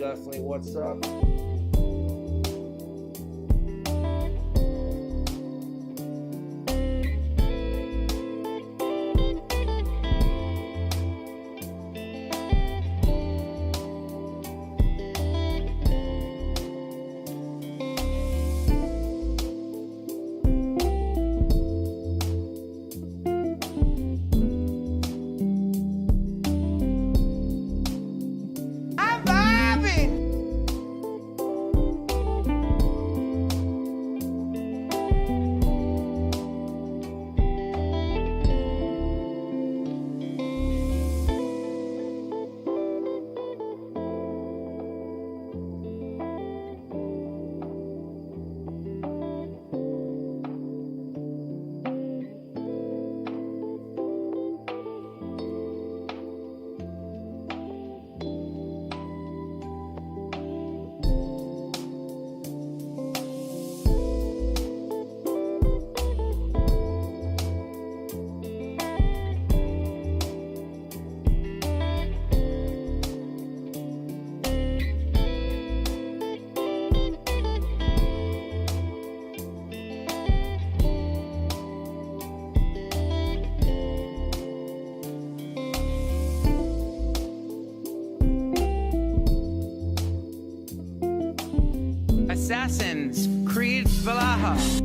definitely what's up. Assassin's Creed Valhalla.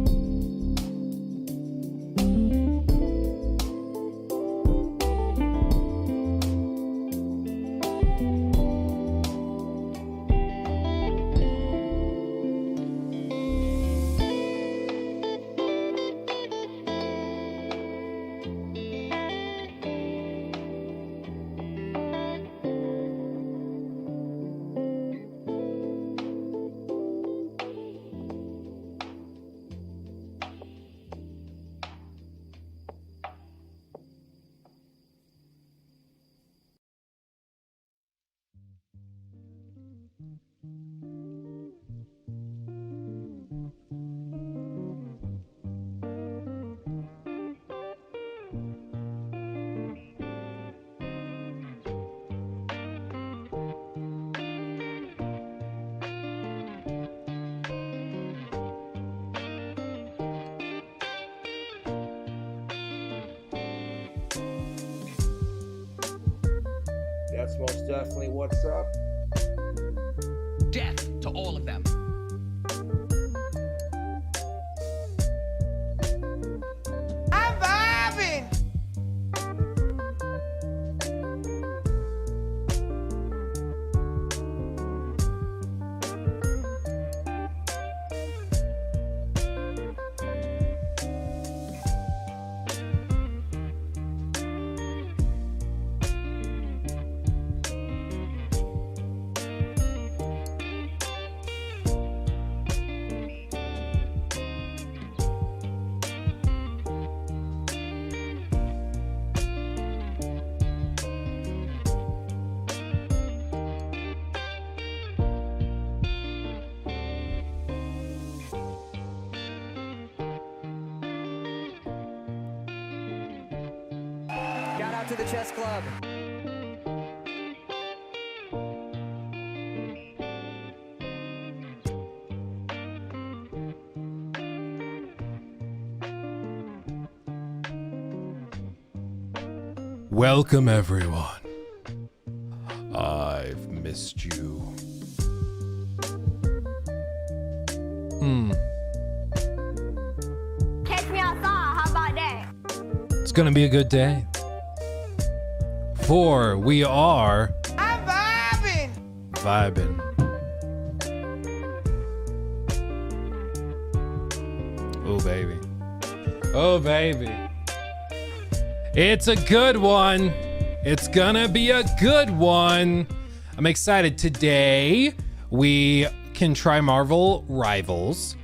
That's most definitely what's up. Death to all of them. I'm vibing. Shout out to the chess club. Welcome, everyone. I've missed you. Catch me outside, how about that? It's gonna be a good day. For we are I'm vibing. vibing. Oh, baby. Oh, baby. It's a good one. It's gonna be a good one. I'm excited. Today, we can try Marvel Rivals.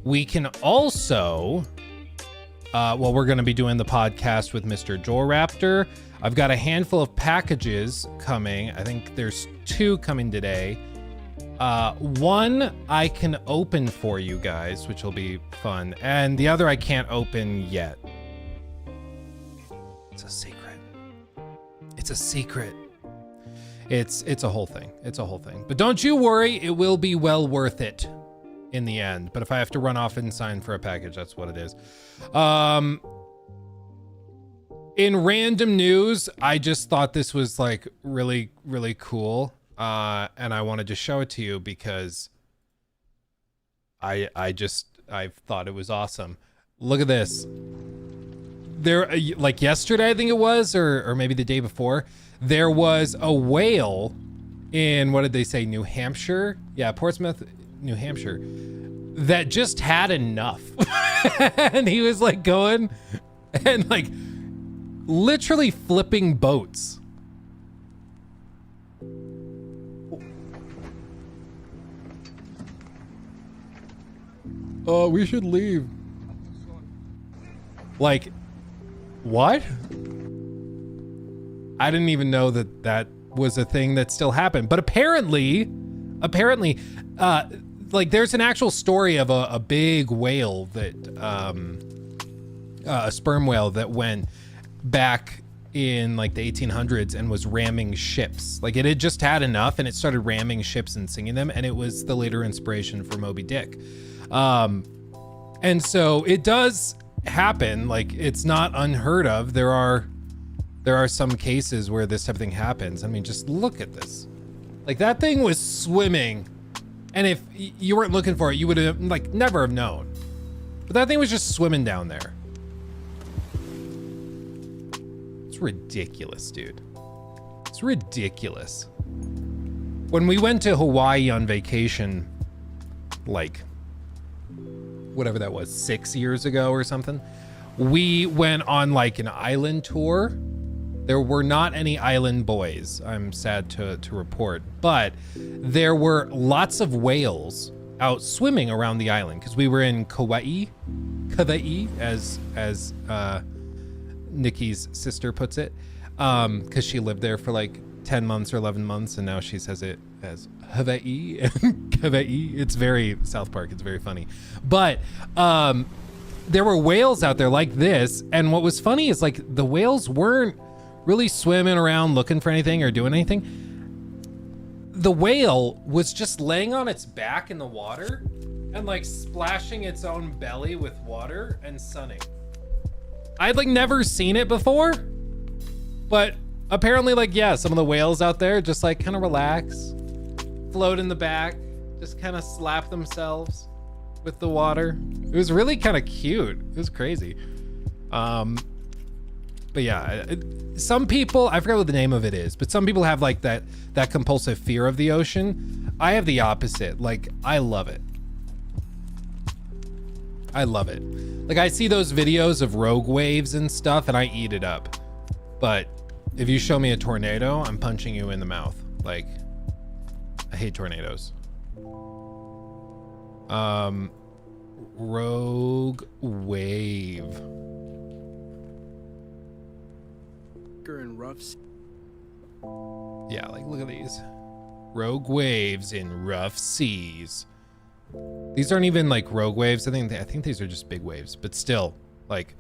We can also, well, we're gonna be doing the podcast with Mr. Joraptor. I've got a handful of packages coming. I think there's 2 coming today. One I can open for you guys, which will be fun. And the other I can't open yet. It's a secret. It's a secret. It's a whole thing. It's a whole thing. But don't you worry, it will be well worth it in the end. But if I have to run off and sign for a package, that's what it is. In random news, I just thought this was like really, really cool. And I wanted to show it to you because I thought it was awesome. Look at this. There, like yesterday, I think it was, or maybe the day before, there was a whale in, what did they say, New Hampshire? Yeah, Portsmouth, New Hampshire, that just had enough. And he was like going and like literally flipping boats. Oh, we should leave. Like, what? I didn't even know that that was a thing that still happened. But apparently, like there's an actual story of a big whale that, a sperm whale that went back in like the 1800s and was ramming ships. Like it had just had enough and it started ramming ships and sinking them. And it was the later inspiration for Moby Dick. And so it does happen. Like it's not unheard of. There are some cases where this type of thing happens. I mean, just look at this. Like that thing was swimming, and if you weren't looking for it, you would have like never have known. But that thing was just swimming down there. It's ridiculous, dude. It's ridiculous. When we went to Hawaii on vacation, like whatever that was, 6 years ago or something, we went on like an island tour. There were not any island boys, I'm sad to report, but there were lots of whales out swimming around the island because we were in Kauai, as Nikki's sister puts it, because she lived there for like 10 months or 11 months, and now she says it as Hawaii and Kauai. It's very South Park. It's very funny, but there were whales out there like this, and what was funny is like the whales weren't really swimming around looking for anything or doing anything. The whale was just laying on its back in the water and like splashing its own belly with water and sunning. I'd like never seen it before, but apparently like, yeah, some of the whales out there just like kind of relax, float in the back, just kind of slap themselves with the water. It was really kind of cute. It was crazy. But yeah, some people, I forget what the name of it is, but some people have like that compulsive fear of the ocean. I have the opposite. Like, I love it. I love it. Like, I see those videos of rogue waves and stuff and I eat it up. But if you show me a tornado, I'm punching you in the mouth. Like, I hate tornadoes. Rogue wave. And rough. Yeah, like look at these rogue waves in rough seas. These aren't even like rogue waves. I think these are just big waves, but still, like,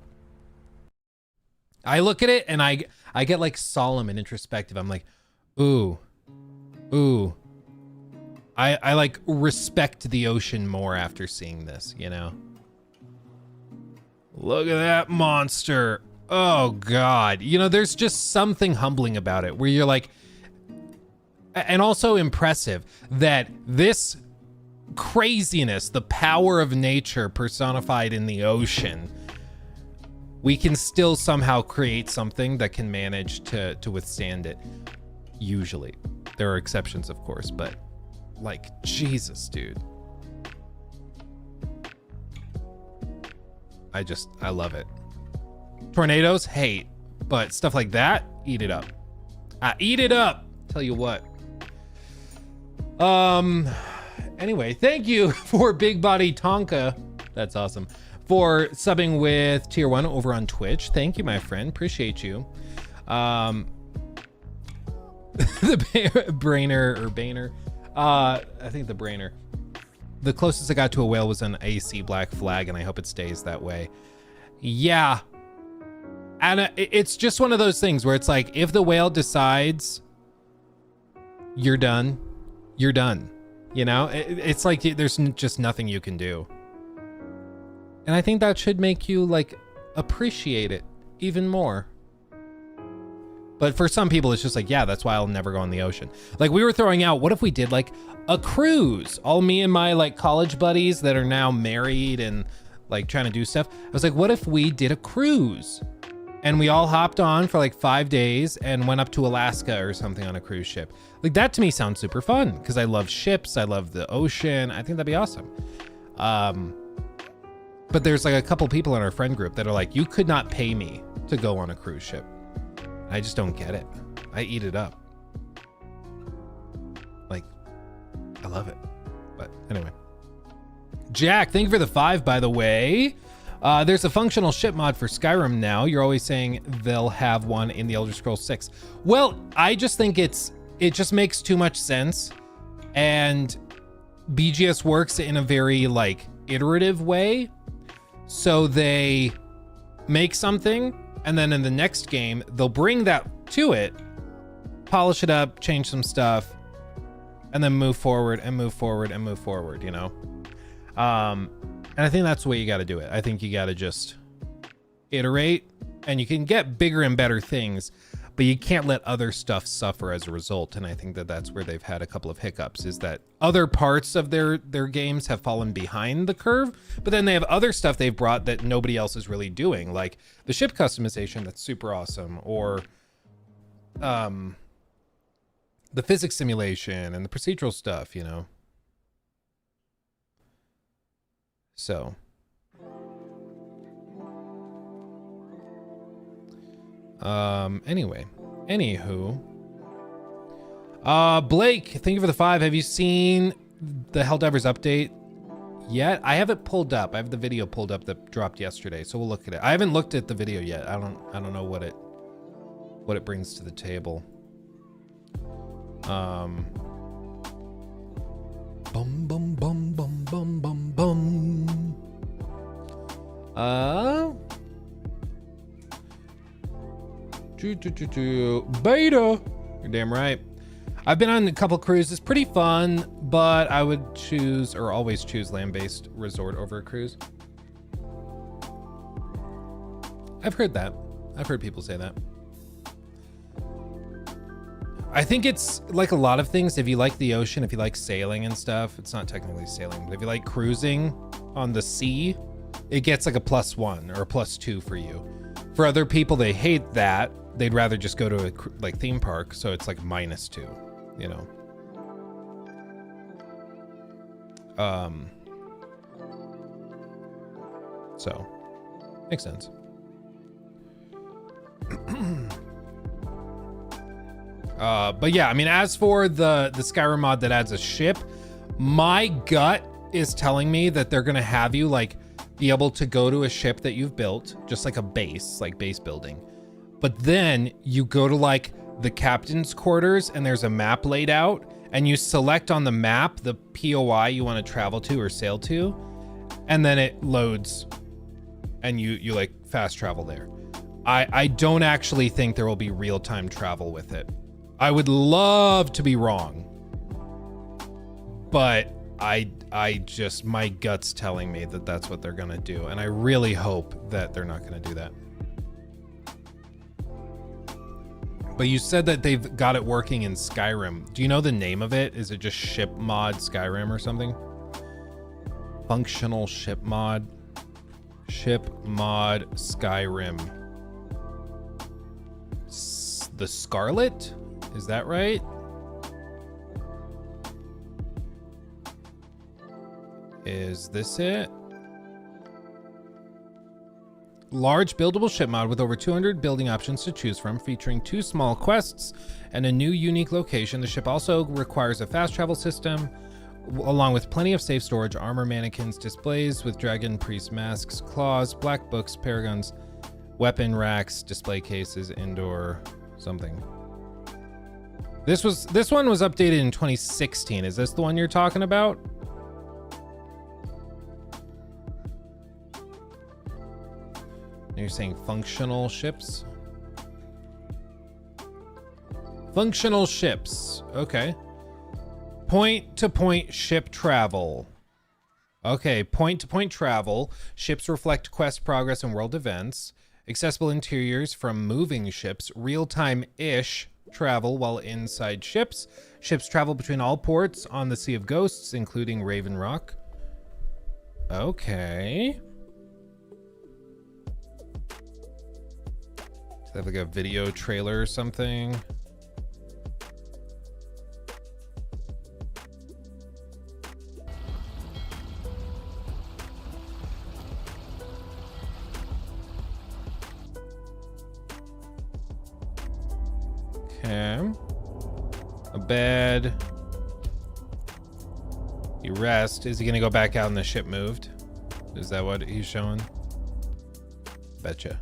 I look at it and I get like solemn and introspective. I'm like, ooh. I like respect the ocean more after seeing this, you know? Look at that monster. Oh God. You know, there's just something humbling about it where you're like, and also impressive that this craziness, the power of nature personified in the ocean, we can still somehow create something that can manage to withstand it. Usually. There are exceptions, of course, but like, Jesus, dude. I love it. Tornadoes, hate, but stuff like that, eat it up. I eat it up. Tell you what. Anyway, thank you for Big Body Tonka. That's awesome. For subbing with Tier 1 over on Twitch. Thank you, my friend. Appreciate you. The Brainer or Bainer. I think the Brainer. The closest I got to a whale was an AC Black Flag, and I hope it stays that way. Yeah. And it's just one of those things where it's like, if the whale decides you're done. You're done. You know, it's like there's just nothing you can do. And I think that should make you like appreciate it even more. But for some people, it's just like, yeah, that's why I'll never go on the ocean. Like we were throwing out, what if we did like a cruise? All me and my like college buddies that are now married and like trying to do stuff. I was like, what if we did a cruise? And we all hopped on for like 5 days and went up to Alaska or something on a cruise ship. Like that to me sounds super fun because I love ships. I love the ocean. I think that'd be awesome. But there's like a couple people in our friend group that are like, you could not pay me to go on a cruise ship. I just don't get it. I eat it up. Like, I love it. But anyway. Jack, thank you for the 5, by the way. There's a functional ship mod for Skyrim now. You're always saying they'll have one in the Elder Scrolls 6. Well, I just think it just makes too much sense. And BGS works in a very like iterative way. So they make something, and then in the next game, they'll bring that to it, polish it up, change some stuff, and then move forward and move forward and move forward, you know? And I think that's the way you got to do it. I think you got to just iterate, and you can get bigger and better things, but you can't let other stuff suffer as a result. And I think that that's where they've had a couple of hiccups, is that other parts of their games have fallen behind the curve, but then they have other stuff they've brought that nobody else is really doing, like the ship customization that's super awesome, or the physics simulation and the procedural stuff, you know? So anyway, anywho, Blake, thank you for the 5. Have you seen the Helldivers update yet? I have it pulled up. I have the video pulled up that dropped yesterday, so we'll look at it. I haven't looked at the video yet. I don't know what it brings to the table. Bum bum bum bum bum bum bum. Beta. You're damn right. I've been on a couple cruises, pretty fun, but I would choose, or always choose, land-based resort over a cruise. I've heard that. I've heard people say that. I think it's like a lot of things. If you like the ocean, if you like sailing and stuff, it's not technically sailing, but if you like cruising on the sea, it gets like a +1 or a +2 for you. For other people, they hate that. They'd rather just go to a like theme park, so it's like -2, you know. So makes sense. But yeah, I mean, as for the Skyrim mod that adds a ship, my gut is telling me that they're gonna have you like be able to go to a ship that you've built, just like a base, like base building. But then you go to like the captain's quarters and there's a map laid out, and you select on the map the POI you want to travel to or sail to, and then it loads and you like fast travel there. I don't actually think there will be real-time travel with it. I would love to be wrong, but I just, my gut's telling me that that's what they're gonna do, and I really hope that they're not gonna do that. But you said that they've got it working in Skyrim. Do you know the name of it? Is it just ship mod Skyrim or something? Functional ship mod. Ship mod Skyrim. The Scarlet? Is that right? Is this it? Large buildable ship mod with over 200 building options to choose from, featuring 2 small quests and a new unique location. The ship also requires a fast travel system, along with plenty of safe storage, armor, mannequins, displays with dragon priest masks, claws, black books, paragons, weapon racks, display cases, indoor something. This one was updated in 2016. Is this the one you're talking about? You're saying functional ships? Functional ships. Okay. Point-to-point ship travel. Okay, point-to-point travel. Ships reflect quest progress and world events. Accessible interiors from moving ships. Real-time-ish travel while inside ships. Ships travel between all ports on the Sea of Ghosts, including Raven Rock. Okay. Does that have like a video trailer or something? Okay. A bed. You rest. Is he gonna go back out and the ship moved? Is that what he's showing? Betcha.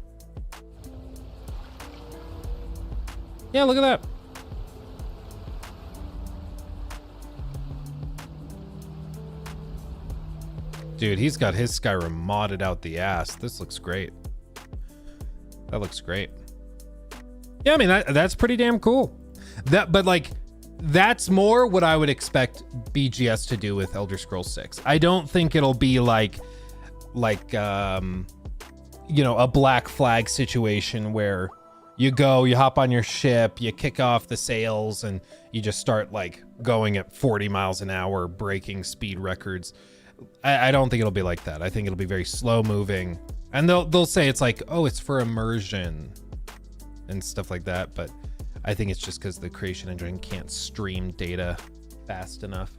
Yeah, look at that. Dude, he's got his Skyrim modded out the ass. This looks great. That looks great. Yeah, I mean, that's pretty damn cool. But like, that's more what I would expect BGS to do with Elder Scrolls 6. I don't think it'll be like you know, a Black Flag situation where you hop on your ship, you kick off the sails, and you just start like going at 40 miles an hour, breaking speed records. I don't think it'll be like that. I think it'll be very slow moving, and they'll say it's like, oh, it's for immersion and stuff like that. But I think it's just because the creation engine can't stream data fast enough.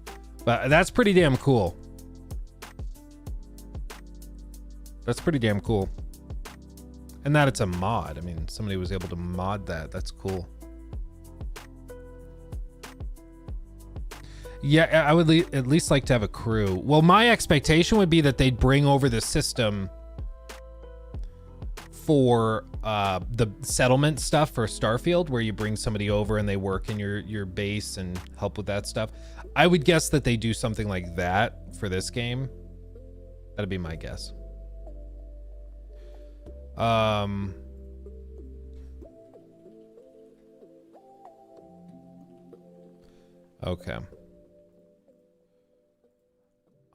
But that's pretty damn cool. That's pretty damn cool. And that it's a mod. I mean, somebody was able to mod that. That's cool. Yeah, I would at least like to have a crew. Well, my expectation would be that they'd bring over the system for the settlement stuff for Starfield, where you bring somebody over and they work in your base and help with that stuff. I would guess that they do something like that for this game. That'd be my guess. Okay.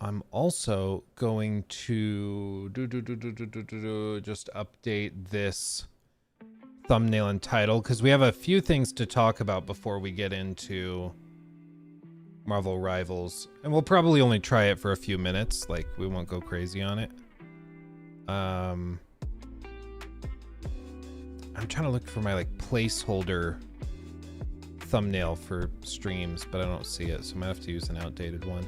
I'm also going to just update this thumbnail and title because we have a few things to talk about before we get into Marvel Rivals, and we'll probably only try it for a few minutes. Like, we won't go crazy on it. I'm trying to look for my like placeholder thumbnail for streams, but I don't see it, so I might have to use an outdated one.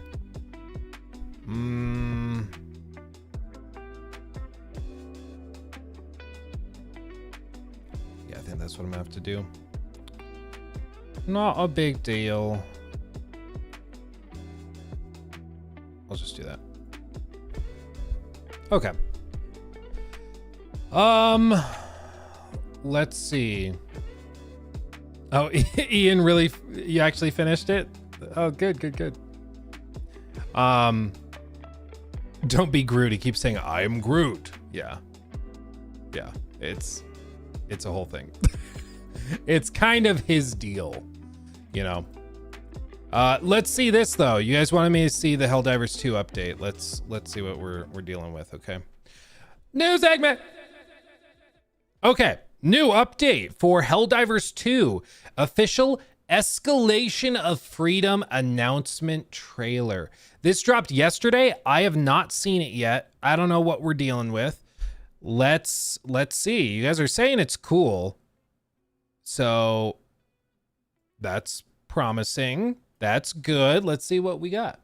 Yeah, I think that's what I'm gonna have to do. Not a big deal. I'll just do that. Okay. Let's see. Oh, Ian, really? You actually finished it? Oh, good. Don't be Groot. He keeps saying, I'm Groot. Yeah. It's a whole thing. It's kind of his deal, you know. Let's see this though. You guys wanted me to see the Helldivers 2 update. Let's see what we're dealing with. Okay. New segment. Okay. New update for Helldivers 2. Official Escalation of Freedom announcement trailer. This dropped yesterday. I have not seen it yet. I don't know what we're dealing with. Let's see. You guys are saying it's cool. So that's promising. That's good. Let's see what we got.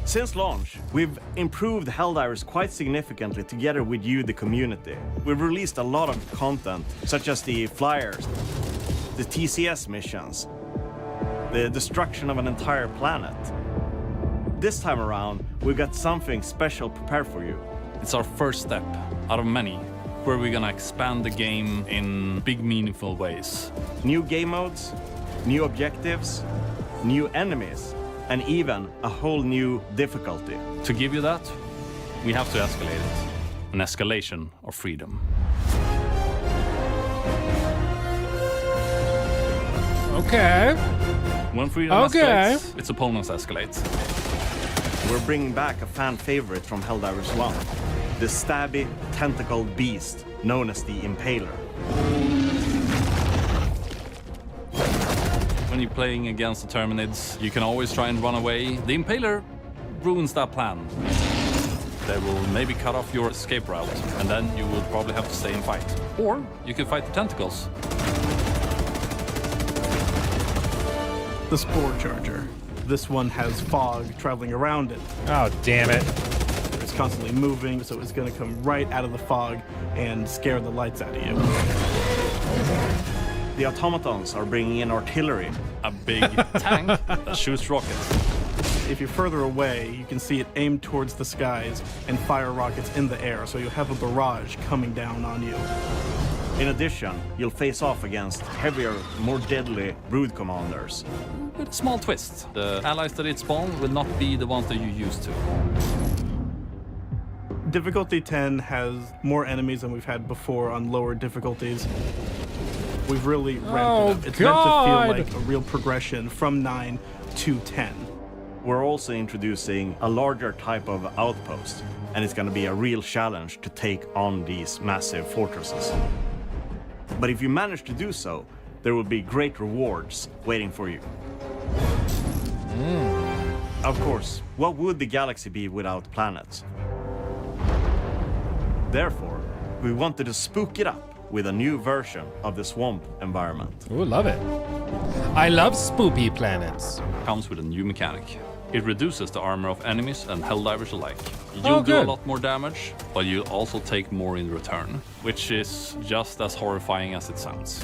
Since launch, we've improved Helldivers quite significantly together with you, the community. We've released a lot of content, such as the flyers, the TCS missions, the destruction of an entire planet. This time around, we've got something special prepared for you. It's our first step out of many, where we're gonna expand the game in big, meaningful ways. New game modes, new objectives, new enemies, and even a whole new difficulty. To give you that, we have to escalate it. An escalation of freedom. Okay. When freedom escalates, its opponents escalate. We're bringing back a fan favorite from Helldivers 1, the stabby, tentacled beast known as the Impaler. When you're playing against the Terminids, you can always try and run away. The Impaler ruins that plan. They will maybe cut off your escape route, and then you will probably have to stay and fight. Or you can fight the tentacles. The Spore Charger. This one has fog traveling around it. Oh, damn it. It's constantly moving, so it's going to come right out of the fog and scare the lights out of you. The automatons are bringing in artillery. A big tank that shoots rockets. If you're further away, you can see it aimed towards the skies and fire rockets in the air, so you'll have a barrage coming down on you. In addition, you'll face off against heavier, more deadly brood commanders. With a small twist. The allies that it spawn will not be the ones that you're used to. Difficulty 10 has more enemies than we've had before on lower difficulties. We've really ramped it up. It's meant to feel like a real progression from 9 to 10. We're also introducing a larger type of outpost, and it's going to be a real challenge to take on these massive fortresses. But if you manage to do so, there will be great rewards waiting for you. Of course, what would the galaxy be without planets? Therefore, we wanted to spook it up with a new version of the swamp environment. Ooh, love it. I love spoopy planets. Comes with a new mechanic. It reduces the armor of enemies and Helldivers alike. You'll do a lot more damage, but you'll also take more in return, which is just as horrifying as it sounds.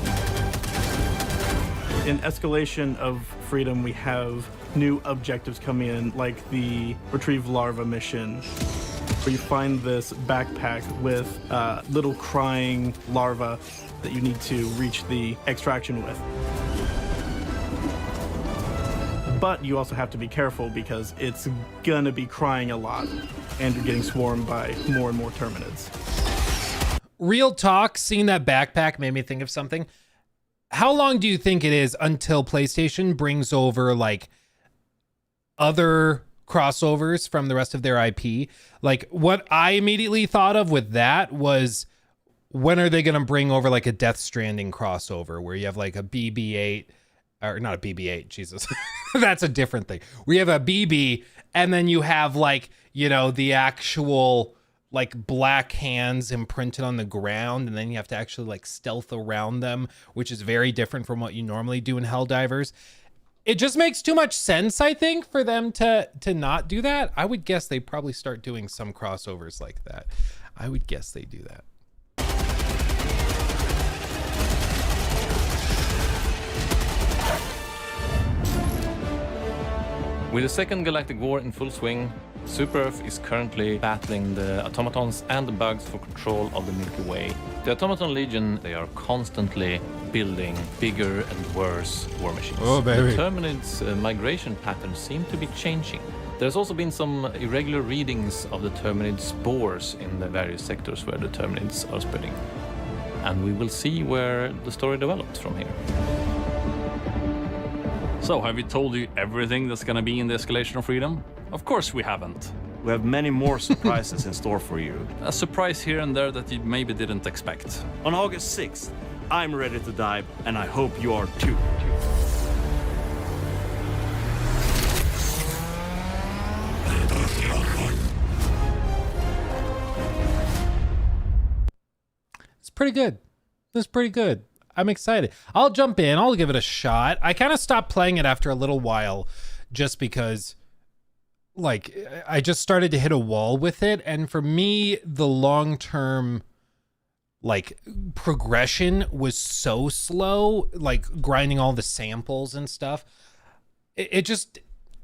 In Escalation of Freedom, we have new objectives coming in, like the Retrieve Larva mission, where you find this backpack with little crying larvae that you need to reach the extraction with. But you also have to be careful because it's gonna be crying a lot, and you're getting swarmed by more and more Terminids. Real talk, seeing that backpack made me think of something. How long do you think it is until PlayStation brings over like other crossovers from the rest of their IP? Like what I immediately thought of with that was, when are they going to bring over like a Death Stranding crossover where you have like a BB-8, or not a BB-8, Jesus. That's a different thing. We have a BB and then you have like, you know, the actual like black hands imprinted on the ground, and then you have to actually like stealth around them, which is very different from what you normally do in Helldivers. It just makes too much sense, I think, for them to not do that. I would guess they probably start doing some crossovers like that. I would guess they do that. With the Second Galactic War in full swing, Super Earth is currently battling the automatons and the bugs for control of the Milky Way. The Automaton Legion, they are constantly building bigger and worse war machines. Oh, baby. The Terminids' migration patterns seem to be changing. There's also been some irregular readings of the Terminid spores in the various sectors where the Terminids are spreading. And we will see where the story develops from here. So, have we told you everything that's gonna be in the Escalation of Freedom? Of course we haven't. We have many more surprises in store for you. A surprise here and there that you maybe didn't expect. On August 6th, I'm ready to dive, and I hope you are too. It's pretty good. It's pretty good. I'm excited. I'll jump in. I'll give it a shot. I kind of stopped playing it after a little while just because, like, I just started to hit a wall with it. And for me, the long-term, like, progression was so slow, like, grinding all the samples and stuff. It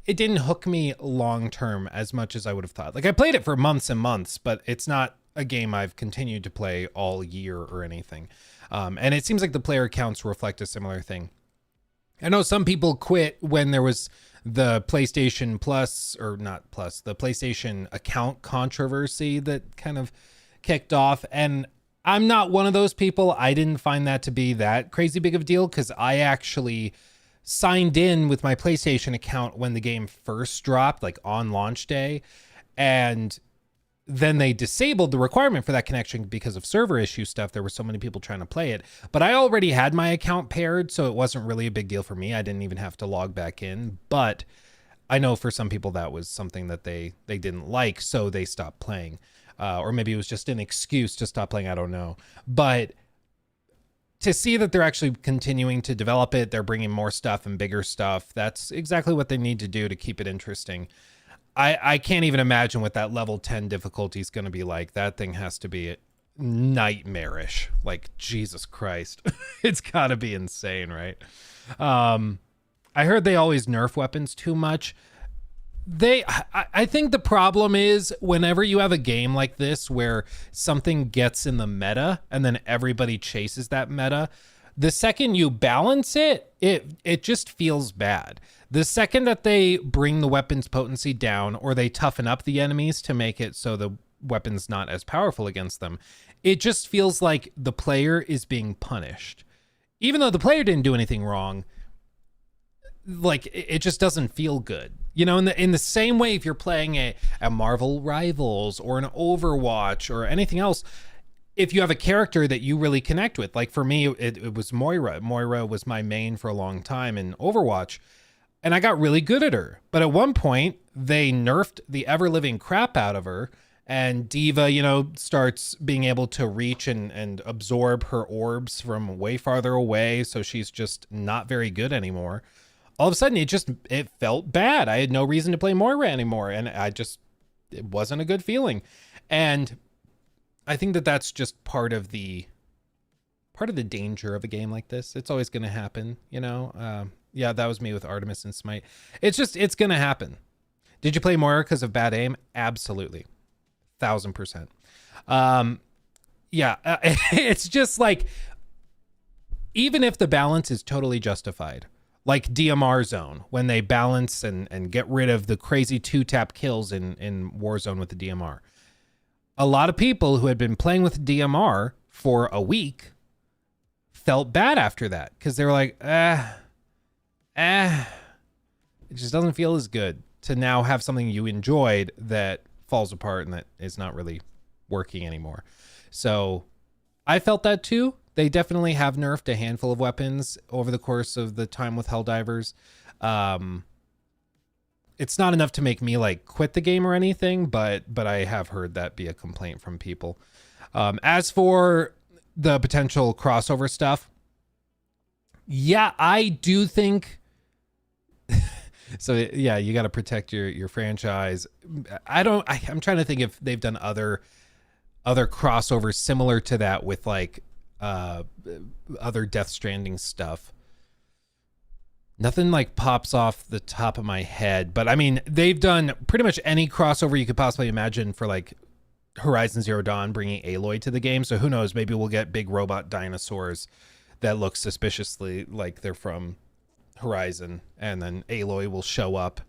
didn't hook me long-term as much as I would have thought. Like, I played it for months and months, but it's not a game I've continued to play all year or anything. And it seems like the player counts reflect a similar thing. I know some people quit when there was the PlayStation Plus, or not Plus, the PlayStation account controversy that kind of kicked off. And I'm not one of those people. I didn't find that to be that crazy big of a deal because I actually signed in with my PlayStation account when the game first dropped, like on launch day. And then they disabled the requirement for that connection because of server issue stuff. There were so many people trying to play it, but I already had my account paired, so it wasn't really a big deal for me. I didn't even have to log back in, but I know for some people that was something that they didn't like, so they stopped playing. Or maybe it was just an excuse to stop playing. I don't know. But to see that they're actually continuing to develop it, they're bringing more stuff and bigger stuff. That's exactly what they need to do to keep it interesting. I can't even imagine what that level 10 difficulty is going to be like. That thing has to be nightmarish. Like, Jesus Christ. It's got to be insane, right? I heard they always nerf weapons too much. I think the problem is whenever you have a game like this where something gets in the meta and then everybody chases that meta, the second you balance it, it just feels bad. The second that they bring the weapon's potency down or they toughen up the enemies to make it so the weapon's not as powerful against them, it just feels like the player is being punished. Even though the player didn't do anything wrong, like it just doesn't feel good. You know, in the same way, if you're playing a Marvel Rivals or an Overwatch or anything else, if you have a character that you really connect with, like for me, it was Moira. Moira was my main for a long time in Overwatch, and I got really good at her. But at one point, they nerfed the ever-living crap out of her, and Diva, you know, starts being able to reach and absorb her orbs from way farther away, so she's just not very good anymore. All of a sudden, it felt bad. I had no reason to play Moira anymore, and it wasn't a good feeling. And I think that that's just part of the danger of a game like this. It's always going to happen, you know? Yeah, that was me with Artemis and Smite. It's going to happen. Did you play Moira because of bad aim? Absolutely. 1000%. Yeah, it's just like, even if the balance is totally justified, like DMR Zone, when they balance and get rid of the crazy 2-tap kills in Warzone with the DMR. A lot of people who had been playing with DMR for a week felt bad after that because they were like, it just doesn't feel as good to now have something you enjoyed that falls apart and that is not really working anymore. So I felt that too. They definitely have nerfed a handful of weapons over the course of the time with Helldivers. It's not enough to make me like quit the game or anything, but I have heard that be a complaint from people. As for the potential crossover stuff, yeah, I do think so. Yeah, you got to protect your franchise. I'm trying to think if they've done other crossovers similar to that with like other Death Stranding stuff. Nothing like pops off the top of my head, but I mean, they've done pretty much any crossover you could possibly imagine for like Horizon Zero Dawn bringing Aloy to the game. So who knows, maybe we'll get big robot dinosaurs that look suspiciously like they're from Horizon, and then Aloy will show up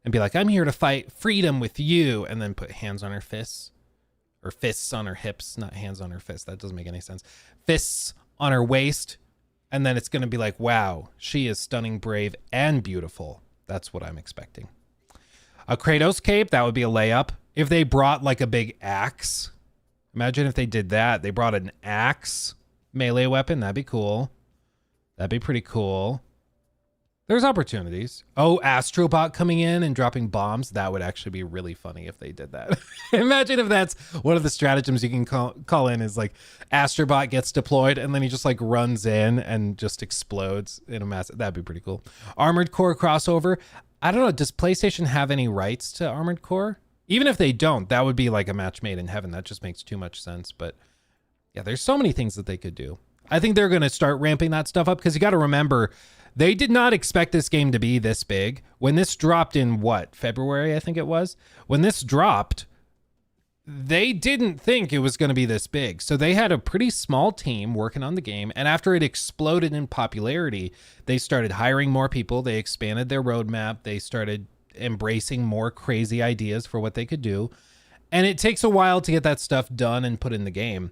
and be like, I'm here to fight freedom with you, and then put hands on her fists. Or fists on her hips, not hands on her fists. That doesn't make any sense. Fists on her waist. And then it's going to be like, wow, she is stunning, brave, and beautiful. That's what I'm expecting. A Kratos cape, that would be a layup. If they brought like a big axe, imagine if they did that. They brought an axe melee weapon. That'd be cool. That'd be pretty cool. There's opportunities. Oh, Astrobot coming in and dropping bombs. That would actually be really funny if they did that. Imagine if that's one of the stratagems you can call in is like Astrobot gets deployed and then he just like runs in and just explodes in a massive. That'd be pretty cool. Armored Core crossover. I don't know. Does PlayStation have any rights to Armored Core? Even if they don't, that would be like a match made in heaven. That just makes too much sense. But yeah, there's so many things that they could do. I think they're going to start ramping that stuff up because you got to remember, they did not expect this game to be this big. When this dropped in what, February, I think it was? When this dropped, they didn't think it was going to be this big. So they had a pretty small team working on the game. And after it exploded in popularity, they started hiring more people. They expanded their roadmap. They started embracing more crazy ideas for what they could do. And it takes a while to get that stuff done and put in the game.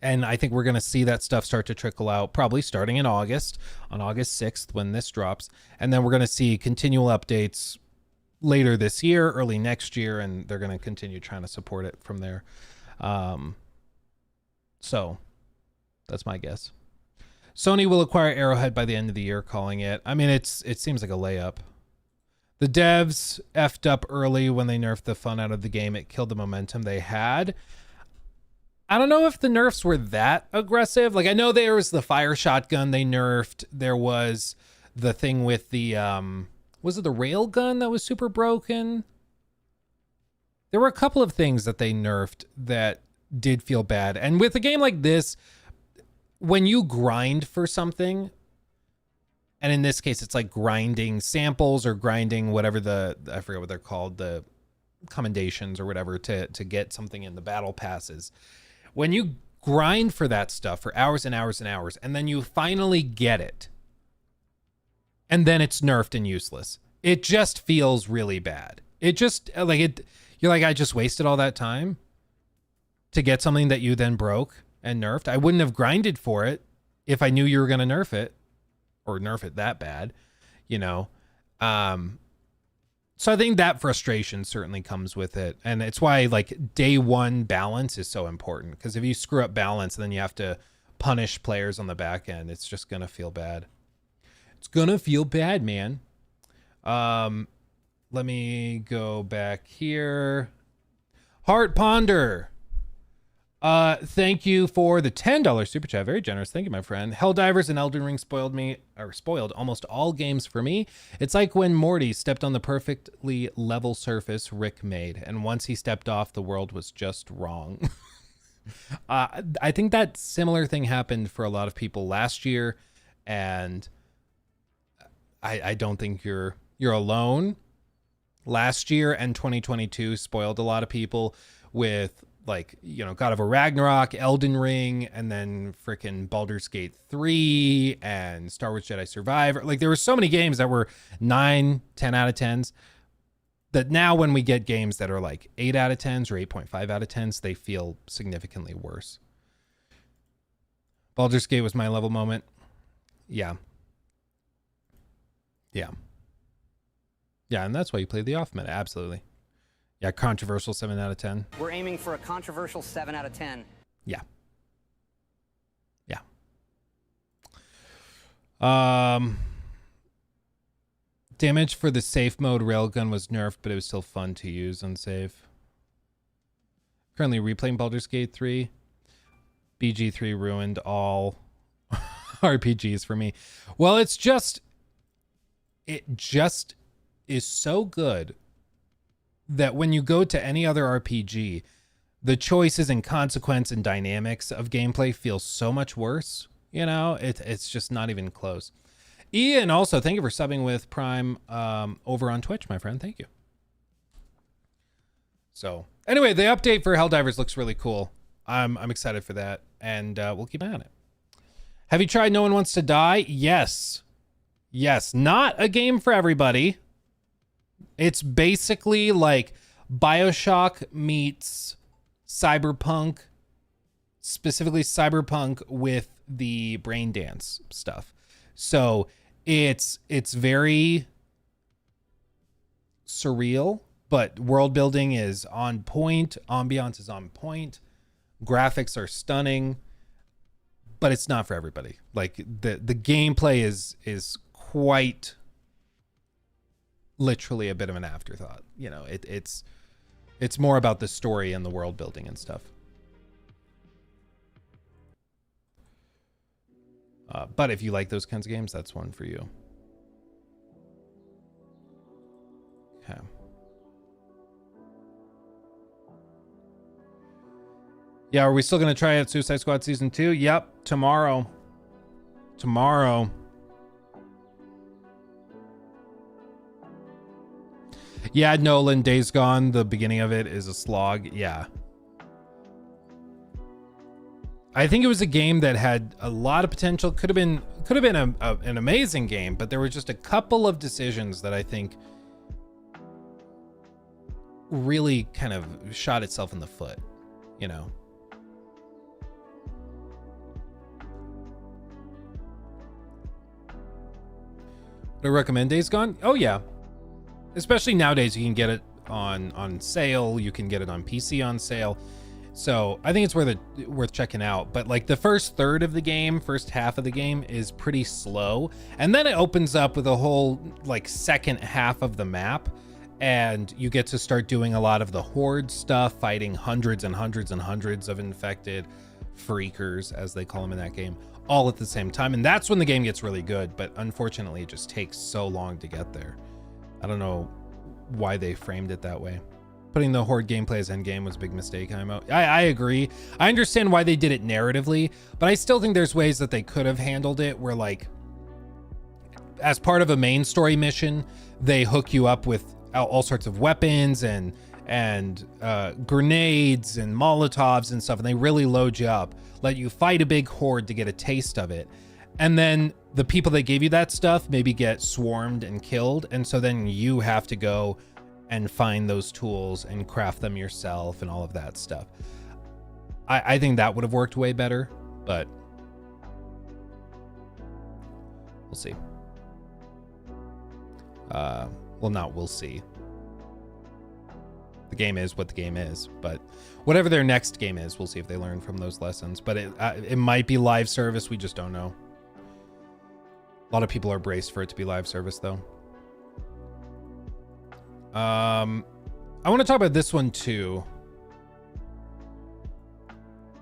And I think we're going to see that stuff start to trickle out probably starting in August, on August 6th when this drops. And then we're going to see continual updates later this year, early next year, and they're going to continue trying to support it from there. So that's my guess. Sony will acquire Arrowhead by the end of the year, calling it. I mean, it seems like a layup. The devs effed up early when they nerfed the fun out of the game. It killed the momentum they had. I don't know if the nerfs were that aggressive. Like, I know there was the fire shotgun they nerfed. There was the thing with the, was it the rail gun that was super broken? There were a couple of things that they nerfed that did feel bad. And with a game like this, when you grind for something, and in this case, it's like grinding samples or grinding whatever I forget what they're called, the commendations or whatever to get something in the battle passes. When you grind for that stuff for hours and hours and hours, and then you finally get it, and then it's nerfed and useless, it just feels really bad. It just, like, you're like, I just wasted all that time to get something that you then broke and nerfed. I wouldn't have grinded for it if I knew you were going to nerf it, or nerf it that bad, you know? So I think that frustration certainly comes with it. And it's why, like, day one balance is so important. Because if you screw up balance, then you have to punish players on the back end. It's just going to feel bad. It's going to feel bad, man. Let me go back here. Heart Ponder. Thank you for the $10 super chat. Very generous. Thank you, my friend. Helldivers and Elden Ring spoiled almost all games for me. It's like when Morty stepped on the perfectly level surface Rick made, and once he stepped off, the world was just wrong. I think that similar thing happened for a lot of people last year, and I don't think you're alone. Last year and 2022 spoiled a lot of people with, like, you know, God of War Ragnarok, Elden Ring, and then frickin' Baldur's Gate 3 and Star Wars Jedi Survivor. Like, there were so many games that were 9, 10 out of 10s that now when we get games that are like 8 out of 10s or 8.5 out of 10s, they feel significantly worse. Baldur's Gate was my level moment. Yeah. Yeah. Yeah, and that's why you played the off meta. Absolutely. Yeah, controversial 7 out of 10. We're aiming for a controversial 7 out of 10. Yeah. Yeah. Damage for the safe mode railgun was nerfed, but it was still fun to use unsafe. Currently replaying Baldur's Gate 3. BG3 ruined all RPGs for me. Well, it just is so good that when you go to any other RPG, the choices and consequence and dynamics of gameplay feel so much worse. You know, it's just not even close. Ian, also, thank you for subbing with Prime over on Twitch, my friend. Thank you. So, anyway, the update for Helldivers looks really cool. I'm excited for that, and we'll keep an eye on it. Have you tried No One Wants to Die? Yes. Yes. Not a game for everybody. It's basically like BioShock meets Cyberpunk, specifically Cyberpunk with the brain dance stuff. So it's very surreal, but world building is on point, ambiance is on point, graphics are stunning, but it's not for everybody. Like the gameplay is quite literally a bit of an afterthought. You know, it's more about the story and the world building and stuff. But if you like those kinds of games, that's one for you. Okay. Yeah, are we still going to try out Suicide Squad Season 2? Yep, tomorrow. Yeah, Nolan, Days Gone, the beginning of it is a slog. Yeah. I think it was a game that had a lot of potential. Could have been an amazing game, but there were just a couple of decisions that I think really kind of shot itself in the foot, you know. Would I recommend Days Gone? Oh yeah. Especially nowadays, you can get it on sale. You can get it on PC on sale. So I think it's worth checking out. But like the first third of the game, first half of the game is pretty slow. And then it opens up with a whole like second half of the map. And you get to start doing a lot of the horde stuff, fighting hundreds and hundreds and hundreds of infected freakers, as they call them in that game, all at the same time. And that's when the game gets really good. But unfortunately, it just takes so long to get there. I don't know why they framed it that way. Putting the horde gameplay as endgame was a big mistake. I agree. I understand why they did it narratively, but I still think there's ways that they could have handled it where, like, as part of a main story mission, they hook you up with all sorts of weapons and grenades and Molotovs and stuff, and they really load you up, let you fight a big horde to get a taste of it. And then the people that gave you that stuff maybe get swarmed and killed, and so then you have to go and find those tools and craft them yourself and all of that stuff. I think that would have worked way better, but we'll see. Well, not we'll see. The game is what the game is, but whatever their next game is, we'll see if they learn from those lessons. But it might be live service. We just don't know. A lot of people are braced for it to be live service, though. I want to talk about this one too.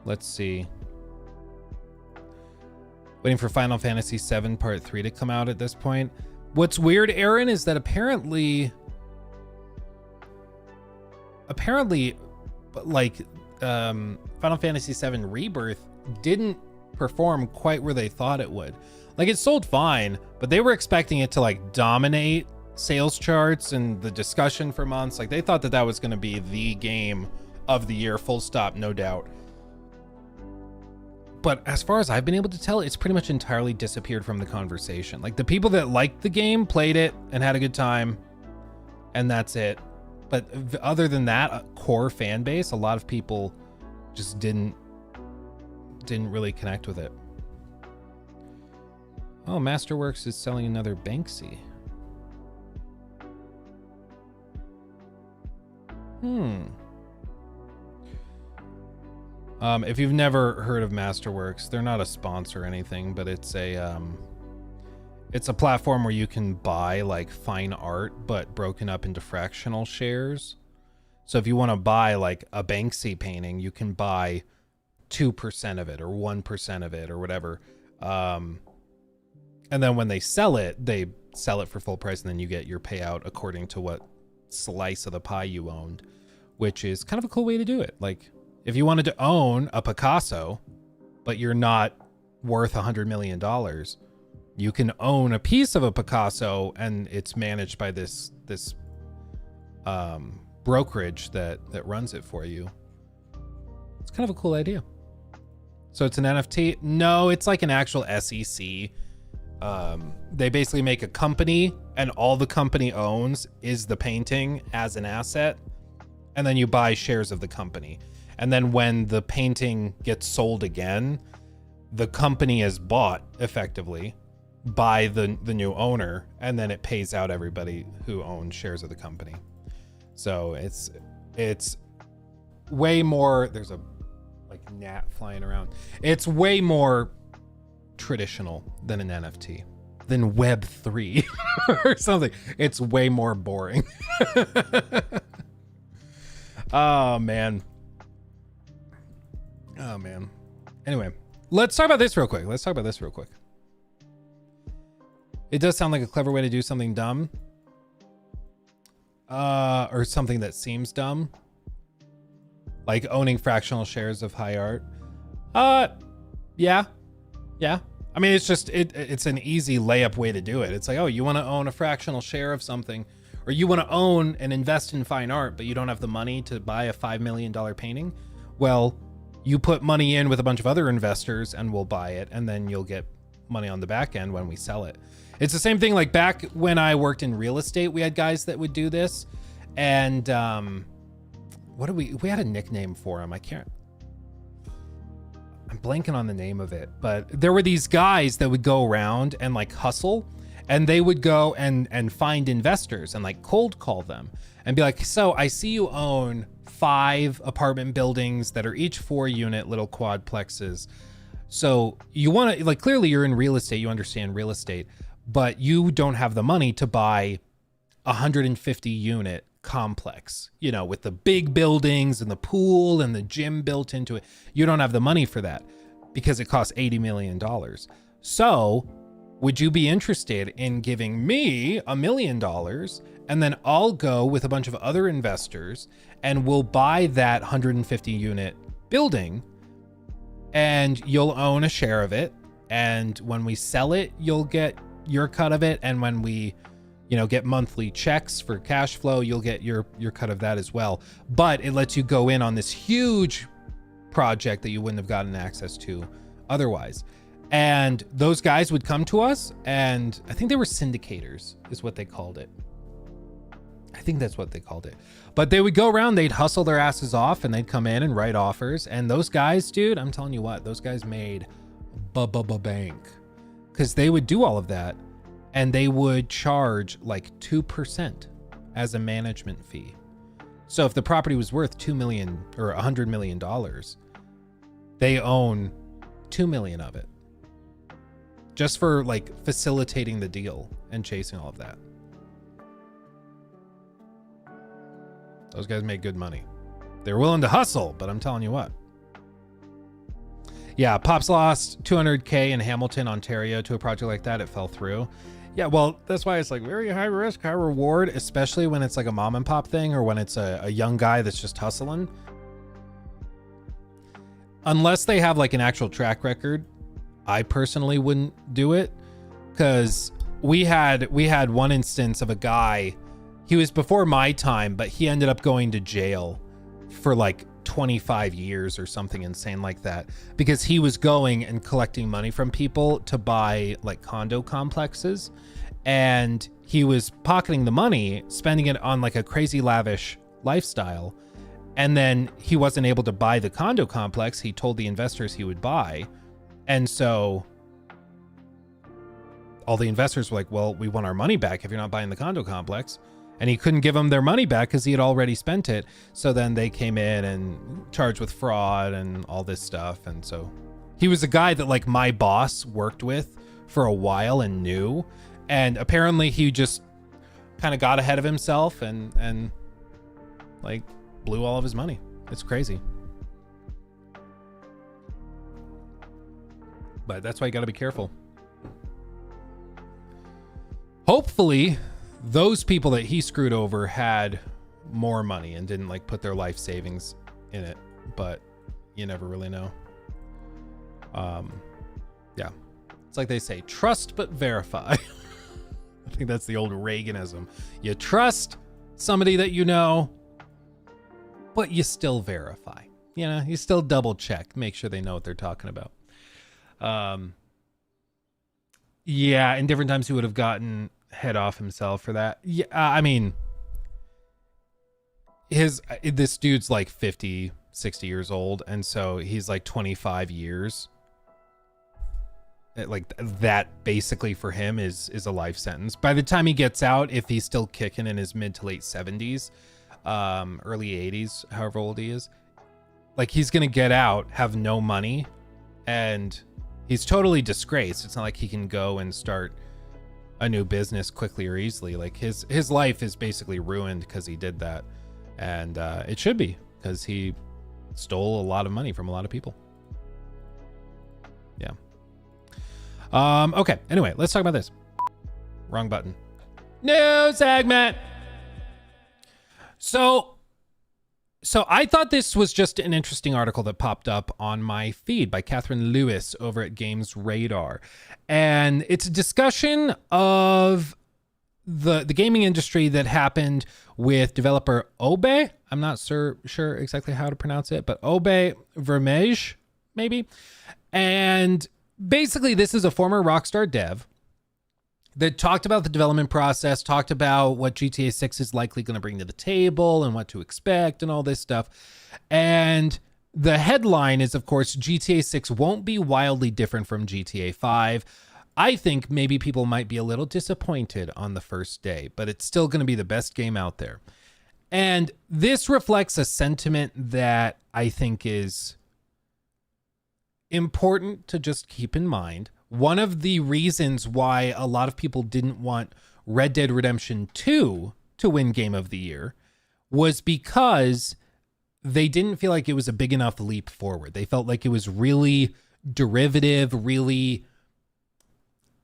Let's see. Waiting for Final Fantasy VII Part 3 to come out at this point. What's weird, Aaron, is that apparently like Final Fantasy VII Rebirth didn't perform quite where they thought it would. Like, it sold fine, but they were expecting it to like dominate sales charts and the discussion for months. Like, they thought that was going to be the game of the year, full stop, no doubt. But as far as I've been able to tell, it's pretty much entirely disappeared from the conversation. Like, the people that liked the game played it and had a good time, and that's it. But other than that, a core fan base, a lot of people just didn't really connect with it. Oh, Masterworks is selling another Banksy. If you've never heard of Masterworks, they're not a sponsor or anything, but it's a platform where you can buy like fine art, but broken up into fractional shares. So if you want to buy like a Banksy painting, you can buy 2% of it or 1% of it or whatever. And then when they sell it for full price, and then you get your payout according to what slice of the pie you owned, which is kind of a cool way to do it. Like, if you wanted to own a Picasso, but you're not worth $100 million, you can own a piece of a Picasso, and it's managed by this brokerage that runs it for you. It's kind of a cool idea. So it's an NFT? No, it's like an actual SEC. They basically make a company, and all the company owns is the painting as an asset, and then you buy shares of the company. And then when the painting gets sold again, the company is bought effectively by the new owner, and then it pays out everybody who owns shares of the company. So it's way more. There's a like gnat flying around. It's way more traditional than an NFT, than Web3 or something. It's way more boring. Oh man. Anyway, let's talk about this real quick. It does sound like a clever way to do something dumb. Or something that seems dumb. Like owning fractional shares of high art. Yeah. I mean, it's just, it's an easy layup way to do it. It's like, oh, you want to own a fractional share of something, or you want to own and invest in fine art, but you don't have the money to buy a $5 million painting, well, you put money in with a bunch of other investors and we'll buy it, and then you'll get money on the back end when we sell it. It's the same thing like back when I worked in real estate, we had guys that would do this. And we had a nickname for him. I'm blanking on the name of it, but there were these guys that would go around and like hustle, and they would go and find investors and like cold call them and be like, so I see you own 5 apartment buildings that are each 4-unit little quadplexes. So you want to, like, clearly you're in real estate, you understand real estate, but you don't have the money to buy a 150 unit complex, you know, with the big buildings and the pool and the gym built into it. You don't have the money for that because it costs $80 million. So would you be interested in giving me $1 million, and then I'll go with a bunch of other investors and we'll buy that 150 unit building, and you'll own a share of it, and when we sell it, you'll get your cut of it, and when we, you know, get monthly checks for cash flow, you'll get your cut of that as well. But it lets you go in on this huge project that you wouldn't have gotten access to otherwise. And those guys would come to us, and I think they were syndicators is what they called it. I think that's what they called it. But they would go around, they'd hustle their asses off, and they'd come in and write offers. And those guys, dude, I'm telling you what, those guys made bank, because they would do all of that, and they would charge like 2% as a management fee. So if the property was worth $2 million or $100 million, they own $2 million of it, just for like facilitating the deal and chasing all of that. Those guys make good money. They're willing to hustle, but I'm telling you what. Yeah, Pops lost $200K in Hamilton, Ontario to a project like that. It fell through. Yeah, well, that's why it's like very high risk, high reward, especially when it's like a mom and pop thing, or when it's a young guy that's just hustling. Unless they have like an actual track record, I personally wouldn't do it, because we had one instance of a guy. He was before my time, but he ended up going to jail for like 25 years or something insane like that, because he was going and collecting money from people to buy like condo complexes, and he was pocketing the money, spending it on like a crazy lavish lifestyle, and then he wasn't able to buy the condo complex he told the investors he would buy. And so all the investors were like, well, we want our money back if you're not buying the condo complex. And he couldn't give them their money back because he had already spent it. So then they came in and charged with fraud and all this stuff. And so he was a guy that like my boss worked with for a while and knew. And apparently he just kind of got ahead of himself and like blew all of his money. It's crazy. But that's why you got to be careful. Hopefully those people that he screwed over had more money and didn't like put their life savings in it, but you never really know. Yeah, it's like they say, trust but verify. I think that's the old Reaganism. You trust somebody that you know, but you still verify. You know, you still double check, make sure they know what they're talking about. Yeah, in different times he would have gotten head off himself for that. Yeah, I mean, this dude's like 50, 60 years old, and so he's like 25 years. Like that basically for him is a life sentence. By the time he gets out, if he's still kicking in his mid to late 70s, early 80s, however old he is, like he's gonna get out, have no money, and he's totally disgraced. It's not like he can go and start a new business quickly or easily. Like his life is basically ruined because he did that, and it should be, because he stole a lot of money from a lot of people. Yeah. Okay, anyway, let's talk about this. Wrong button. New segment. So I thought this was just an interesting article that popped up on my feed by Catherine Lewis over at Games Radar. And it's a discussion of the gaming industry that happened with developer Obe. I'm not sure exactly how to pronounce it, but Obe Vermege, maybe. And basically, this is a former Rockstar dev that talked about the development process, talked about what GTA 6 is likely going to bring to the table and what to expect and all this stuff. And the headline is, of course, GTA 6 won't be wildly different from GTA 5. I think maybe people might be a little disappointed on the first day, but it's still going to be the best game out there. And this reflects a sentiment that I think is important to just keep in mind. One of the reasons why a lot of people didn't want Red Dead Redemption 2 to win Game of the Year was because they didn't feel like it was a big enough leap forward. They felt like it was really derivative, really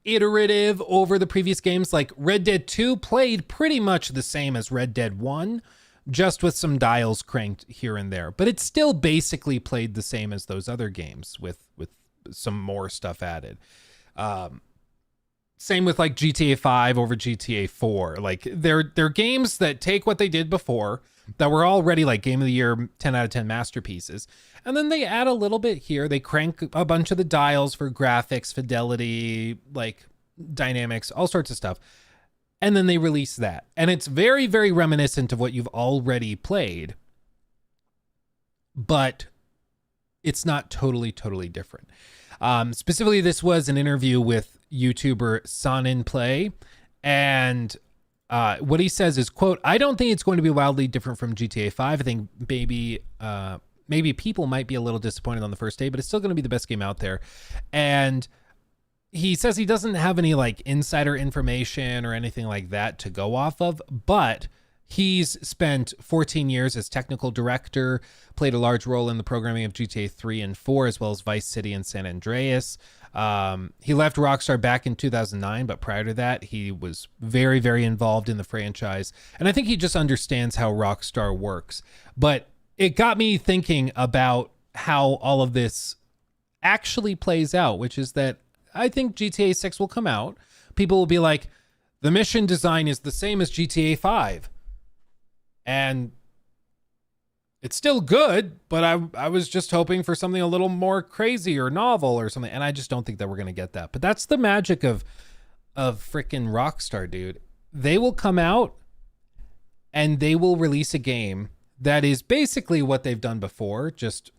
iterative over the previous games. Like Red Dead 2 played pretty much the same as Red Dead 1, just with some dials cranked here and there. But it still basically played the same as those other games with some more stuff added. Same with like GTA 5 over GTA 4. Like they're games that take what they did before that were already like Game of the Year 10 out of 10 masterpieces. And then they add a little bit here. They crank a bunch of the dials for graphics, fidelity, like dynamics, all sorts of stuff. And then they release that. And it's very, very reminiscent of what you've already played. But it's not totally different. Specifically, this was an interview with YouTuber Sonin Play. And what he says is, quote, "I don't think it's going to be wildly different from GTA 5. I think maybe people might be a little disappointed on the first day, but it's still going to be the best game out there." And he says he doesn't have any like insider information or anything like that to go off of, but he's spent 14 years as technical director, played a large role in the programming of GTA 3 and 4, as well as Vice City and San Andreas. He left Rockstar back in 2009, but prior to that, he was very, very involved in the franchise. And I think he just understands how Rockstar works. But it got me thinking about how all of this actually plays out, which is that I think GTA 6 will come out. People will be like, the mission design is the same as GTA 5. And it's still good, but I was just hoping for something a little more crazy or novel or something. And I just don't think that we're going to get that. But that's the magic of freaking Rockstar, dude. They will come out and they will release a game that is basically what they've done before, just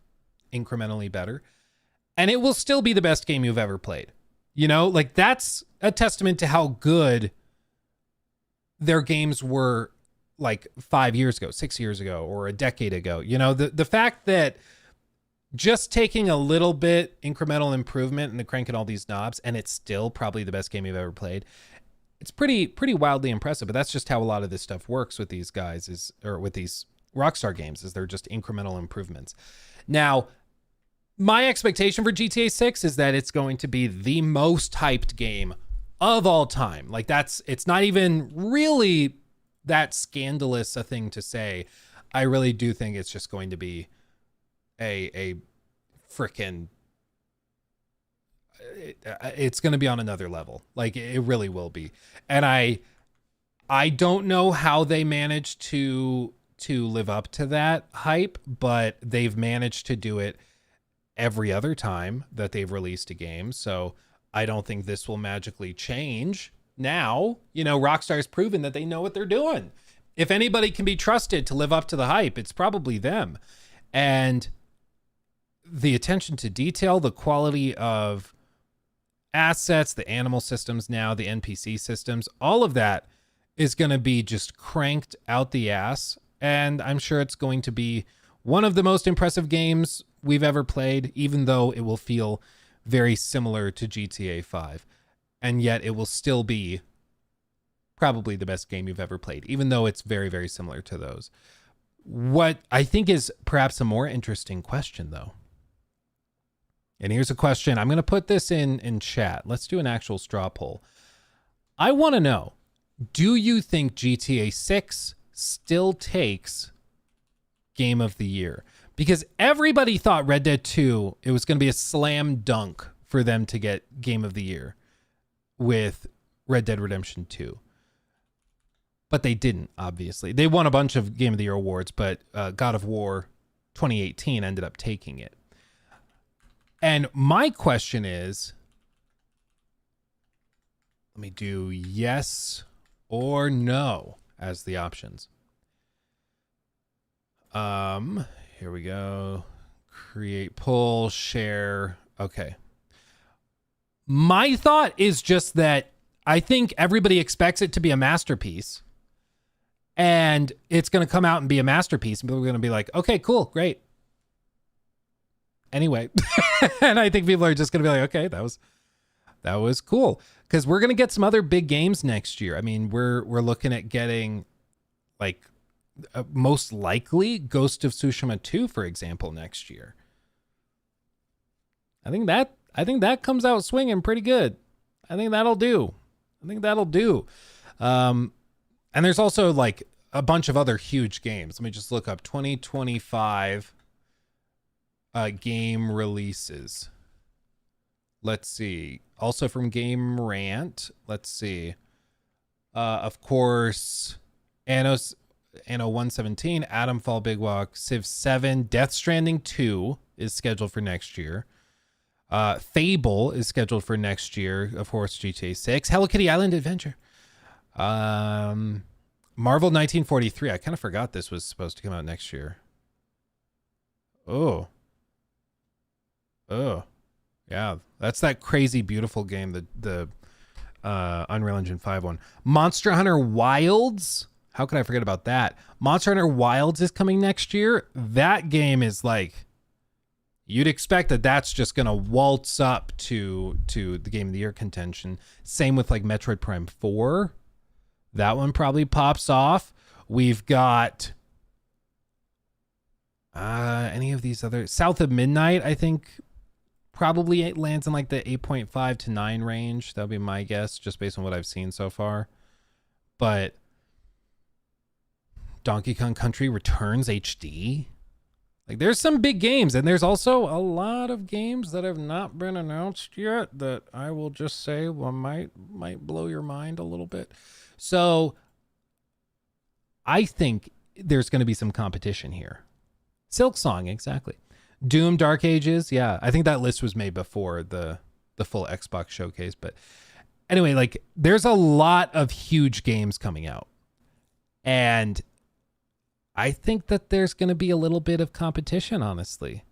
incrementally better. And it will still be the best game you've ever played. You know, like that's a testament to how good their games were like 5 years ago, 6 years ago, or a decade ago. You know, the fact that just taking a little bit incremental improvement and cranking all these knobs, and it's still probably the best game you've ever played. It's pretty wildly impressive, but that's just how a lot of this stuff works with these guys or with these Rockstar games, is they're just incremental improvements. Now, my expectation for GTA 6 is that it's going to be the most hyped game of all time. Like it's not even really that scandalous a thing to say. I really do think it's just going to be a freaking, it's going to be on another level. Like it really will be. And I don't know how they managed to live up to that hype, but they've managed to do it every other time that they've released a game. So I don't think this will magically change. Now, you know, Rockstar's proven that they know what they're doing. If anybody can be trusted to live up to the hype, it's probably them. And the attention to detail, the quality of assets, the animal systems now, the NPC systems, all of that is going to be just cranked out the ass. And I'm sure it's going to be one of the most impressive games we've ever played, even though it will feel very similar to GTA 5. And yet it will still be probably the best game you've ever played, even though it's very, very similar to those. What I think is perhaps a more interesting question, though. And here's a question. I'm going to put this in chat. Let's do an actual straw poll. I want to know, do you think GTA 6 still takes Game of the Year? Because everybody thought Red Dead 2, it was going to be a slam dunk for them to get Game of the Year with Red Dead Redemption 2. but they didn't, obviously. They won a bunch of Game of the Year awards, but God of War 2018 ended up taking it. And my question is, let me do yes or no as the options. Here we go. Create poll, share. Okay. My thought is just that I think everybody expects it to be a masterpiece, and it's going to come out and be a masterpiece, and people are going to be like, okay, cool, great. Anyway, and I think people are just going to be like, okay, that was cool, because we're going to get some other big games next year. I mean, we're looking at getting like most likely Ghost of Tsushima 2, for example, next year. I think that comes out swinging pretty good. I think that'll do. And there's also like a bunch of other huge games. Let me just look up 2025 game releases. Let's see. Also from Game Rant. Let's see. Of course, Anno 117, Atomfall, Big Walk, Civ 7, Death Stranding 2 is scheduled for next year. Fable is scheduled for next year. Of course, GTA 6, Hello Kitty Island Adventure. Marvel 1943. I kind of forgot this was supposed to come out next year. Oh, yeah. That's that crazy beautiful game, the Unreal Engine 5 one. Monster Hunter Wilds. How could I forget about that? Monster Hunter Wilds is coming next year. That game is like, you'd expect that that's just going to waltz up to the Game of the Year contention. Same with like Metroid Prime 4. That one probably pops off. We've got any of these other, South of Midnight, I think probably it lands in like the 8.5 to 9 range. That'll be my guess, just based on what I've seen so far. But Donkey Kong Country Returns HD. Like, there's some big games, and there's also a lot of games that have not been announced yet that I will just say might blow your mind a little bit. So I think there's going to be some competition here. Silksong, exactly. Doom, Dark Ages, yeah. I think that list was made before the full Xbox showcase. But anyway, like, there's a lot of huge games coming out. And I think that there's going to be a little bit of competition, honestly.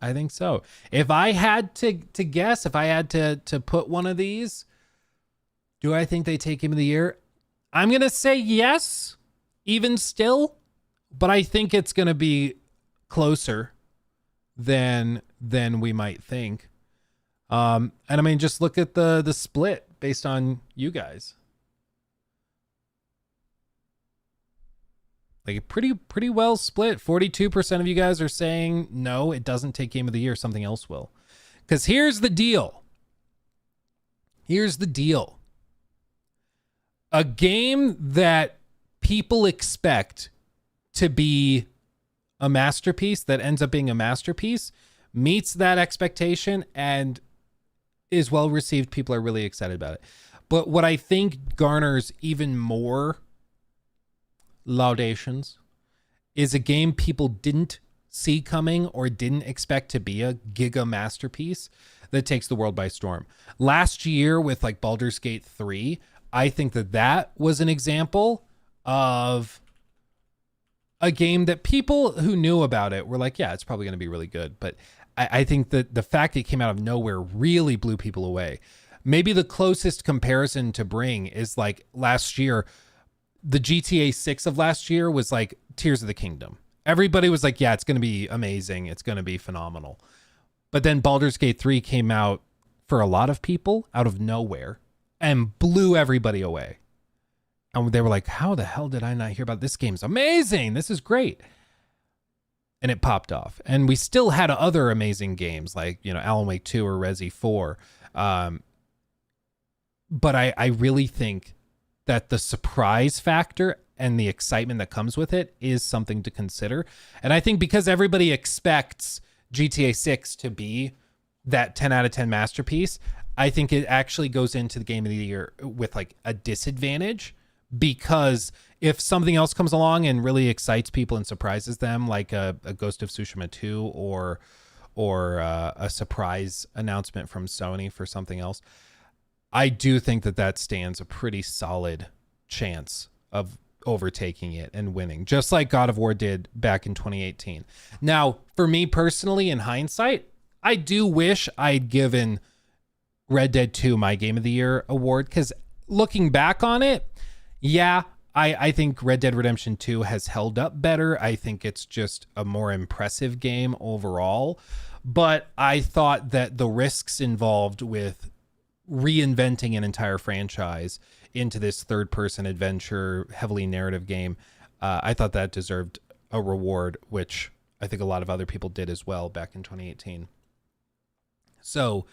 I think so. If I had to guess, if I had to put one of these, do I think they take Game of the Year? I'm going to say yes, even still. But I think it's going to be closer than we might think. And I mean, just look at the split based on you guys. Like, pretty well split. 42% of you guys are saying no, it doesn't take Game of the Year, something else will. Because here's the deal. A game that people expect to be a masterpiece, that ends up being a masterpiece, meets that expectation and is well received. People are really excited about it. But what I think garners even more laudations is a game people didn't see coming or didn't expect to be a giga masterpiece that takes the world by storm. Last year with like Baldur's Gate 3, I think that was an example of a game that people who knew about it were like, yeah, it's probably going to be really good. But I think that the fact it came out of nowhere really blew people away. Maybe the closest comparison to bring is like last year, the GTA 6 of last year was like Tears of the Kingdom. Everybody was like, yeah, it's going to be amazing. It's going to be phenomenal. But then Baldur's Gate 3 came out for a lot of people out of nowhere and blew everybody away. And they were like, how the hell did I not hear about this? Game's amazing. This is great. And it popped off. And we still had other amazing games like, you know, Alan Wake 2 or Resi 4. But I really think that the surprise factor and the excitement that comes with it is something to consider. And I think because everybody expects GTA 6 to be that 10 out of 10 masterpiece, I think it actually goes into the game of the year with like a disadvantage, because if something else comes along and really excites people and surprises them, like a Ghost of Tsushima 2 or a surprise announcement from Sony for something else, I do think that stands a pretty solid chance of overtaking it and winning, just like God of War did back in 2018. Now, for me personally, in hindsight, I do wish I'd given Red Dead 2 my Game of the Year award, because looking back on it, yeah, I think Red Dead Redemption 2 has held up better. I think it's just a more impressive game overall. But I thought that the risks involved with reinventing an entire franchise into this third-person adventure, heavily narrative game, I thought that deserved a reward, which I think a lot of other people did as well back in 2018. So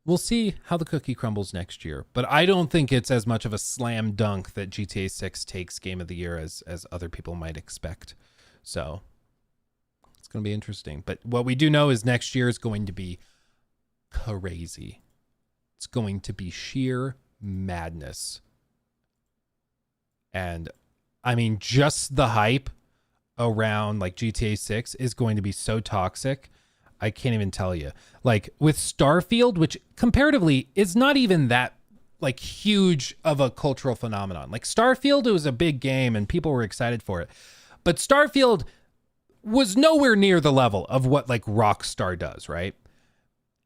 we'll see how the cookie crumbles next year, but I don't think it's as much of a slam dunk that GTA 6 takes Game of the Year as other people might expect. So it's going to be interesting. But what we do know is next year is going to be crazy. It's going to be sheer madness. And I mean, just the hype around like GTA 6 is going to be so toxic. I can't even tell you. Like with Starfield, which comparatively is not even that like huge of a cultural phenomenon. Like Starfield, it was a big game and people were excited for it. But Starfield was nowhere near the level of what like Rockstar does, right?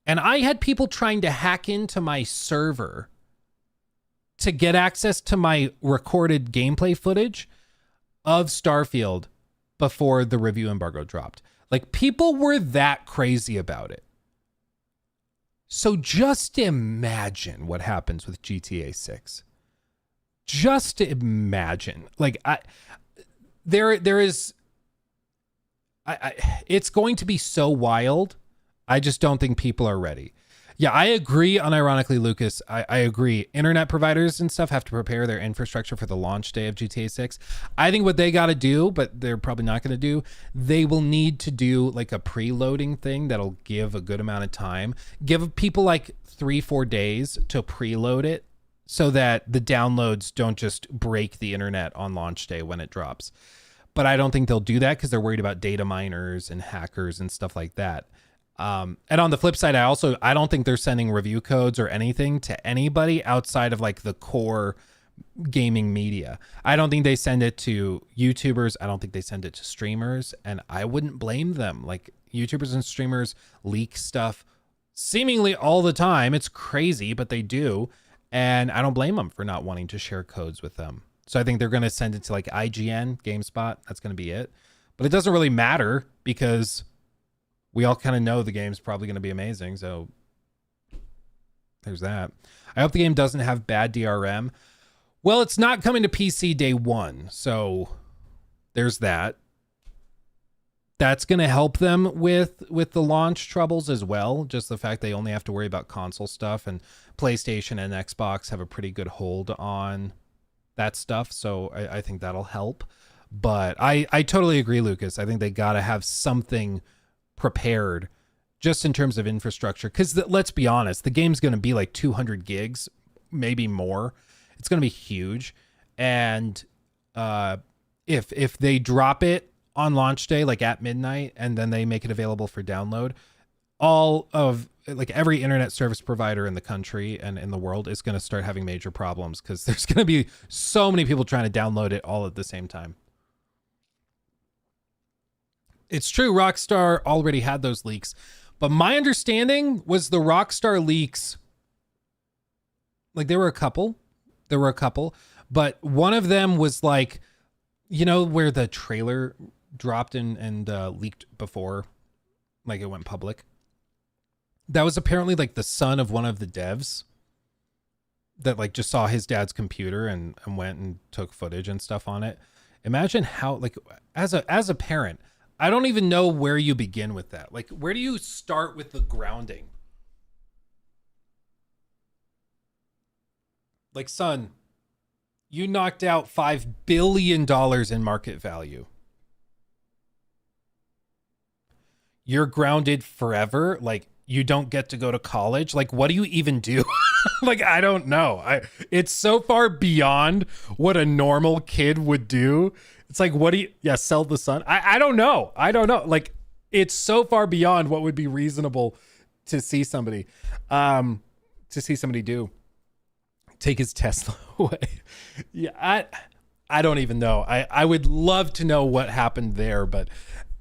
And I had people trying to hack into my server to get access to my recorded gameplay footage of Starfield before the review embargo dropped. Like, people were that crazy about it. So just imagine what happens with GTA 6. Just imagine. Like, it's going to be so wild. I just don't think people are ready. Yeah, I agree, unironically, Lucas. I agree. Internet providers and stuff have to prepare their infrastructure for the launch day of GTA 6. I think what they got to do, but they're probably not going to do, they will need to do like a preloading thing that'll give a good amount of time. Give people like 3-4 days to preload it so that the downloads don't just break the internet on launch day when it drops. But I don't think they'll do that because they're worried about data miners and hackers and stuff like that. And on the flip side, I don't think they're sending review codes or anything to anybody outside of like the core gaming media. I don't think they send it to YouTubers. I don't think they send it to streamers, and I wouldn't blame them. Like, YouTubers and streamers leak stuff seemingly all the time. It's crazy, but they do. And I don't blame them for not wanting to share codes with them. So I think they're going to send it to like IGN, GameSpot. That's going to be it. But it doesn't really matter because we all kind of know the game's probably going to be amazing. So there's that. I hope the game doesn't have bad DRM. Well, it's not coming to PC day one. So there's that. That's going to help them with the launch troubles as well. Just the fact they only have to worry about console stuff, and PlayStation and Xbox have a pretty good hold on that stuff. So I think that'll help. But I totally agree, Lucas. I think they got to have something prepared just in terms of infrastructure, because let's be honest, the game's going to be like 200 gigs, maybe more. It's going to be huge. And if they drop it on launch day, like at midnight, and then they make it available for download, all of like every internet service provider in the country and in the world is going to start having major problems, because there's going to be so many people trying to download it all at the same time. It's true, Rockstar already had those leaks, but my understanding was the Rockstar leaks, like there were a couple, but one of them was like, you know, where the trailer dropped and leaked before, like it went public. That was apparently like the son of one of the devs that like just saw his dad's computer and went and took footage and stuff on it. Imagine how, like, as a parent, I don't even know where you begin with that. Like, where do you start with the grounding? Like, son, you knocked out $5 billion in market value. You're grounded forever. Like, you don't get to go to college. Like, what do you even do? Like, I don't know. It's so far beyond what a normal kid would do. It's like, what do you, sell the sun? I don't know. I don't know. Like, it's so far beyond what would be reasonable to see somebody do. Take his Tesla away. Yeah, I don't even know. I would love to know what happened there, but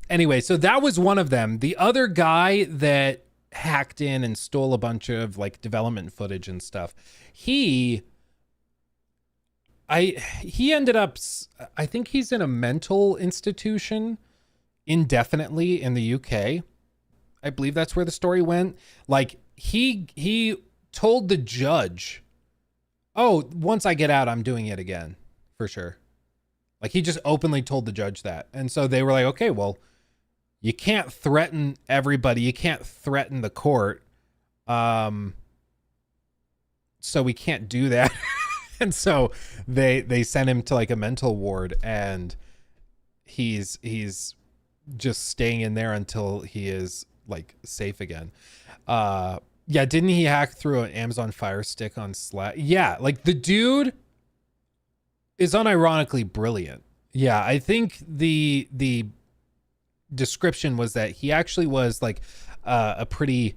anyway, so that was one of them. The other guy that hacked in and stole a bunch of like development footage and stuff, he ended up, I think he's in a mental institution indefinitely in the UK. I believe that's where the story went. Like he told the judge, oh, once I get out, I'm doing it again. For sure. Like he just openly told the judge that. And so they were like, okay, well, you can't threaten everybody. You can't threaten the court. So we can't do that. And so they sent him to like a mental ward, and he's just staying in there until he is like safe again. Yeah, didn't he hack through an Amazon Fire Stick on Slack? Yeah, like the dude is unironically brilliant. Yeah, I think the description was that he actually was like a pretty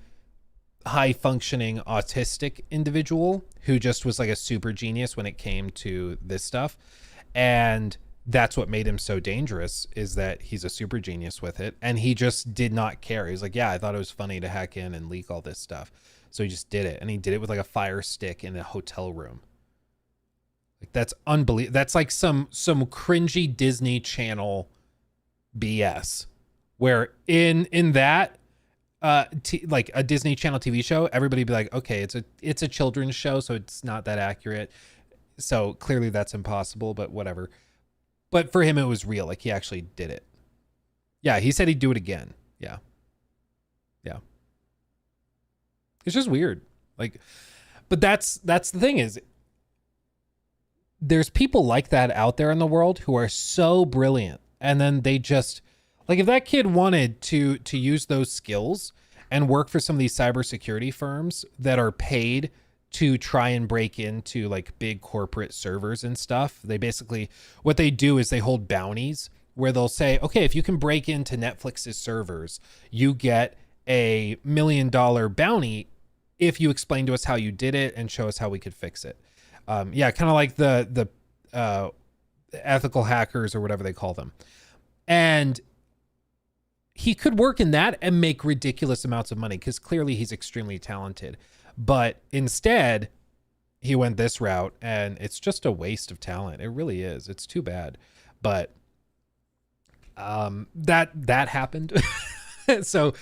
high functioning autistic individual who just was like a super genius when it came to this stuff. And that's what made him so dangerous, is that he's a super genius with it. And he just did not care. He's like, yeah, I thought it was funny to hack in and leak all this stuff. So he just did it. And he did it with like a Fire Stick in a hotel room. Like that's unbelievable. That's like some cringy Disney Channel BS, where in that like a Disney Channel TV show, everybody be like, okay, it's a children's show, so it's not that accurate. So clearly that's impossible, but whatever. But for him, it was real. Like he actually did it. Yeah, he said he'd do it again. Yeah. It's just weird. Like, but that's the thing is, there's people like that out there in the world who are so brilliant. And then they just, like, if that kid wanted to use those skills and work for some of these cybersecurity firms that are paid to try and break into like big corporate servers and stuff, they basically, what they do is they hold bounties where they'll say, okay, if you can break into Netflix's servers, you get a $1 million bounty if you explain to us how you did it and show us how we could fix it. Yeah, kind of like the ethical hackers or whatever they call them. And he could work in that and make ridiculous amounts of money because clearly he's extremely talented. But instead, he went this route, and it's just a waste of talent. It really is. It's too bad. But that happened. So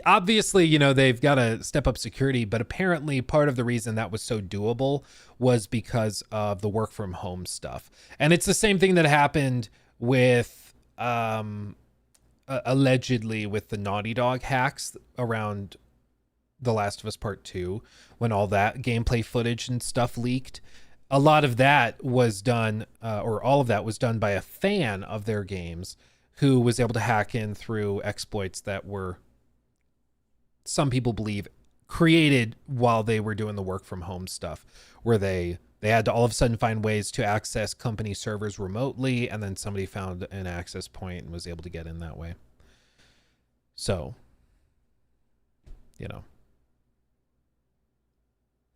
obviously, you know, they've got to step up security, but apparently part of the reason that was so doable was because of the work from home stuff. And it's the same thing that happened with allegedly with the Naughty Dog hacks around The Last of Us Part 2, when all that gameplay footage and stuff leaked. A lot of that was done, or all of that was done by a fan of their games who was able to hack in through exploits that were, some people believe, created while they were doing the work from home stuff, where they had to all of a sudden find ways to access company servers remotely, and then somebody found an access point and was able to get in that way. So, you know,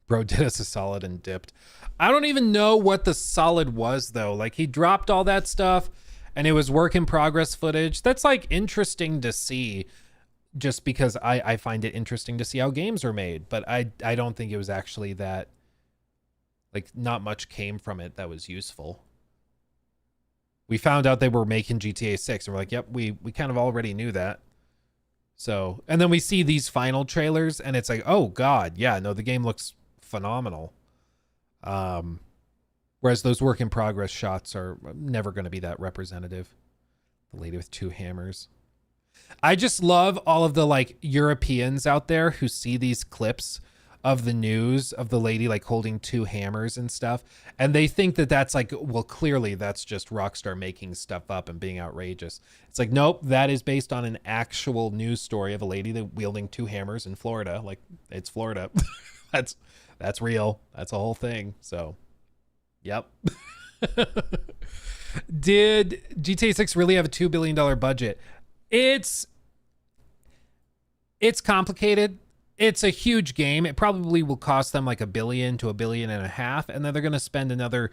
bro did us a solid and dipped. I don't even know what the solid was, though. Like, he dropped all that stuff and it was work in progress footage. That's like interesting to see, just because I find it interesting to see how games are made. But I don't think it was actually that, like, not much came from it that was useful. We found out they were making GTA 6 and we're like, yep, we kind of already knew that. So, and then we see these final trailers and it's like, oh God, yeah, no, the game looks phenomenal. Whereas those work in progress shots are never going to be that representative. The lady with two hammers. I just love all of the like Europeans out there who see these clips of the news of the lady like holding 2 hammers and stuff. And they think that that's like, well, clearly that's just Rockstar making stuff up and being outrageous. It's like, nope, that is based on an actual news story of a lady that wielding 2 hammers in Florida. Like, it's Florida. That's real. That's a whole thing. So, yep. Did GTA 6 really have a $2 billion budget? It's complicated. It's a huge game. It probably will cost them like $1 billion to $1.5 billion, and then they're going to spend another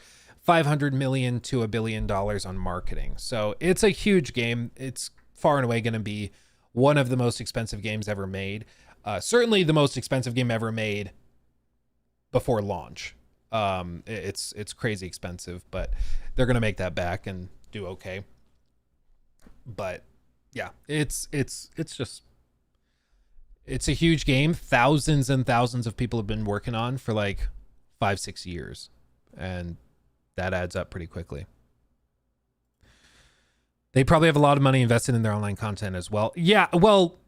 $500 million to $1 billion on marketing. So it's a huge game. It's far and away going to be one of the most expensive games ever made. Certainly the most expensive game ever made before launch. It's crazy expensive, but they're going to make that back and do okay. But yeah, it's a huge game. Thousands and thousands of people have been working on for like 5-6 years, and that adds up pretty quickly. They probably have a lot of money invested in their online content as well. Yeah, well,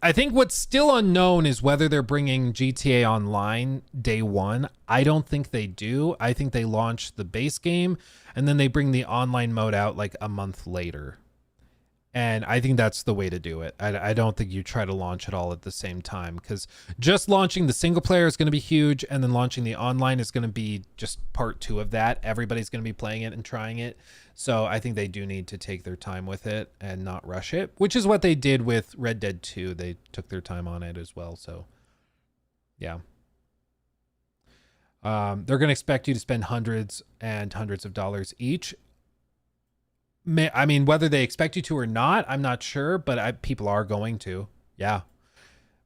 I think what's still unknown is whether they're bringing GTA Online day one. I don't think they do. I think they launch the base game and then they bring the online mode out like a month later. And I think that's the way to do it. I don't think you try to launch it all at the same time, because just launching the single player is going to be huge, and then launching the online is going to be just part 2 of that. Everybody's going to be playing it and trying it. So I think they do need to take their time with it and not rush it, which is what they did with Red Dead 2. They took their time on it as well. So yeah. They're going to expect you to spend hundreds and hundreds of dollars each. I mean, whether they expect you to or not, I'm not sure, but people are going to. Yeah.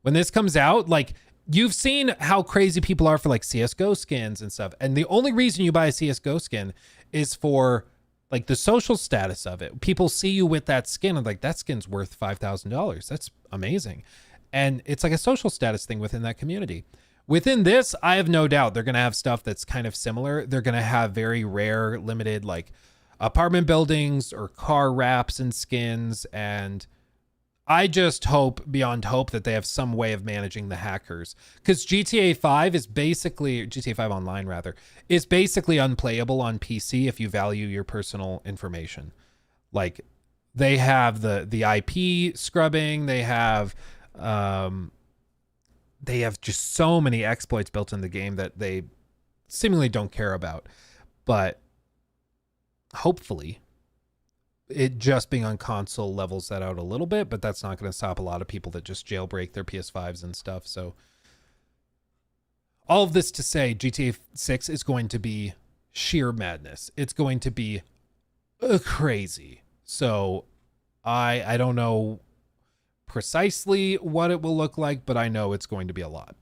When this comes out, like, you've seen how crazy people are for like CSGO skins and stuff. And the only reason you buy a CSGO skin is for like the social status of it. People see you with that skin and like, that skin's worth $5,000. That's amazing. And it's like a social status thing within that community. Within this, I have no doubt they're going to have stuff that's kind of similar. They're going to have very rare, limited, like, apartment buildings or car wraps and skins, and I just hope beyond hope that they have some way of managing the hackers, because GTA 5 Online rather is basically unplayable on PC if you value your personal information. Like, they have the IP scrubbing, they have just so many exploits built in the game that they seemingly don't care about. But hopefully it just being on console levels that out a little bit, but that's not going to stop a lot of people that just jailbreak their PS5s and stuff. So all of this to say, GTA 6 is going to be sheer madness. It's going to be crazy. So I don't know precisely what it will look like, but I know it's going to be a lot.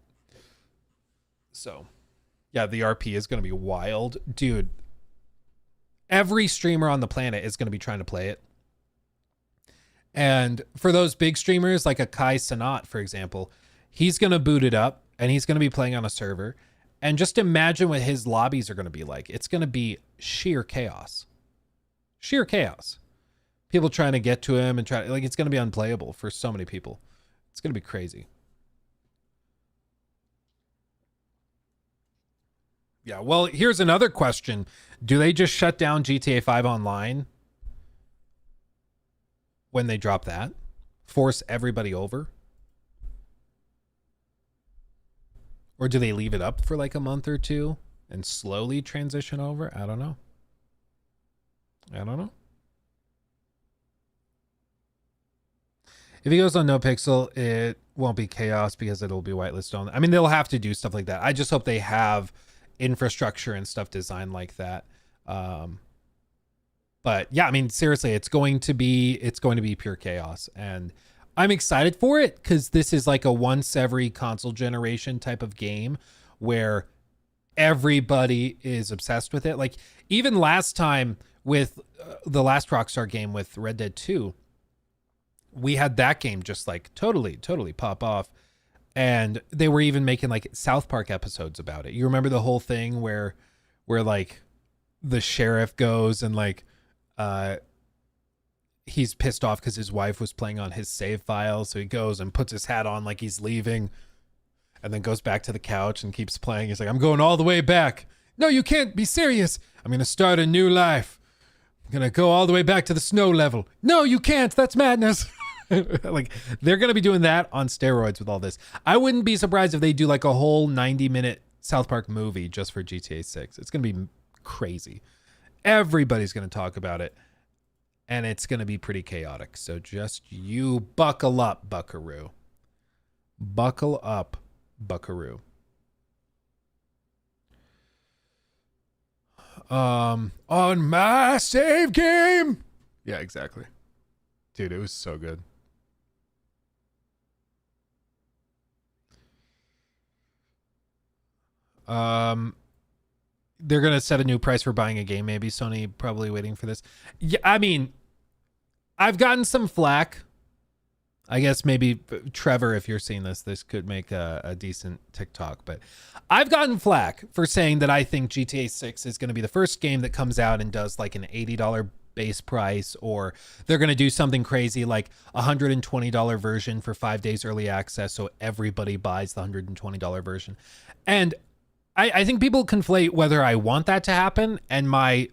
So yeah, the RP is going to be wild. Dude, every streamer on the planet is going to be trying to play it. And for those big streamers, like a Kai Cenat, for example, he's going to boot it up and he's going to be playing on a server. And just imagine what his lobbies are going to be like. It's going to be sheer chaos. Sheer chaos. People trying to get to him and it's going to be unplayable for so many people. It's going to be crazy. Yeah, well, here's another question. Do they just shut down GTA 5 Online when they drop that? Force everybody over? Or do they leave it up for like a month or two and slowly transition over? I don't know. If he goes on NoPixel, it won't be chaos because it'll be whitelisted on. I mean, they'll have to do stuff like that. I just hope they have infrastructure and stuff designed like that. But yeah, I mean, seriously, it's going to be pure chaos, and I'm excited for it because this is like a once every console generation type of game where everybody is obsessed with it. Like, even last time with the last Rockstar game with Red Dead 2, we had that game just like totally pop off. And they were even making like South Park episodes about it. You remember the whole thing where like the sheriff goes and like he's pissed off because his wife was playing on his save file, so he goes and puts his hat on like he's leaving, and then goes back to the couch and keeps playing. He's like, I'm going all the way back. No, you can't be serious. I'm going to start a new life. I'm going to go all the way back to the snow level. No, you can't. That's madness. Like, they're going to be doing that on steroids with all this. I wouldn't be surprised if they do like a whole 90-minute South Park movie just for GTA 6. It's going to be crazy. Everybody's going to talk about it, and it's going to be pretty chaotic. So just you buckle up, buckaroo. Buckle up, buckaroo. On my save game. Yeah, exactly. Dude, it was so good. They're gonna set a new price for buying a game. Maybe Sony probably waiting for this. Yeah, I mean, I've gotten some flack. I guess maybe Trevor, if you're seeing this could make a decent TikTok. But I've gotten flack for saying that I think GTA 6 is going to be the first game that comes out and does like an $80 base price, or they're going to do something crazy like $120 version for 5 days early access, so everybody buys the $120 version. And I think people conflate whether I want that to happen and my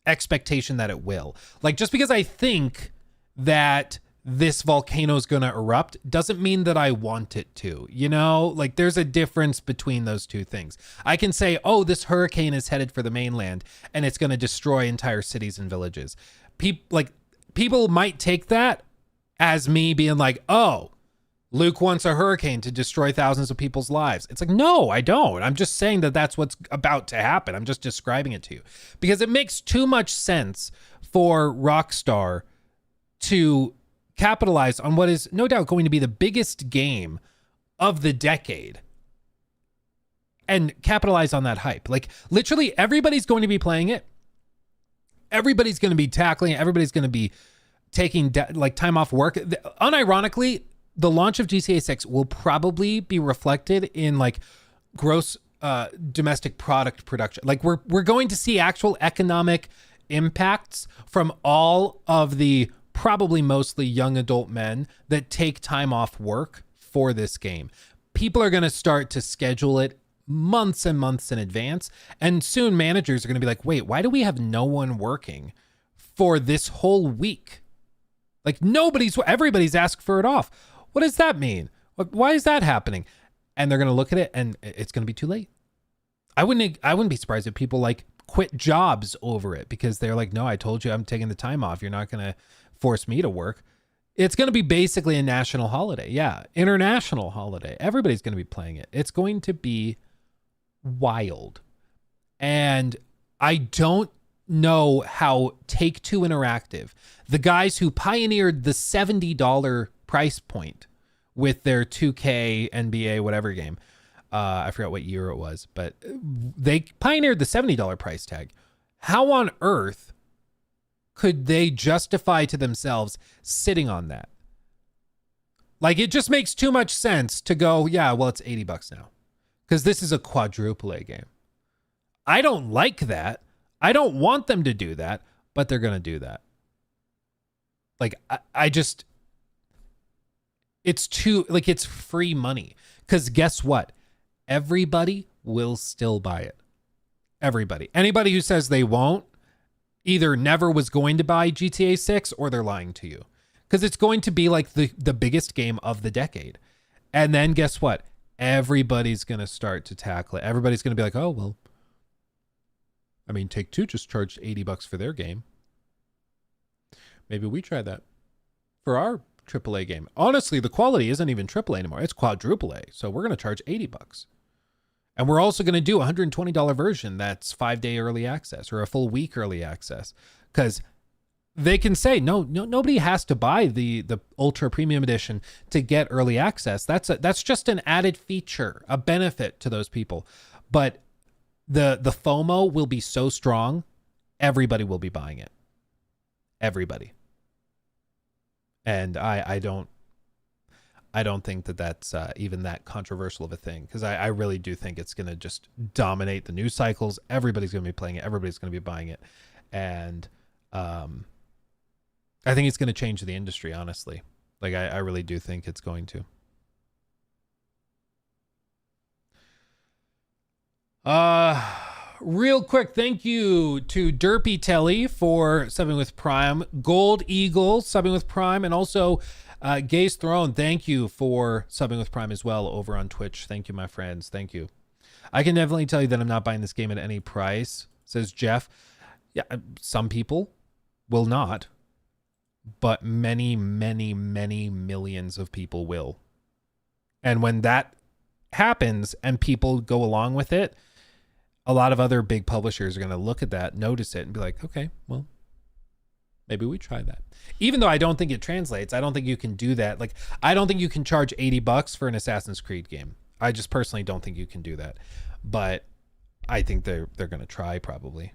expectation that it will. Like, just because I think that this volcano is going to erupt doesn't mean that I want it to, you know? Like, there's a difference between those two things. I can say, oh, this hurricane is headed for the mainland and it's going to destroy entire cities and villages. People might take that as me being like, oh, Luke wants a hurricane to destroy thousands of people's lives. It's like, no, I don't. I'm just saying that that's what's about to happen. I'm just describing it to you because it makes too much sense for Rockstar to capitalize on what is no doubt going to be the biggest game of the decade and capitalize on that hype. Like, literally everybody's going to be playing it. Everybody's going to be tackling it. Everybody's going to be taking time off work. Unironically, the launch of GTA 6 will probably be reflected in like gross domestic product production. Like, we're going to see actual economic impacts from all of the probably mostly young adult men that take time off work for this game. People are going to start to schedule it months and months in advance. And soon managers are going to be like, wait, why do we have no one working for this whole week? Like, everybody's asked for it off. What does that mean? Why is that happening? And they're going to look at it and it's going to be too late. I wouldn't be surprised if people like quit jobs over it because they're like, no, I told you I'm taking the time off. You're not going to force me to work. It's going to be basically a national holiday. Yeah. International holiday. Everybody's going to be playing it. It's going to be wild. And I don't know how Take-Two Interactive, the guys who pioneered the $70 price point with their 2K NBA whatever game, I forgot what year it was, but they pioneered the $70 price tag. How on earth could they justify to themselves sitting on that? Like, it just makes too much sense to go, yeah, well, it's $80 now because this is a quadruple A game. I don't like that. I don't want them to do that, but they're going to do that. Like, I just, it's too, like, it's free money because guess what? Everybody will still buy it. Everybody. Anybody who says they won't either never was going to buy GTA 6 or they're lying to you because it's going to be like the biggest game of the decade. And then guess what? Everybody's going to start to tackle it. Everybody's going to be like, oh, well, I mean, Take-Two just charged $80 for their game. Maybe we try that for our AAA game. Honestly, the quality isn't even AAA anymore. It's quadruple A. So we're going to charge $80. And we're also going to do a $120 version that's 5-day early access or a full week early access because they can say, nobody has to buy the ultra premium edition to get early access. That's just an added feature, a benefit to those people. But the FOMO will be so strong, everybody will be buying it. Everybody. And I don't think that that's even that controversial of a thing because I really do think it's going to just dominate the news cycles. Everybody's going to be playing it. Everybody's going to be buying it. And I think it's going to change the industry, honestly. Like, I really do think it's going to. Real quick, thank you to Derpy Telly for subbing with Prime, Gold Eagle subbing with Prime, and also Gay's Throne. Thank you for subbing with Prime as well over on Twitch. Thank you, my friends. Thank you. I can definitely tell you that I'm not buying this game at any price, says Jeff. Yeah, some people will not, but many, many, many millions of people will. And when that happens and people go along with it, a lot of other big publishers are going to look at that, notice it, and be like, okay, well, maybe we try that. Even though I don't think it translates, I don't think you can do that. Like, I don't think you can charge $80 for an Assassin's Creed game. I just personally don't think you can do that. But I think they're going to try probably.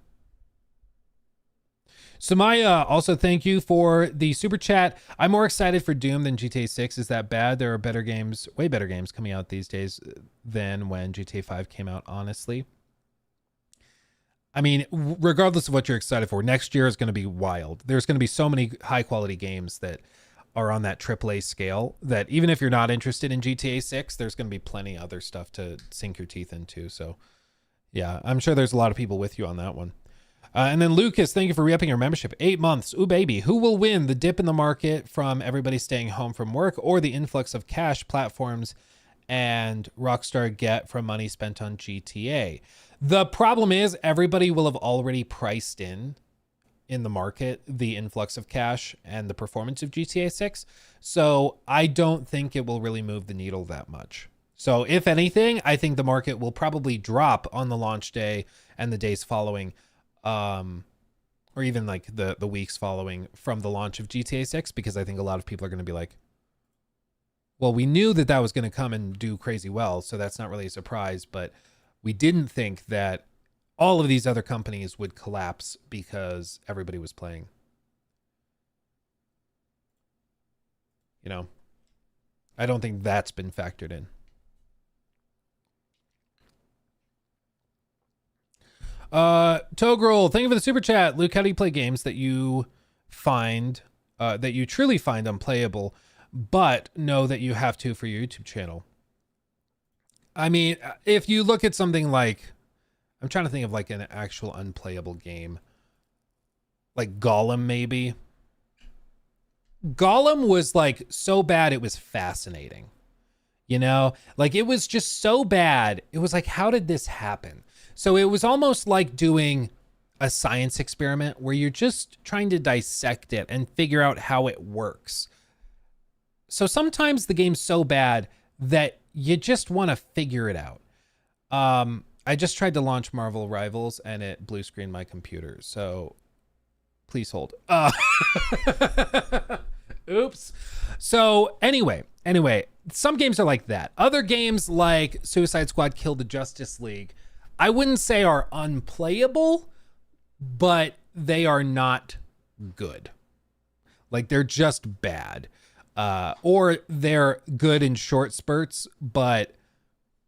Samaya, also thank you for the super chat. I'm more excited for Doom than GTA 6. Is that bad? There are better games, way better games coming out these days than when GTA 5 came out, honestly. I mean, regardless of what you're excited for, next year is going to be wild. There's going to be so many high quality games that are on that AAA scale that even if you're not interested in GTA 6, there's going to be plenty of other stuff to sink your teeth into. So yeah, I'm sure there's a lot of people with you on that one. And then Lucas, thank you for re-upping your membership. 8 months. Ooh, baby. Who will win, the dip in the market from everybody staying home from work or the influx of cash platforms and Rockstar get from money spent on GTA? The problem is everybody will have already priced in the market the influx of cash and the performance of GTA 6. So I don't think it will really move the needle that much. So if anything, I think the market will probably drop on the launch day and the days following, or even like the weeks following from the launch of GTA 6, because I think a lot of people are going to be like, well, we knew that that was going to come and do crazy well, so that's not really a surprise, but we didn't think that all of these other companies would collapse because everybody was playing. You know, I don't think that's been factored in. Togrel, thank you for the super chat. Luke, how do you play games that you find, that you truly find unplayable, but know that you have to for your YouTube channel? I mean, if you look at something like, I'm trying to think of like an actual unplayable game, like Gollum, maybe. Gollum was like so bad it was fascinating, you know, like it was just so bad. It was like, how did this happen? So it was almost like doing a science experiment where you're just trying to dissect it and figure out how it works. So sometimes the game's so bad that you just want to figure it out. I just tried to launch Marvel Rivals and it blue screened my computer. So please hold. Oops. So anyway, some games are like that. Other games like Suicide Squad Kill the Justice League, I wouldn't say are unplayable, but they are not good. Like they're just bad. Or they're good in short spurts, but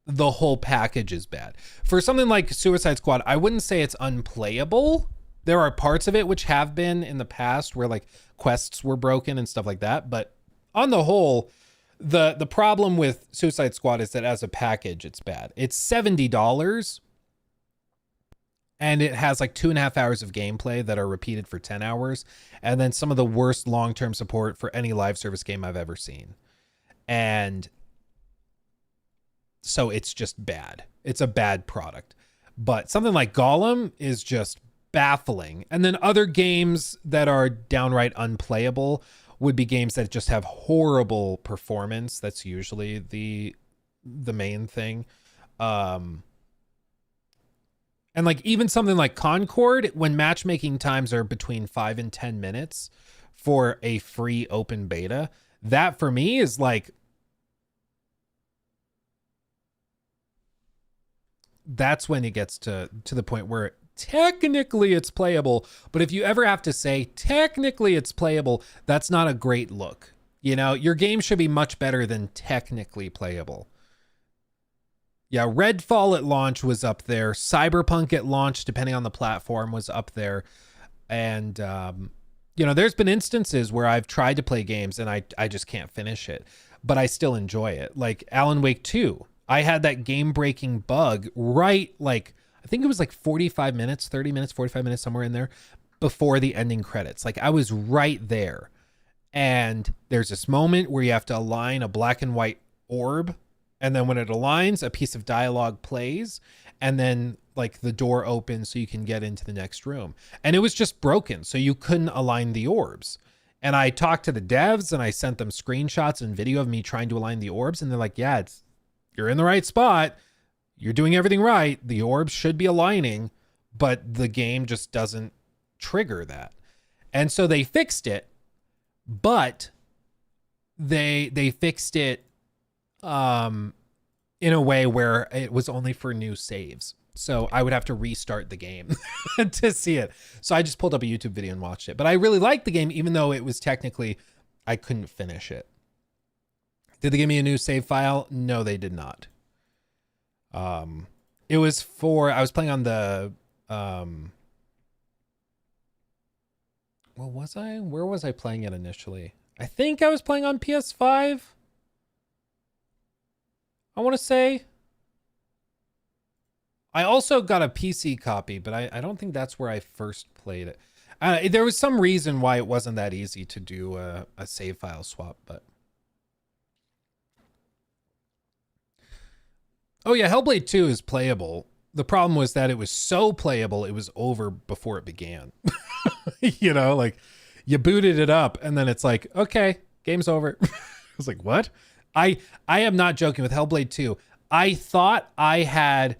the whole package is bad. For something like Suicide Squad, I wouldn't say it's unplayable. There are parts of it which have been in the past where like quests were broken and stuff like that. But on the whole, the problem with Suicide Squad is that as a package, it's bad. It's $70 and it has like 2.5 hours of gameplay that are repeated for 10 hours. And then some of the worst long-term support for any live service game I've ever seen. And so it's just bad. It's a bad product. But something like Gollum is just baffling. And then other games that are downright unplayable would be games that just have horrible performance. That's usually the main thing. And like even something like Concord, when matchmaking times are between 5 and 10 minutes for a free open beta, that for me is like, that's when it gets to the point where technically it's playable. But if you ever have to say technically it's playable, that's not a great look. You know, your game should be much better than technically playable. Yeah, Redfall at launch was up there. Cyberpunk at launch, depending on the platform, was up there. And, you know, there's been instances where I've tried to play games and I just can't finish it. But I still enjoy it. Like Alan Wake 2. I had that game-breaking bug right, like, I think it was like 45 minutes, 30 minutes, 45 minutes, somewhere in there, before the ending credits. Like, I was right there. And there's this moment where you have to align a black and white orb. And then when it aligns, a piece of dialogue plays. And then, like, the door opens so you can get into the next room. And it was just broken, so you couldn't align the orbs. And I talked to the devs, and I sent them screenshots and video of me trying to align the orbs. And they're like, yeah, you're in the right spot. You're doing everything right. The orbs should be aligning, but the game just doesn't trigger that. And so they fixed it, but they fixed it in a way where it was only for new saves. So I would have to restart the game to see it. So I just pulled up a YouTube video and watched it. But I really liked the game, even though it was technically, I couldn't finish it. Did they give me a new save file? No, they did not. It was for, I was playing on the, well, was I? Where was I playing it initially? I think I was playing on PS5. I want to say. I also got a PC copy, but I don't think that's where I first played it. There was some reason why it wasn't that easy to do a save file swap, but. Oh yeah, Hellblade 2 is playable. The problem was that it was so playable, it was over before it began. You know, like you booted it up and then it's like, okay, game's over. I was like, what? I am not joking with Hellblade 2. I thought I had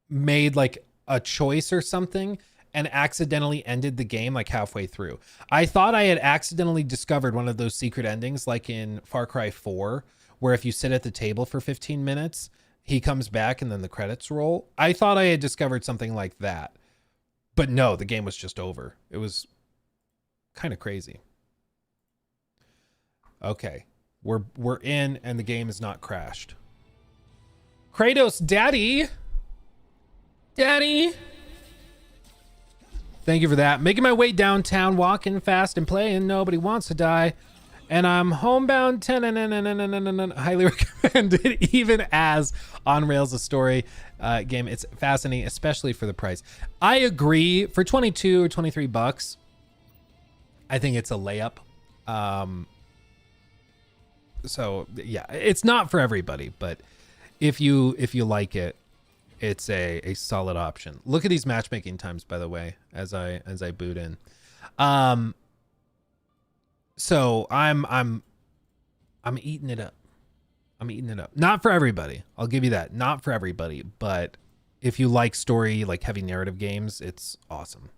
made like a choice or something and accidentally ended the game like halfway through. I thought I had accidentally discovered one of those secret endings like in Far Cry 4, where if you sit at the table for 15 minutes, he comes back and then the credits roll. I thought I had discovered something like that. But no, the game was just over. It was kind of crazy. Okay. We're in and the game is not crashed. Kratos, daddy. Daddy. Thank you for that. Making my way downtown, walking fast and playing. Nobody wants to die. And I'm homebound 10 highly recommended, even as On Rails a story game. It's fascinating, especially for the price. I agree. For 22 or 23 bucks, I think it's a layup. So yeah, it's not for everybody, but if you like it, it's a solid option. Look at these matchmaking times, by the way, as I boot in. So I'm eating it up. I'm eating it up. Not for everybody. I'll give you that. Not for everybody, but if you like story, like heavy narrative games, it's awesome.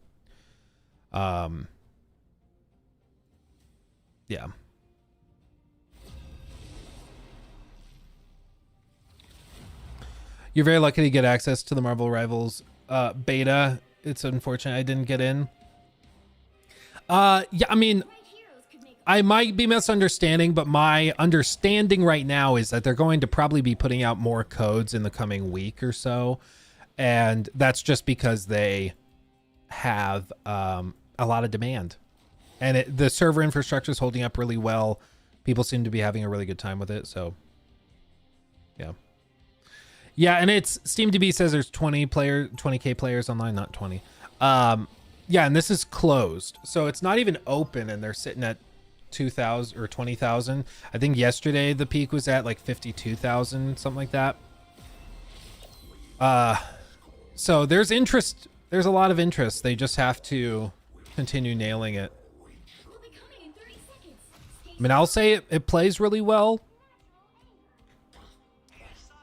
Yeah. You're very lucky to get access to the Marvel Rivals beta. It's unfortunate I didn't get in. Yeah, I mean, I might be misunderstanding, but my understanding right now is that they're going to probably be putting out more codes in the coming week or so. And that's just because they have a lot of demand. And the server infrastructure is holding up really well. People seem to be having a really good time with it. So, yeah. Yeah, and it's SteamDB says there's 20K players online, not 20. Yeah, and this is closed. So it's not even open, and they're sitting at 2,000 or 20,000. I think yesterday the peak was at like 52,000, something like that. So there's interest. There's a lot of interest. They just have to continue nailing it. I mean, I'll say it plays really well.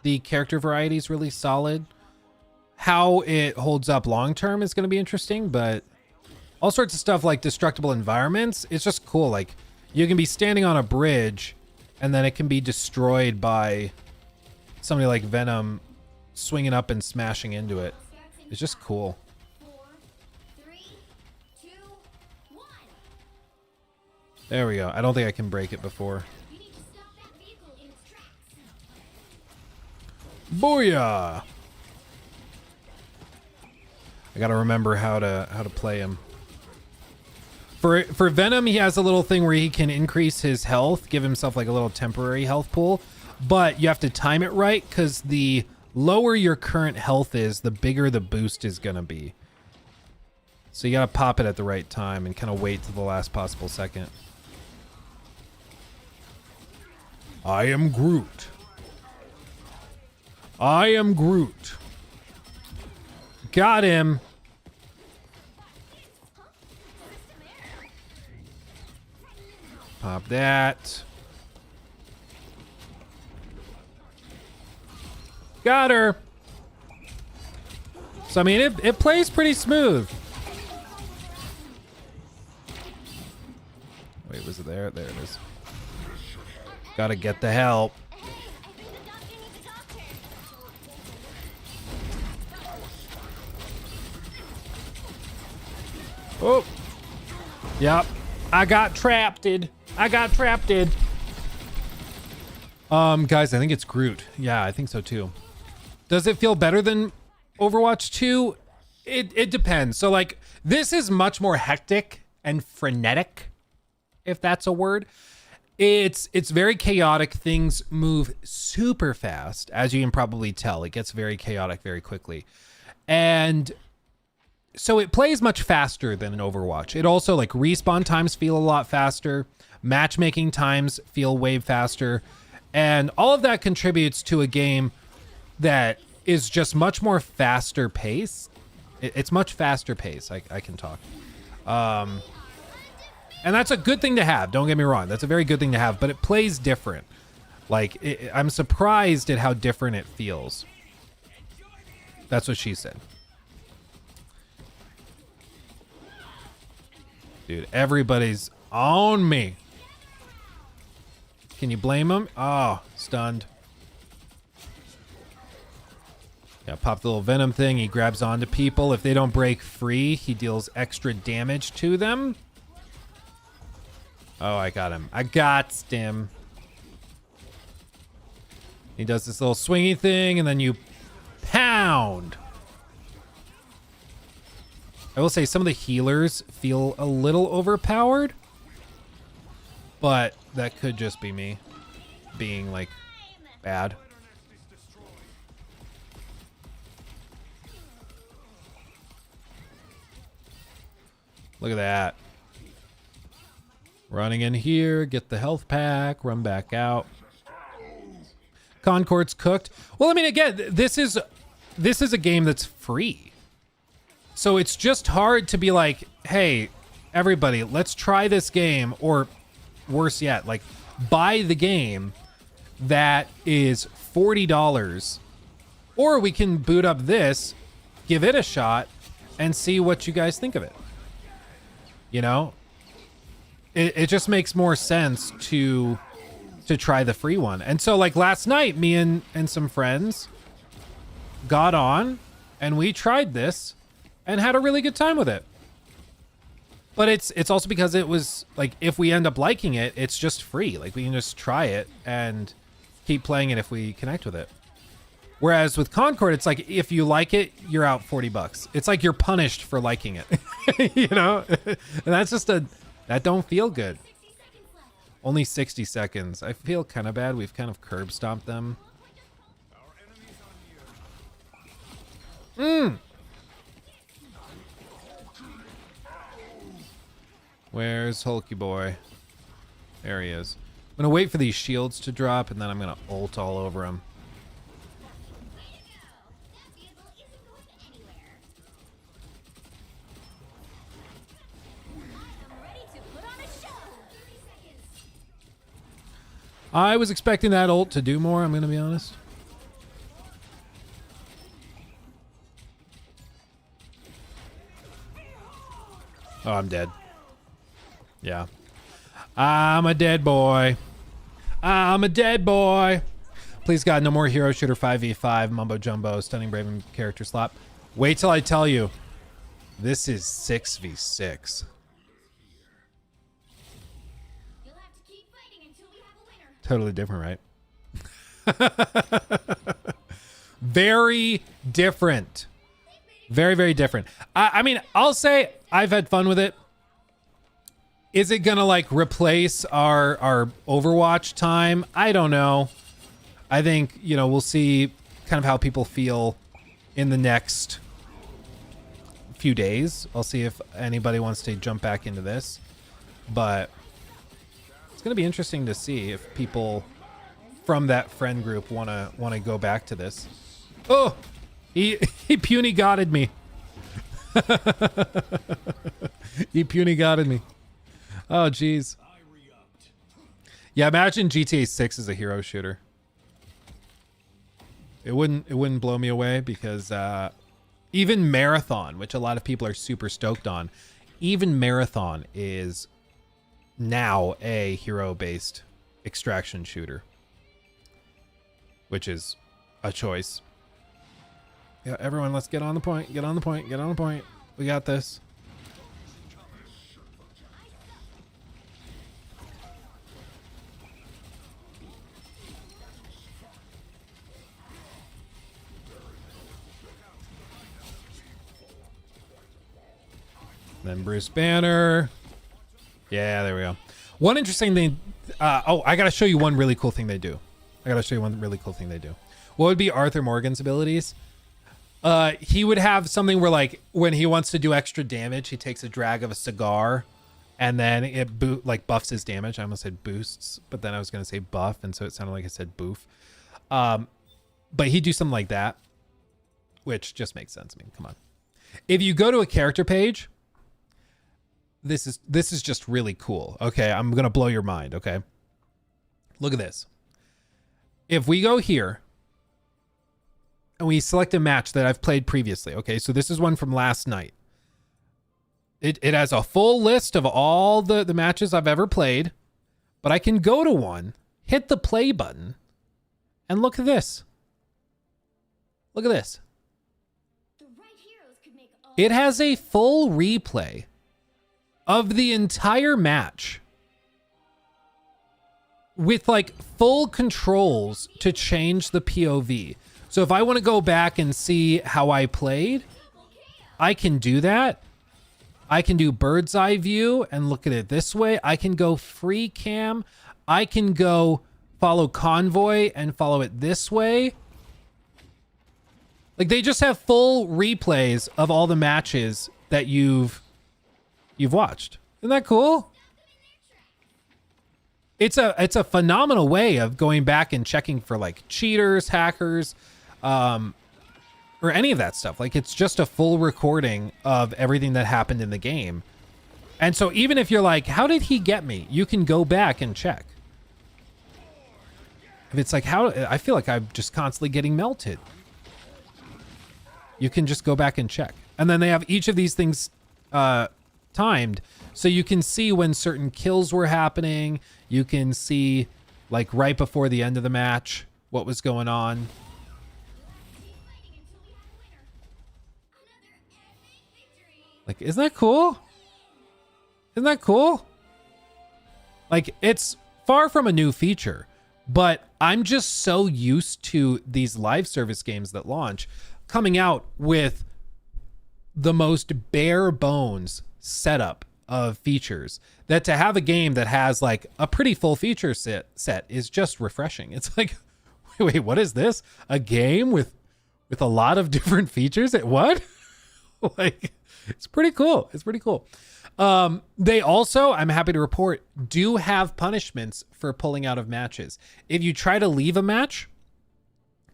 The character variety is really solid. How it holds up long term is going to be interesting, but all sorts of stuff like destructible environments, it's just cool. Like, you can be standing on a bridge and then it can be destroyed by somebody like Venom swinging up and smashing into it. It's just cool. 4, 3, 2, 1. There we go. I don't think I can break it before. You need to stop that vehicle in its tracks. Booyah! I gotta remember how to play him. For Venom, he has a little thing where he can increase his health, give himself like a little temporary health pool. but you have to time it right because the lower your current health is, the bigger the boost is going to be. So you got to pop it at the right time and kind of wait till the last possible second. I am Groot. I am Groot. Got him. Pop that. Got her. So, I mean, it plays pretty smooth. Wait, was it there? There it is. Gotta get the help. Oh. Yep. I got trapped-ed. Guys, I think it's Groot. Yeah, I think so too. Does it feel better than Overwatch 2? It depends. So like, this is much more hectic and frenetic, if that's a word. It's very chaotic. Things move super fast, as you can probably tell. It gets very chaotic very quickly. And so it plays much faster than an Overwatch. It also, like, respawn times feel a lot faster. Matchmaking times feel way faster. And all of that contributes to a game that is just much more faster pace. It's much faster pace. I can talk. And that's a good thing to have. Don't get me wrong. That's a very good thing to have, but it plays different. Like, I'm surprised at how different it feels. That's what she said. Dude, everybody's on me. Can you blame them? Oh, stunned. Yeah, pop the little venom thing. He grabs onto people. If they don't break free, he deals extra damage to them. Oh, I got him. I got him. He does this little swingy thing, and then you pound. I will say some of the healers feel a little overpowered, but that could just be me being, like, bad. Look at that. Running in here, get the health pack, run back out. Concord's cooked. Well, I mean, again, this is a game that's free. So it's just hard to be like, hey, everybody, let's try this game, or worse yet, like, buy the game that is $40, or we can boot up this, give it a shot, and see what you guys think of it. You know? It just makes more sense to try the free one. And so, like, last night, me and some friends got on, and we tried this, and had a really good time with it. But it's also because it was, like, if we end up liking it, it's just free. Like, we can just try it and keep playing it if we connect with it. Whereas with Concord, it's like, if you like it, you're out $40. It's like you're punished for liking it. You know? And that's just that don't feel good. Only 60 seconds. I feel kind of bad. We've kind of curb stomped them. Where's Hulky Boy? There he is. I'm gonna wait for these shields to drop, and then I'm gonna ult all over him. I was expecting that ult to do more, I'm gonna be honest. Oh, I'm dead. Yeah. I'm a dead boy. I'm a dead boy. Please God, no more hero shooter 5v5, mumbo jumbo, stunning brave and character slap. Wait till I tell you. This is 6v6. You'll have to keep fighting until we have a winner. Totally different, right? Very different. Very, very different. I mean, I'll say I've had fun with it. Is it gonna, like, replace our Overwatch time? I don't know. I think, you know, we'll see kind of how people feel in the next few days. I'll see if anybody wants to jump back into this, but it's going to be interesting to see if people from that friend group want to go back to this. Oh, he puny godded me. He puny godded me. Oh, jeez. Yeah, imagine GTA 6 as a hero shooter. It wouldn't blow me away because even Marathon, which a lot of people are super stoked on, even Marathon is now a hero-based extraction shooter, which is a choice. Yeah, everyone, let's get on the point. Get on the point. Get on the point. We got this. Then Bruce Banner. Yeah, there we go. One interesting thing. Oh, I got to show you one really cool thing they do. What would be Arthur Morgan's abilities? He would have something where, like, when he wants to do extra damage, he takes a drag of a cigar, and then it buffs his damage. I almost said boosts, but then I was going to say buff, and so it sounded like I said boof. But he'd do something like that, which just makes sense. I mean, come on. If you go to a character page, this is just really cool. Okay, I'm going to blow your mind, okay? Look at this. If we go here, and we select a match that I've played previously. Okay, so this is one from last night. It has a full list of all the matches I've ever played, but I can go to one, hit the play button, and look at this. Look at this. The right heroes could make all It has a full replay of the entire match with like full controls to change the POV. So if I want to go back and see how I played, I can do that. I can do bird's eye view and look at it this way. I can go free cam. I can go follow convoy and follow it this way. Like, they just have full replays of all the matches that you've watched. Isn't that cool? It's a phenomenal way of going back and checking for like cheaters, hackers, or any of that stuff. Like, it's just a full recording of everything that happened in the game. And so even if you're like, how did he get me? You can go back and check. If it's like, how, I feel like I'm just constantly getting melted. You can just go back and check. And then they have each of these things timed. So you can see when certain kills were happening. You can see, like, right before the end of the match, what was going on. Like, isn't that cool? Isn't that cool? Like, it's far from a new feature, but I'm just so used to these live service games that launch coming out with the most bare bones setup of features, that to have a game that has like a pretty full feature set is just refreshing. It's like, wait, what is this? A game with a lot of different features? What? Like, it's pretty cool. It's pretty cool. They also, I'm happy to report, do have punishments for pulling out of matches. If you try to leave a match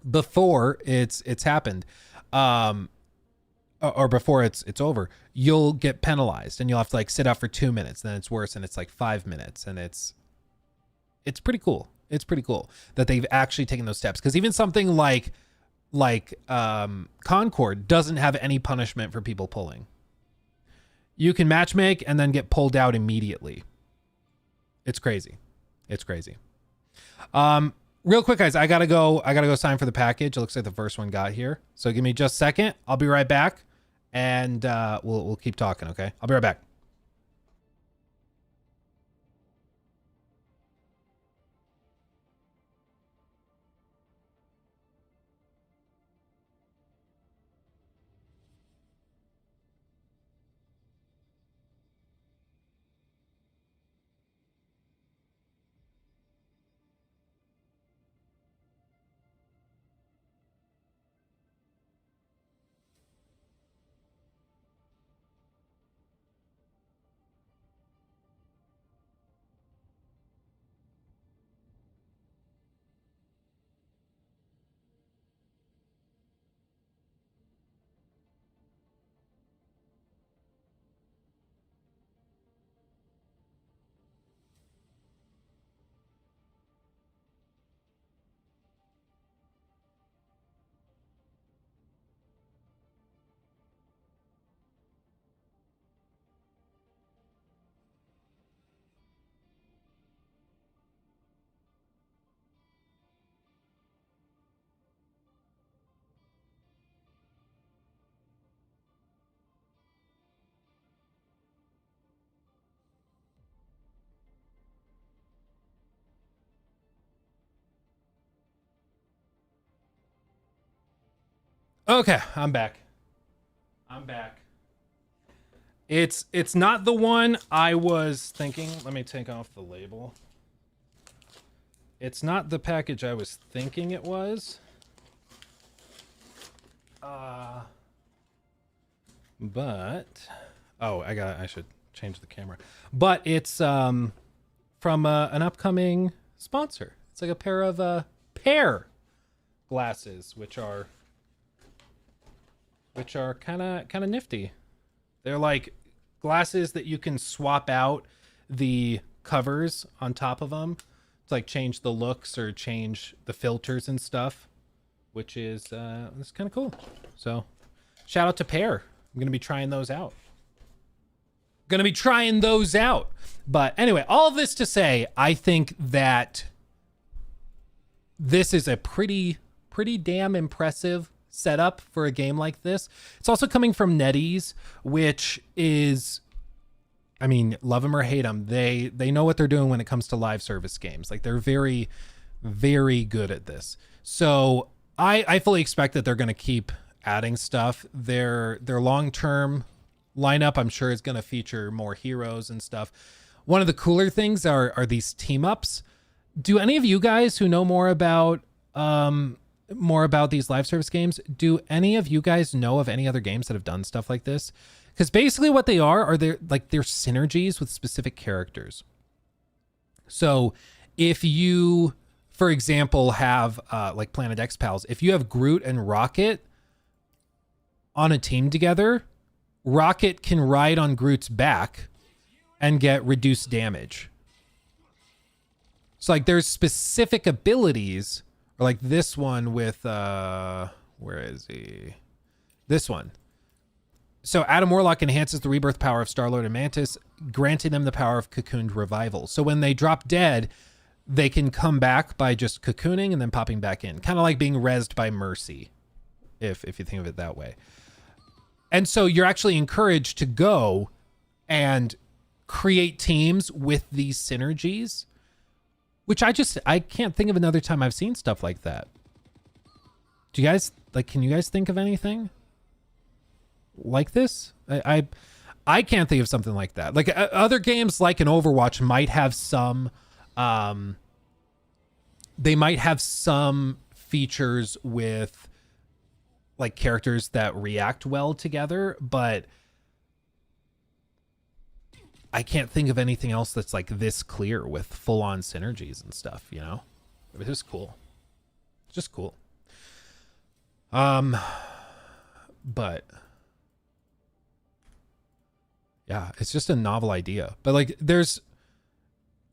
before it's happened, or before it's over, you'll get penalized and you'll have to like sit out for 2 minutes. Then it's worse and it's like 5 minutes, and it's pretty cool. It's pretty cool that they've actually taken those steps, because even something like Concord doesn't have any punishment for people pulling. You can matchmake and then get pulled out immediately. It's crazy. It's crazy. Real quick, guys, I gotta go sign for the package. It looks like the first one got here. So give me just a second. I'll be right back, and we'll keep talking, okay? I'll be right back. Okay, I'm back. It's not the one I was thinking. Let me take off the label. It's not the package I was thinking it was. But I should change the camera. But it's from an upcoming sponsor. It's like a pair of Pair glasses, which are kind of nifty. They're like glasses that you can swap out the covers on top of them to like change the looks or change the filters and stuff, which is it's kind of cool. So shout out to Pair. I'm gonna be trying those out. But anyway, all of this to say, I think that this is a pretty damn impressive setup for a game like this. It's also coming from NetEase, which is, I mean, love them or hate them, they know what they're doing when it comes to live service games. Like, they're very, very good at this. So I fully expect that they're going to keep adding stuff. Their long-term lineup, I'm sure, is going to feature more heroes and stuff. One of the cooler things are these team-ups. Do any of you guys who know more about these live service games, do any of you guys know of any other games that have done stuff like this? Because basically what they are they're synergies with specific characters. So if you, for example, have like Planet X Pals, if you have Groot and Rocket on a team together, Rocket can ride on Groot's back and get reduced damage. So like there's specific abilities, or like this one with where is he? This one. So Adam Warlock enhances the rebirth power of Star-Lord and Mantis, granting them the power of cocooned revival. So when they drop dead, they can come back by just cocooning and then popping back in. Kind of like being rezzed by Mercy, if you think of it that way. And so you're actually encouraged to go and create teams with these synergies, which I can't think of another time I've seen stuff like that. Do you guys, like, can you guys think of anything like this? I can't think of something like that. Like other games like an Overwatch might have some, they might have some features with like characters that react well together, but I can't think of anything else that's like this clear with full on synergies and stuff, you know? It was cool. It's just cool. But yeah, it's just a novel idea. But like there's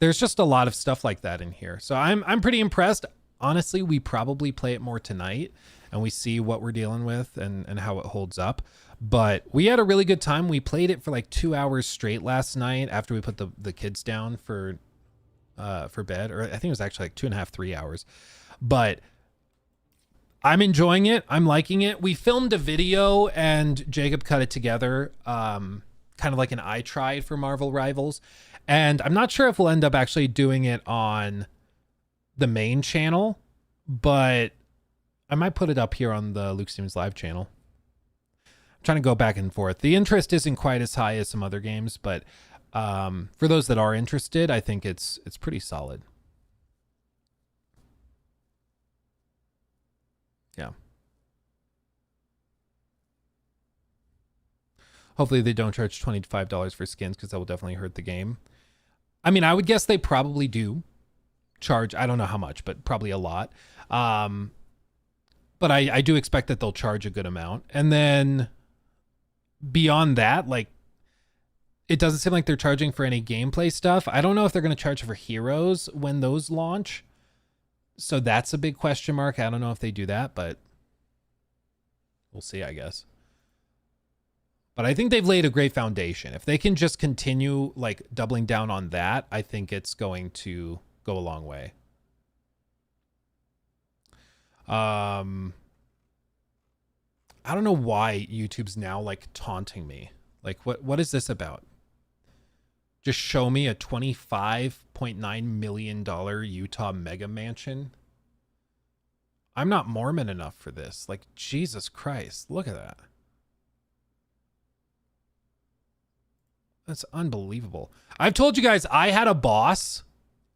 just a lot of stuff like that in here. So I'm pretty impressed. Honestly, we probably play it more tonight and we see what we're dealing with and how it holds up. But we had a really good time. We played it for like 2 hours straight last night after we put the kids down for bed, or I think it was actually like 2.5, 3 hours. But I'm enjoying it. I'm liking it. We filmed a video and Jacob cut it together, kind of like an I tried for Marvel Rivals. And I'm not sure if we'll end up actually doing it on the main channel, but I might put it up here on the Luke Steams Live channel. I'm trying to go back and forth. The interest isn't quite as high as some other games, but for those that are interested, I think it's pretty solid. Yeah. Hopefully they don't charge $25 for skins, because that will definitely hurt the game. I mean, I would guess they probably do charge, I don't know how much, but probably a lot. But I do expect that they'll charge a good amount. And then beyond that, like, it doesn't seem like they're charging for any gameplay stuff. I don't know if they're going to charge for heroes when those launch. So that's a big question mark. I don't know if they do that, but we'll see, I guess. But I think they've laid a great foundation. If they can just continue like doubling down on that, I think it's going to go a long way. I don't know why YouTube's now like taunting me. Like, what is this about? Just show me a $25.9 million Utah mega mansion I'm not Mormon enough for this. Like, Jesus Christ. Look at that. That's unbelievable. I've told you guys I had a boss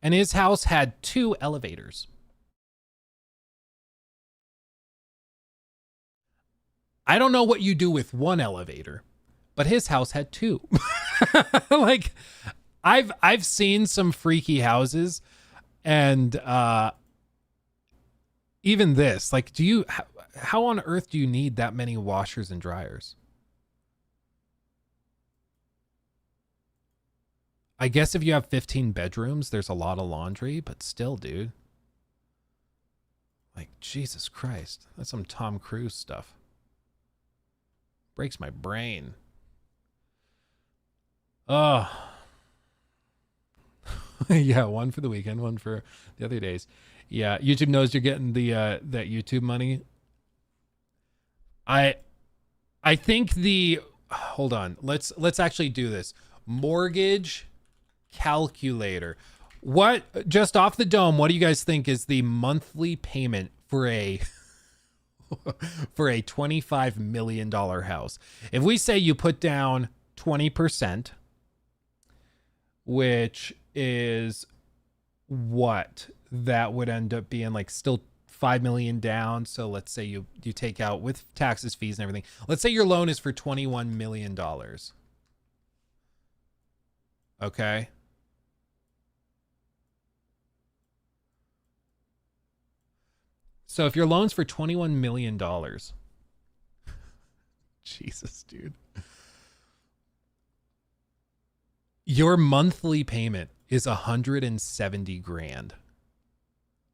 and his house had 2 elevators. I don't know what you do with 1 elevator, but his house had 2. Like, I've seen some freaky houses, and even this, like, how on earth do you need that many washers and dryers? I guess if you have 15 bedrooms, there's a lot of laundry, but still, dude. Like, Jesus Christ. That's some Tom Cruise stuff. Breaks my brain. Oh. Yeah, one for the weekend, one for the other days. Yeah, YouTube knows you're getting the that YouTube money. I think hold on. Let's actually do this. Mortgage calculator. What, just off the dome, what do you guys think is the monthly payment for a for a $25 million house? If we say you put down 20%, which is what that would end up being, like, still 5 million down. So let's say you take out with taxes, fees, and everything. Let's say your loan is for $21 million. Okay. So if your loan's for $21 million, Jesus, dude, your monthly payment is 170 grand.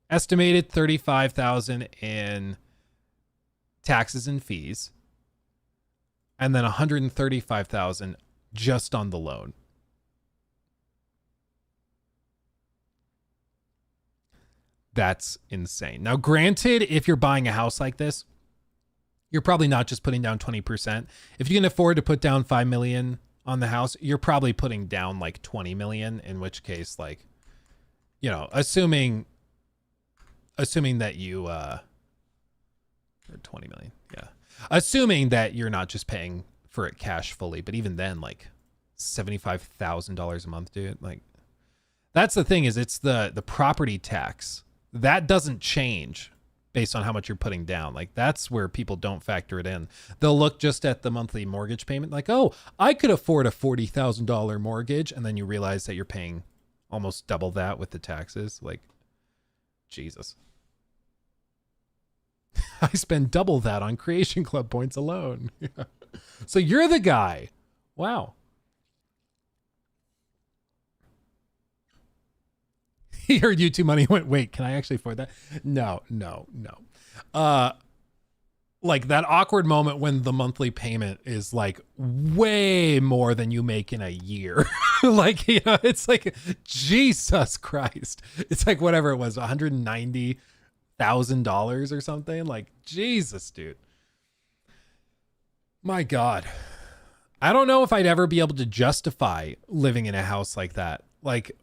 Estimated 35,000 in taxes and fees, and then 135,000 just on the loan. That's insane. Now, granted, if you're buying a house like this, you're probably not just putting down 20%. If you can afford to put down 5 million on the house, you're probably putting down like 20 million, in which case, like, you know, assuming that you or 20 million. Yeah. Assuming that you're not just paying for it cash fully, but even then, like, $75,000 a month, dude. Like, that's the thing, is it's the property tax. That doesn't change based on how much you're putting down. Like, that's where people don't factor it in. They'll look just at the monthly mortgage payment, like, oh, I could afford a $40,000 mortgage, and then you realize that you're paying almost double that with the taxes. Like, Jesus. I spend double that on Creation Club points alone. So you're the guy. Wow. He heard YouTube money, went, wait, can I actually afford that? No. Like, that awkward moment when the monthly payment is like way more than you make in a year. Like, you know, it's like, Jesus Christ. It's like whatever it was, $190,000 or something. Like, Jesus, dude. My God. I don't know if I'd ever be able to justify living in a house like that. Like,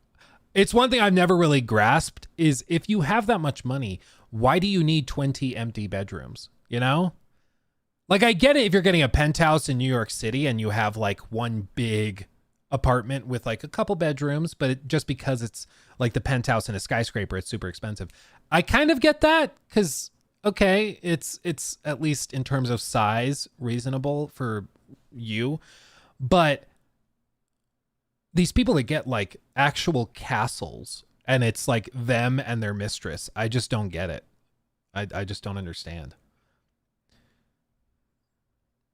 it's one thing I've never really grasped is, if you have that much money, why do you need 20 empty bedrooms? You know? Like, I get it if you're getting a penthouse in New York City and you have like one big apartment with like a couple bedrooms, but just because it's like the penthouse in a skyscraper, it's super expensive. I kind of get that, because, okay, it's at least in terms of size reasonable for you, but these people that get like actual castles and it's like them and their mistress, I just don't get it. I just don't understand.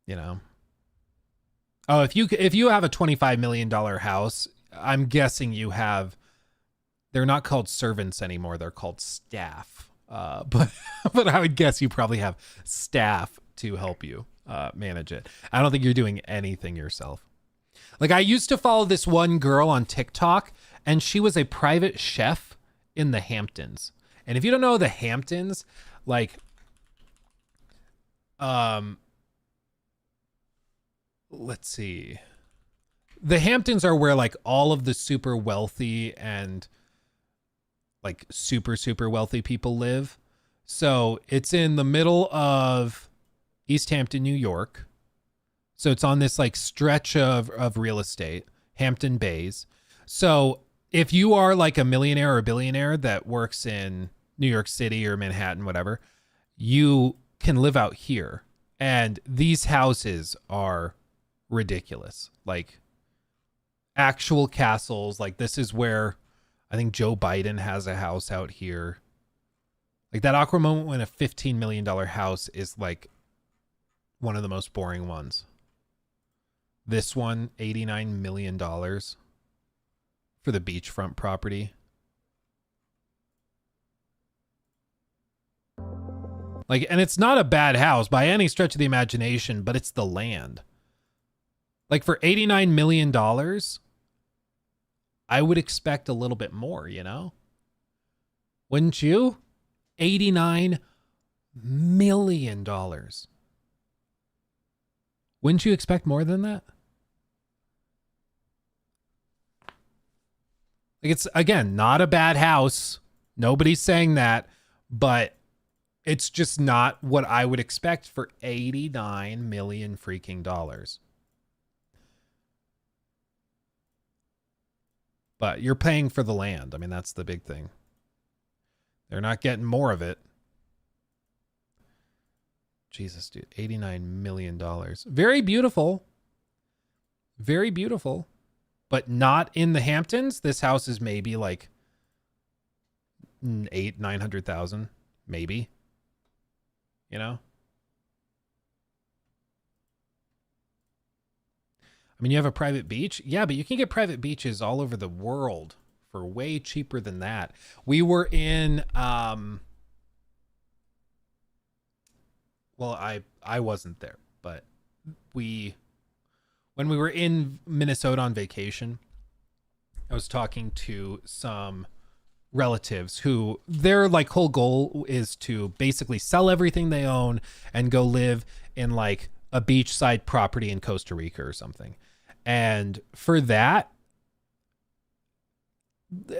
You know? Oh, if you have a $25 million house, I'm guessing you have, they're not called servants anymore. They're called staff. But I would guess you probably have staff to help you manage it. I don't think you're doing anything yourself. Like, I used to follow this one girl on TikTok, and she was a private chef in the Hamptons. And if you don't know the Hamptons, like, let's see. The Hamptons are where like all of the super wealthy and like super, super wealthy people live. So it's in the middle of East Hampton, New York. So it's on this like stretch of real estate, Hampton Bays. So if you are like a millionaire or a billionaire that works in New York City or Manhattan, whatever, you can live out here. And these houses are ridiculous. Like actual castles. Like this is where I think Joe Biden has a house out here. Like that awkward moment when a $15 million house is like one of the most boring ones. This one, $89 million for the beachfront property. Like, and it's not a bad house by any stretch of the imagination, but it's the land. Like for $89 million, I would expect a little bit more, you know? Wouldn't you? $89 million. Wouldn't you expect more than that? Like it's, again, not a bad house. Nobody's saying that, but it's just not what I would expect for $89 million freaking dollars. But you're paying for the land. I mean, that's the big thing. They're not getting more of it. Jesus, dude, $89 million. Very beautiful. Very beautiful. But not in the Hamptons. This house is maybe like 900,000, maybe. You know? I mean, you have a private beach? Yeah, but you can get private beaches all over the world for way cheaper than that. We were in well, I wasn't there, but when we were in Minnesota on vacation, I was talking to some relatives who their like whole goal is to basically sell everything they own and go live in like a beachside property in Costa Rica or something. And for that,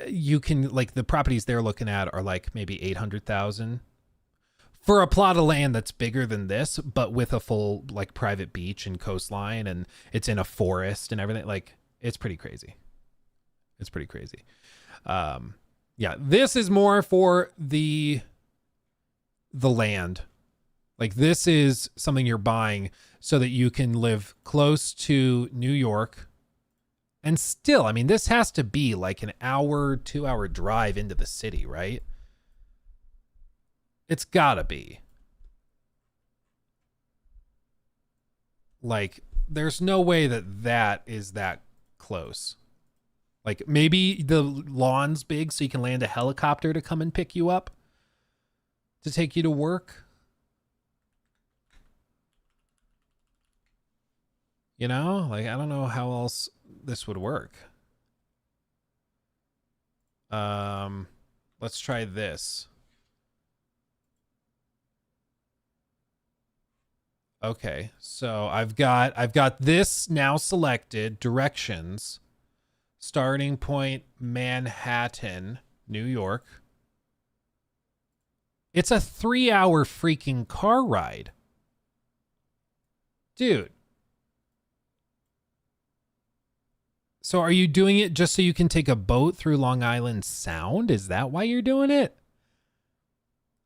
you can like the properties they're looking at are like maybe 800,000 for a plot of land that's bigger than this, but with a full like private beach and coastline, and it's in a forest and everything. Like it's pretty crazy. It's pretty crazy. Yeah, this is more for the land. Like this is something you're buying so that you can live close to New York. And still, I mean, this has to be like an hour, 2-hour drive into the city, right? It's gotta be. Like, there's no way that is that close. Like, maybe the lawn's big so you can land a helicopter to come and pick you up to take you to work. You know, like, I don't know how else this would work. Let's try this. Okay, so I've got this now selected, directions, starting point Manhattan, New York. It's a 3-hour freaking car ride. Dude. So are you doing it just so you can take a boat through Long Island Sound? Is that why you're doing it?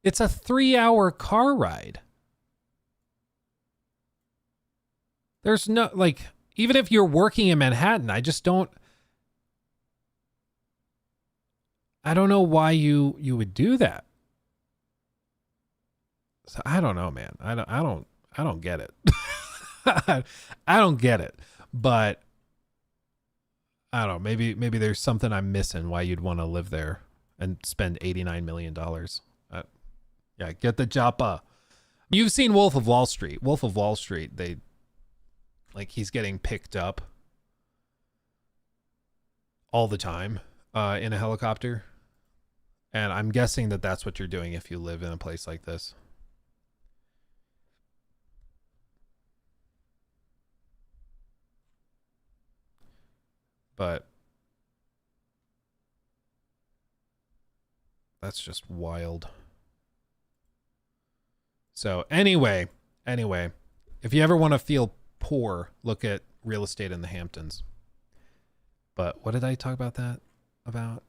It's a 3-hour car ride. There's no, like, even if you're working in Manhattan, I don't know why you would do that. So I don't know, man. I don't get it. I don't get it. But I don't know, maybe there's something I'm missing why you'd want to live there and spend $89 million. Yeah, get the joppa. You've seen Wolf of Wall Street. Wolf of Wall Street, he's getting picked up all the time in a helicopter. And I'm guessing that that's what you're doing if you live in a place like this. But that's just wild. So anyway, if you ever want to feel poor, look at real estate in the Hamptons. But what did I talk about that about?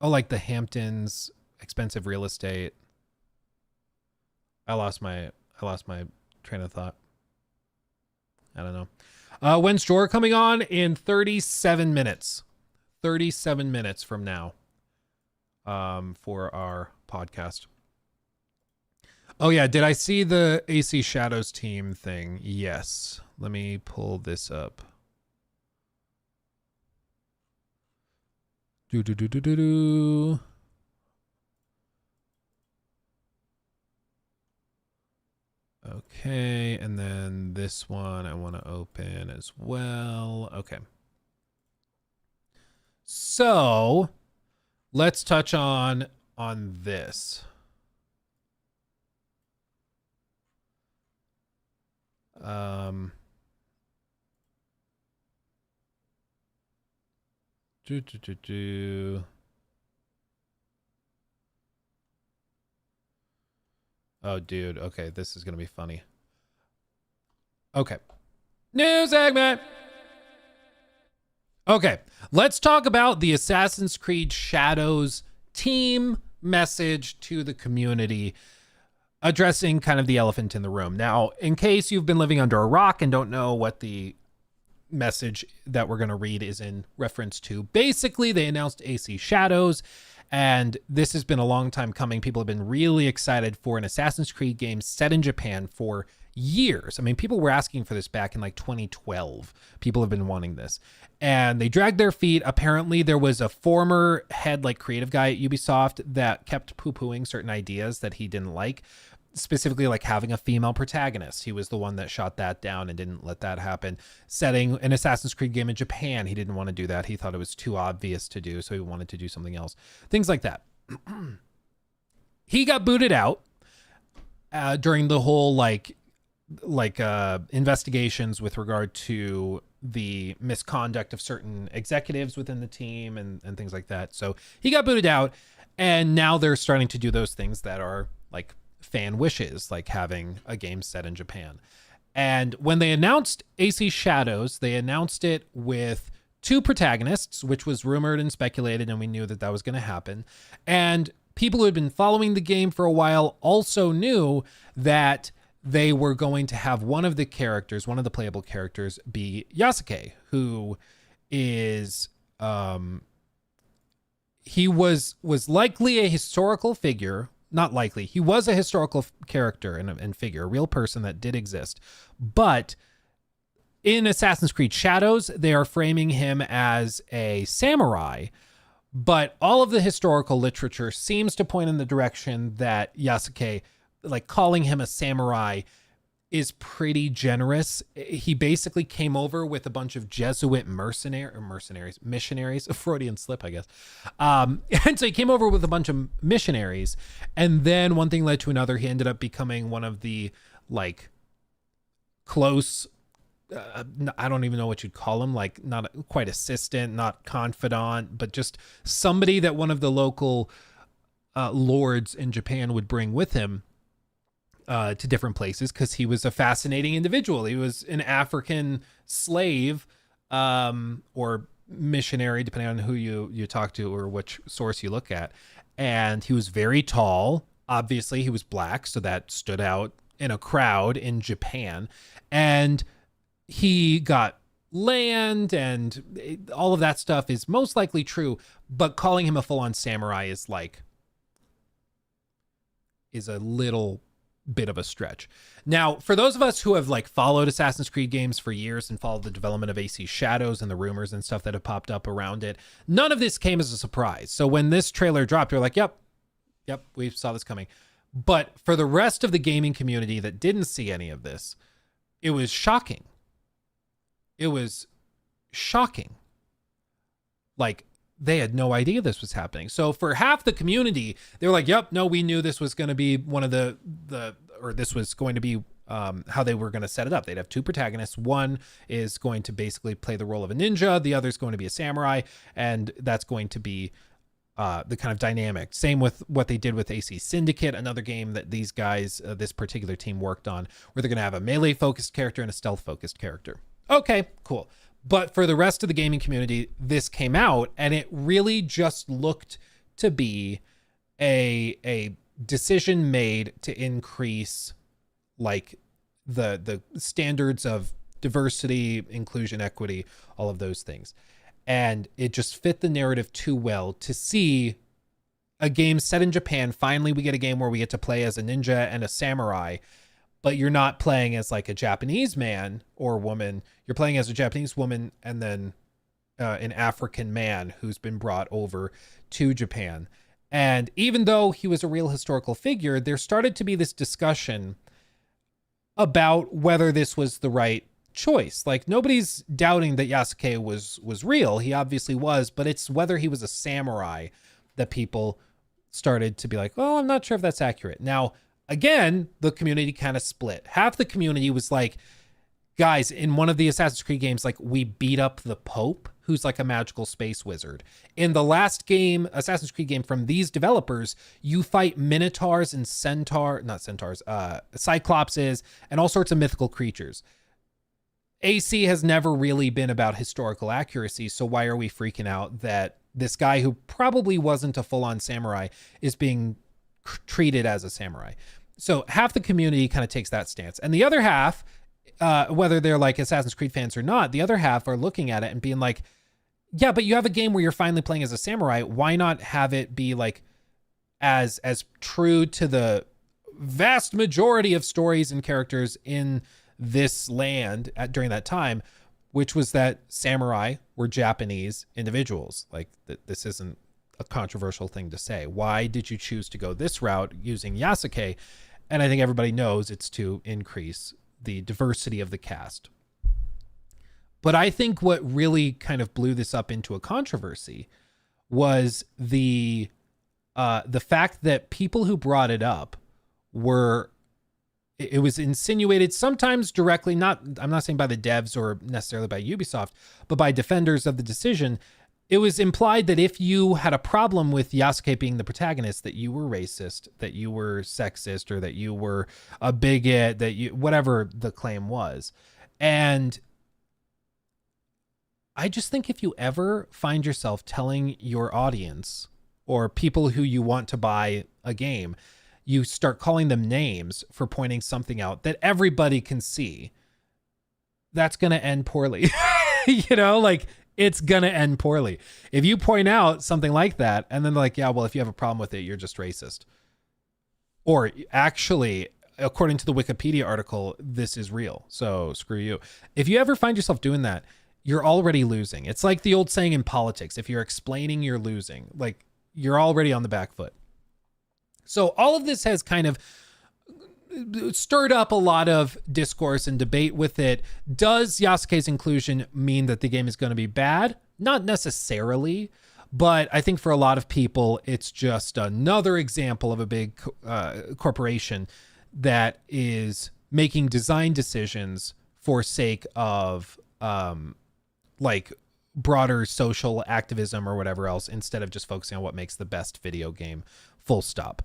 Oh, like the Hamptons, expensive real estate. I lost my train of thought. I don't know. When's Jor coming on? In 37 minutes. 37 minutes from now. For our podcast. Oh yeah, did I see the AC Shadows team thing? Yes. Let me pull this up. Okay, and then this one I want to open as well. Okay. So, let's touch on this. Oh, dude. Okay, this is going to be funny. Okay. New segment. Okay, let's talk about the Assassin's Creed Shadows team message to the community, addressing kind of the elephant in the room. Now, in case you've been living under a rock and don't know what the message that we're going to read is in reference to, basically they announced AC Shadows, and this has been a long time coming. People have been really excited for an Assassin's Creed game set in Japan for years. I mean, people were asking for this back in like 2012. People have been wanting this, and they dragged their feet. Apparently there was a former head like creative guy at Ubisoft that kept poo-pooing certain ideas that he didn't like, specifically like having a female protagonist. He was the one that shot that down and didn't let that happen. Setting an Assassin's Creed game in Japan, he didn't want to do that. He thought it was too obvious to do, so he wanted to do something else. Things like that. He got booted out during the whole investigations with regard to the misconduct of certain executives within the team and things like that. So he got booted out, and now they're starting to do those things that are like fan wishes, like having a game set in Japan. And when they announced AC Shadows, they announced it with 2 protagonists, which was rumored and speculated, and we knew that that was going to happen. And people who had been following the game for a while also knew that they were going to have one of the characters, one of the playable characters, be Yasuke, who is he was likely a historical figure. Not likely. He was a historical character and figure, a real person that did exist. But in Assassin's Creed Shadows, they are framing him as a samurai. But all of the historical literature seems to point in the direction that Yasuke, like calling him a samurai, is pretty generous. He basically came over with a bunch of Jesuit missionaries, a Freudian slip, I guess. And so he came over with a bunch of missionaries, and then one thing led to another. He ended up becoming one of the like close, I don't even know what you'd call him, like not quite assistant, not confidant, but just somebody that one of the local lords in Japan would bring with him to different places, because he was a fascinating individual. He was an African slave or missionary, depending on who you talk to or which source you look at. And he was very tall. Obviously, he was black, so that stood out in a crowd in Japan. And he got land, and all of that stuff is most likely true. But calling him a full-on samurai is a little bit of a stretch. Now, for those of us who have like followed Assassin's Creed games for years and followed the development of AC Shadows and the rumors and stuff that have popped up around it, none of this came as a surprise. So when this trailer dropped, we're like, yep, we saw this coming. But for the rest of the gaming community that didn't see any of this, it was shocking. It was shocking. Like, they had no idea this was happening. So for half the community, they were like, yep, no, we knew this was going to be one of this was going to be how they were going to set it up. They'd have 2 protagonists. One is going to basically play the role of a ninja. The other is going to be a samurai. And that's going to be the kind of dynamic. Same with what they did with AC Syndicate, another game that these guys, this particular team worked on, where they're going to have a melee focused character and a stealth focused character. Okay, cool. But for the rest of the gaming community, this came out and it really just looked to be a decision made to increase like the standards of diversity, inclusion, equity, all of those things. And it just fit the narrative too well to see a game set in Japan. Finally, we get a game where we get to play as a ninja and a samurai, but you're not playing as like a Japanese man or woman. You're playing as a Japanese woman and then an African man who's been brought over to Japan. And even though he was a real historical figure, there started to be this discussion about whether this was the right choice. Like, nobody's doubting that Yasuke was real. He obviously was, but it's whether he was a samurai that people started to be like, oh, I'm not sure if that's accurate. Now, again, the community kind of split. Half the community was like, guys, in one of the Assassin's Creed games, like, we beat up the Pope, who's like a magical space wizard. In the last game, Assassin's Creed game from these developers, you fight minotaurs and cyclopses and all sorts of mythical creatures. AC has never really been about historical accuracy, so why are we freaking out that this guy who probably wasn't a full-on samurai is being treated as a samurai? So half the community kind of takes that stance. And the other half, whether they're like Assassin's Creed fans or not, the other half are looking at it and being like, yeah, but you have a game where you're finally playing as a samurai. Why not have it be like as true to the vast majority of stories and characters in this land during that time, which was that samurai were Japanese individuals. Like, this isn't a controversial thing to say. Why did you choose to go this route using Yasuke? And I think everybody knows it's to increase the diversity of the cast. But I think what really kind of blew this up into a controversy was the fact that people who brought it up it was insinuated, sometimes directly, I'm not saying by the devs or necessarily by Ubisoft, but by defenders of the decision. It was implied that if you had a problem with Yasuke being the protagonist, that you were racist, that you were sexist, or that you were a bigot, whatever the claim was. And I just think if you ever find yourself telling your audience or people who you want to buy a game, you start calling them names for pointing something out that everybody can see, that's going to end poorly. Like, it's going to end poorly. If you point out something like that and then like, yeah, well, if you have a problem with it, you're just racist. Or actually, according to the Wikipedia article, this is real, so screw you. If you ever find yourself doing that, you're already losing. It's like the old saying in politics, if you're explaining, you're losing. Like, you're already on the back foot. So all of this has kind of stirred up a lot of discourse and debate with it. Does Yasuke's inclusion mean that the game is going to be bad? Not necessarily, but I think for a lot of people, it's just another example of a big corporation that is making design decisions for sake of like broader social activism or whatever else, instead of just focusing on what makes the best video game, full stop.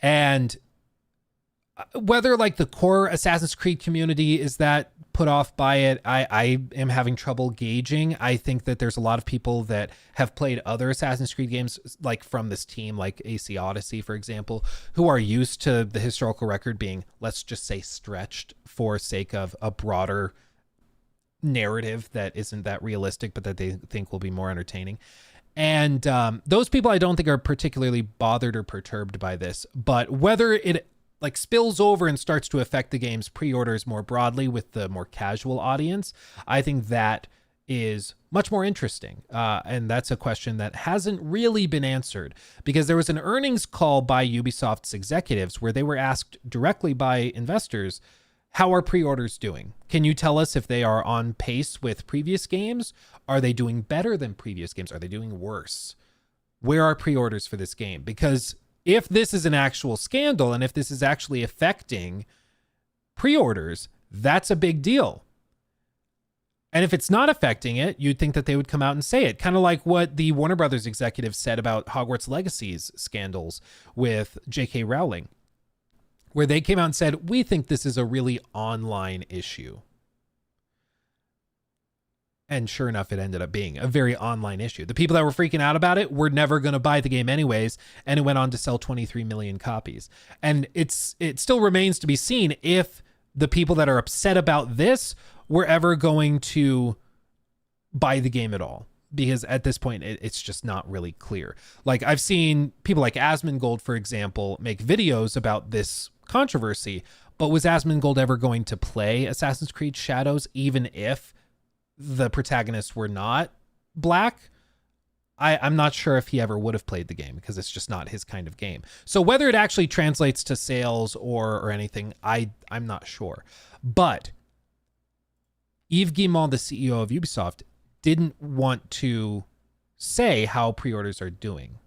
And whether like the core Assassin's Creed community is that put off by it, I am having trouble gauging. I think that there's a lot of people that have played other Assassin's Creed games, like from this team, like AC Odyssey, for example, who are used to the historical record being, let's just say, stretched for sake of a broader narrative that isn't that realistic, but that they think will be more entertaining. And those people I don't think are particularly bothered or perturbed by this, but whether it like spills over and starts to affect the game's pre-orders more broadly with the more casual audience, I think that is much more interesting. And that's a question that hasn't really been answered, because there was an earnings call by Ubisoft's executives where they were asked directly by investors, how are pre-orders doing? Can you tell us if they are on pace with previous games? Are they doing better than previous games? Are they doing worse? Where are pre-orders for this game? Because if this is an actual scandal and if this is actually affecting pre-orders, that's a big deal. And if it's not affecting it, you'd think that they would come out and say it. Kind of like what the Warner Brothers executives said about Hogwarts Legacy's scandals with J.K. Rowling, where they came out and said, we think this is a really online issue. And sure enough, it ended up being a very online issue. The people that were freaking out about it were never going to buy the game anyways, and it went on to sell 23 million copies. And it still remains to be seen if the people that are upset about this were ever going to buy the game at all. Because at this point, it's just not really clear. Like, I've seen people like Asmongold, for example, make videos about this controversy, but was Asmongold ever going to play Assassin's Creed Shadows even if the protagonists were not black? I'm not sure if he ever would have played the game because it's just not his kind of game. So whether it actually translates to sales or anything, I'm not sure. But Yves Guillemot, the CEO of Ubisoft, didn't want to say how pre-orders are doing,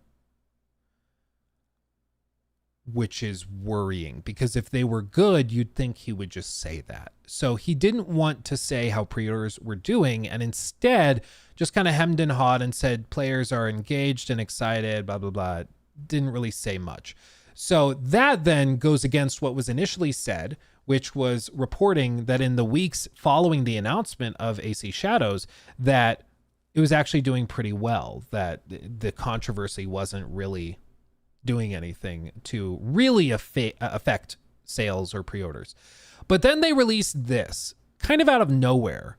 which is worrying because if they were good, you'd think he would just say that. So he didn't want to say how pre-orders were doing and instead just kind of hemmed and hawed and said players are engaged and excited, blah, blah, blah. Didn't really say much. So that then goes against what was initially said, which was reporting that in the weeks following the announcement of AC Shadows, that it was actually doing pretty well, that the controversy wasn't really doing anything to really affect sales or pre-orders. But then they released this kind of out of nowhere.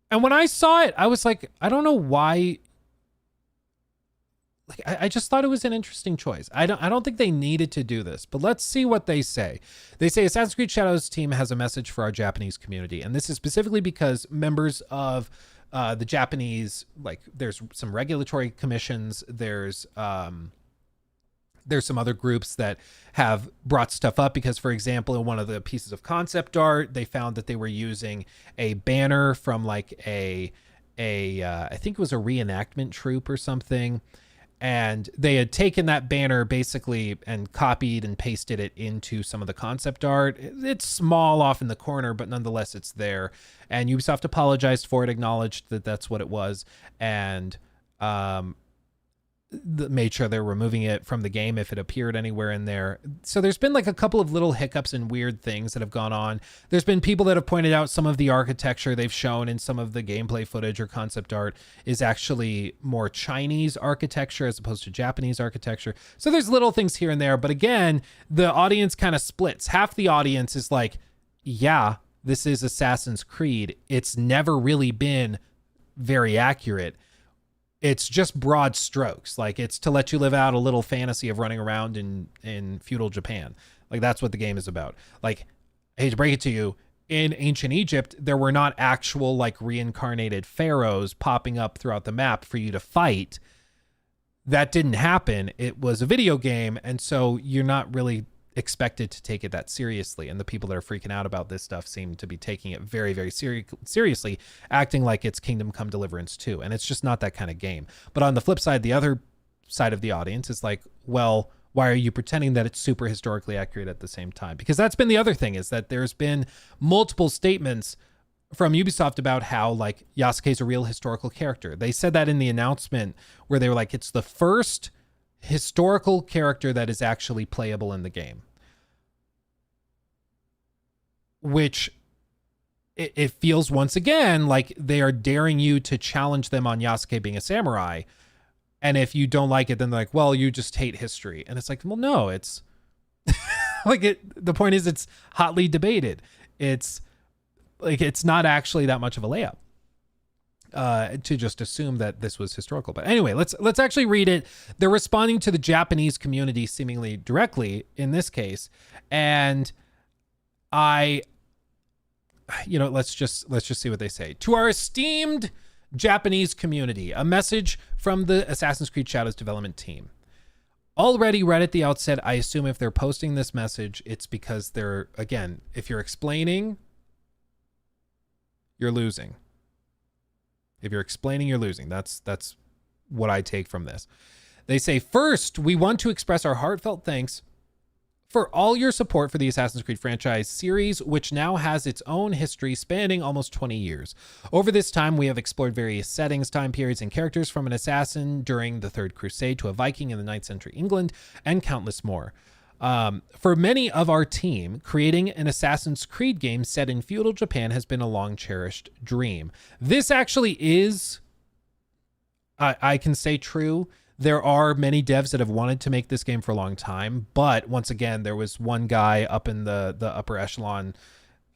And when I saw it, I was like, I don't know why. Like, I just thought it was an interesting choice. I don't think they needed to do this, but let's see what they say. They say Assassin's Creed Shadows team has a message for our Japanese community. And this is specifically because members of the Japanese, like there's some regulatory commissions, there's some other groups that have brought stuff up because, for example, in one of the pieces of concept art, they found that they were using a banner from like I think it was a reenactment troupe or something. And they had taken that banner basically and copied and pasted it into some of the concept art. It's small off in the corner, but nonetheless, it's there. And Ubisoft apologized for it, acknowledged that that's what it was, and made sure they're removing it from the game if it appeared anywhere in there. So there's been like a couple of little hiccups and weird things that have gone on. There's been people that have pointed out some of the architecture they've shown in some of the gameplay footage or concept art is actually more Chinese architecture as opposed to Japanese architecture. So there's little things here and there. But again, the audience kind of splits. Half the audience is like, yeah, this is Assassin's Creed. It's never really been very accurate. It's just broad strokes. Like, it's to let you live out a little fantasy of running around in feudal Japan. Like, that's what the game is about. Like, I hate to break it to you, in ancient Egypt, there were not actual, like, reincarnated pharaohs popping up throughout the map for you to fight. That didn't happen. It was a video game, and so you're not really expected to take it that seriously. And the people that are freaking out about this stuff seem to be taking it very, very seriously, acting like it's Kingdom Come Deliverance 2. And it's just not that kind of game. But on the flip side, the other side of the audience is like, well, why are you pretending that it's super historically accurate at the same time? Because that's been the other thing, is that there's been multiple statements from Ubisoft about how, like, Yasuke is a real historical character. They said that in the announcement where they were like, it's the first historical character that is actually playable in the game, which it feels once again like they are daring you to challenge them on Yasuke being a samurai, and if you don't like it, then they're like, well, you just hate history. And it's like, well, no, it's like, the point is, it's hotly debated. It's like, it's not actually that much of a layup to just assume that this was historical. But anyway, let's actually read it. They're responding to the Japanese community seemingly directly in this case. And let's just see what they say. To our esteemed Japanese community, a message from the Assassin's Creed Shadows development team. Already right at the outset, I assume if they're posting this message, it's because they're, again, if you're explaining, you're losing. If you're explaining, you're losing. That's what I take from this. They say, first, we want to express our heartfelt thanks for all your support for the Assassin's Creed franchise series, which now has its own history spanning almost 20 years. Over this time, we have explored various settings, time periods, and characters, from an assassin during the Third Crusade to a Viking in the 9th century England, and countless more. For many of our team, creating an Assassin's Creed game set in feudal Japan has been a long cherished dream. This actually is, I can say, true. There are many devs that have wanted to make this game for a long time, but once again, there was one guy up in the upper echelon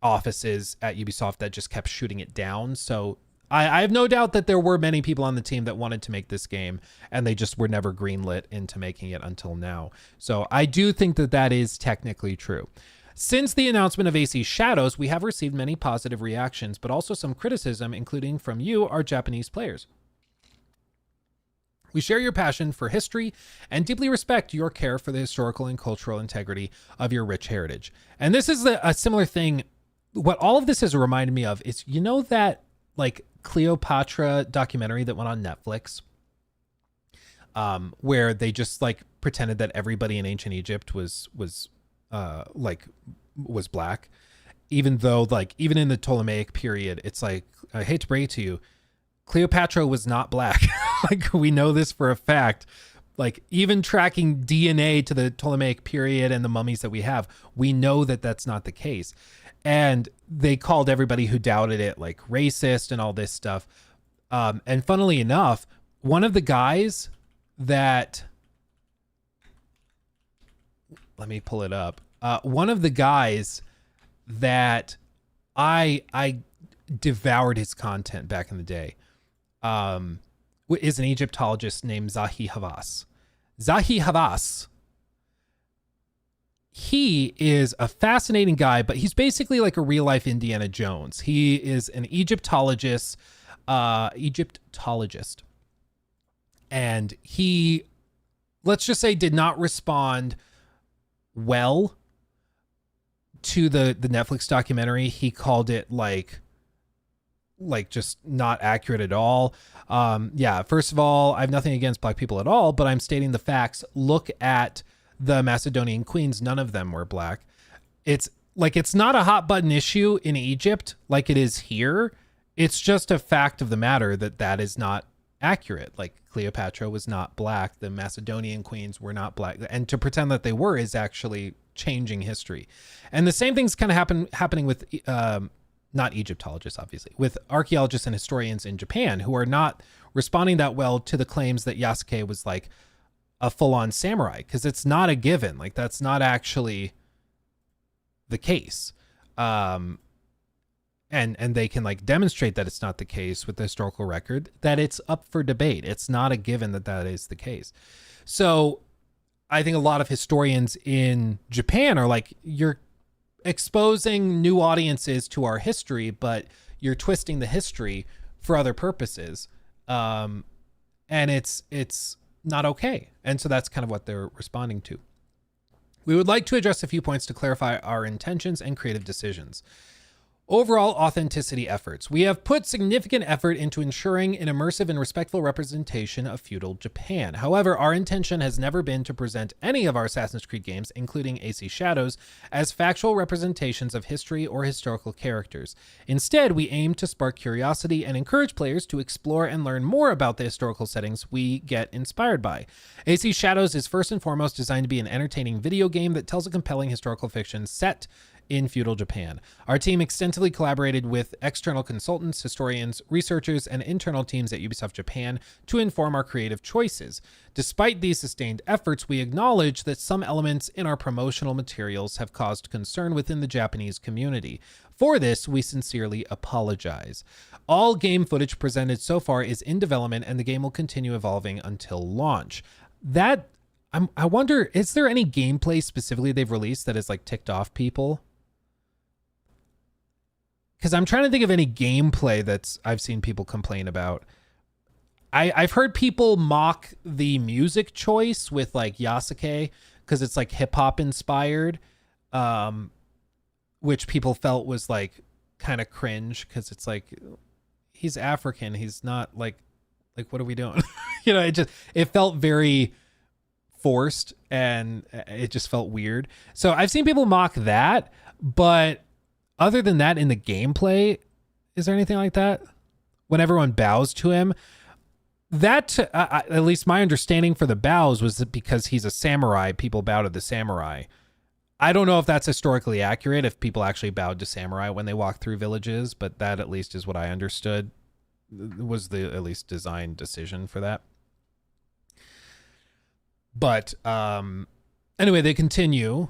offices at Ubisoft that just kept shooting it down. So I have no doubt that there were many people on the team that wanted to make this game, and they just were never greenlit into making it until now. So I do think that that is technically true. Since the announcement of AC Shadows, we have received many positive reactions, but also some criticism, including from you, our Japanese players. We share your passion for history and deeply respect your care for the historical and cultural integrity of your rich heritage. And this is a similar thing. What all of this has reminded me of is, you know, that like Cleopatra documentary that went on Netflix, where they just like pretended that everybody in ancient Egypt was black, even though like even in the Ptolemaic period, it's like, I hate to break it to you, Cleopatra was not black. Like, we know this for a fact. Like, even tracking DNA to the Ptolemaic period and the mummies that we have, we know that that's not the case. And they called everybody who doubted it like racist and all this stuff. And funnily enough, one of the guys that, let me pull it up. One of the guys that I devoured his content back in the day, is an Egyptologist named Zahi Hawass. Zahi Hawass, he is a fascinating guy, but he's basically like a real life Indiana Jones. He is an Egyptologist, and he, let's just say, did not respond well to the Netflix documentary. He called it like just not accurate at all. Yeah, first of all, I have nothing against black people at all, but I'm stating the facts. Look at the Macedonian queens. None of them were black. It's like, it's not a hot button issue in Egypt like it is here. It's just a fact of the matter that is not accurate. Like, Cleopatra was not black. The Macedonian queens were not black. And to pretend that they were is actually changing history. And the same thing's kind of happening with, not Egyptologists, obviously, with archaeologists and historians in Japan who are not responding that well to the claims that Yasuke was like a full-on samurai, because it's not a given. Like, that's not actually the case. And they can like demonstrate that it's not the case with the historical record, that it's up for debate. It's not a given that is the case. So I think a lot of historians in Japan are like, you're exposing new audiences to our history, but you're twisting the history for other purposes. And it's not okay. And so that's kind of what they're responding to. We would like to address a few points to clarify our intentions and creative decisions. Overall authenticity efforts. We have put significant effort into ensuring an immersive and respectful representation of feudal Japan. However, our intention has never been to present any of our Assassin's Creed games, including AC Shadows, as factual representations of history or historical characters. Instead, we aim to spark curiosity and encourage players to explore and learn more about the historical settings we get inspired by. AC Shadows is first and foremost designed to be an entertaining video game that tells a compelling historical fiction set in feudal Japan. Our team extensively collaborated with external consultants, historians, researchers, and internal teams at Ubisoft Japan to inform our creative choices. Despite these sustained efforts, we acknowledge that some elements in our promotional materials have caused concern within the Japanese community. For this, we sincerely apologize. All game footage presented so far is in development, and the game will continue evolving until launch. I wonder, is there any gameplay specifically they've released that has like ticked off people? Because I'm trying to think of any gameplay I've seen people complain about. I've heard people mock the music choice with like Yasuke because it's like hip hop inspired, which people felt was like kind of cringe because it's like, he's African. He's not like what are we doing? You know, it felt very forced and it just felt weird. So I've seen people mock that, but other than that, in the gameplay, is there anything like that? When everyone bows to him, that at least my understanding for the bows was that because he's a samurai, people bow to the samurai. I don't know if that's historically accurate, if people actually bowed to samurai when they walked through villages, but that at least is what I understood was the at least design decision for that. But anyway, they continue.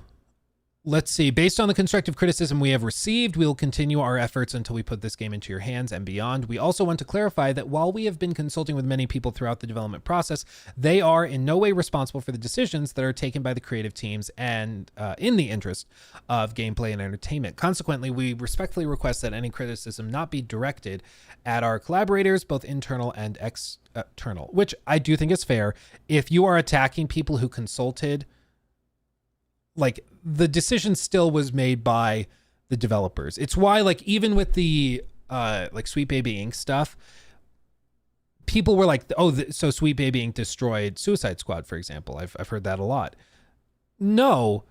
Let's see. Based on the constructive criticism we have received, we will continue our efforts until we put this game into your hands and beyond. We also want to clarify that while we have been consulting with many people throughout the development process, they are in no way responsible for the decisions that are taken by the creative teams and in the interest of gameplay and entertainment. Consequently, we respectfully request that any criticism not be directed at our collaborators, both internal and external, which I do think is fair. If you are attacking people who consulted, like, the decision still was made by the developers. It's why, like, even with the like Sweet Baby Inc. stuff, people were like, oh, so Sweet Baby Inc. destroyed Suicide Squad, for example. I've heard that a lot. No,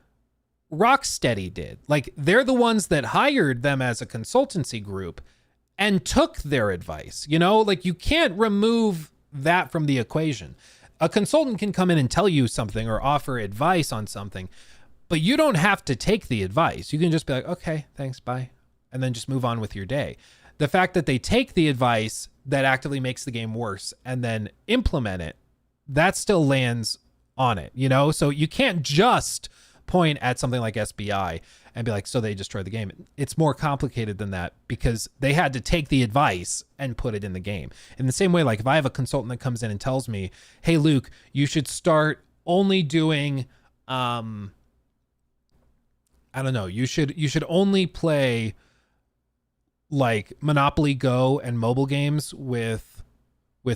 Rocksteady did. Like, they're the ones that hired them as a consultancy group and took their advice. You know, like, you can't remove that from the equation. A consultant can come in and tell you something or offer advice on something, but you don't have to take the advice. You can just be like, okay, thanks, bye. And then just move on with your day. The fact that they take the advice that actively makes the game worse and then implement it, that still lands on it, you know? So you can't just point at something like SBI and be like, so they destroyed the game. It's more complicated than that because they had to take the advice and put it in the game. In the same way, like if I have a consultant that comes in and tells me, hey, Luke, you should start only doing, I don't know, you should only play like Monopoly Go and mobile games with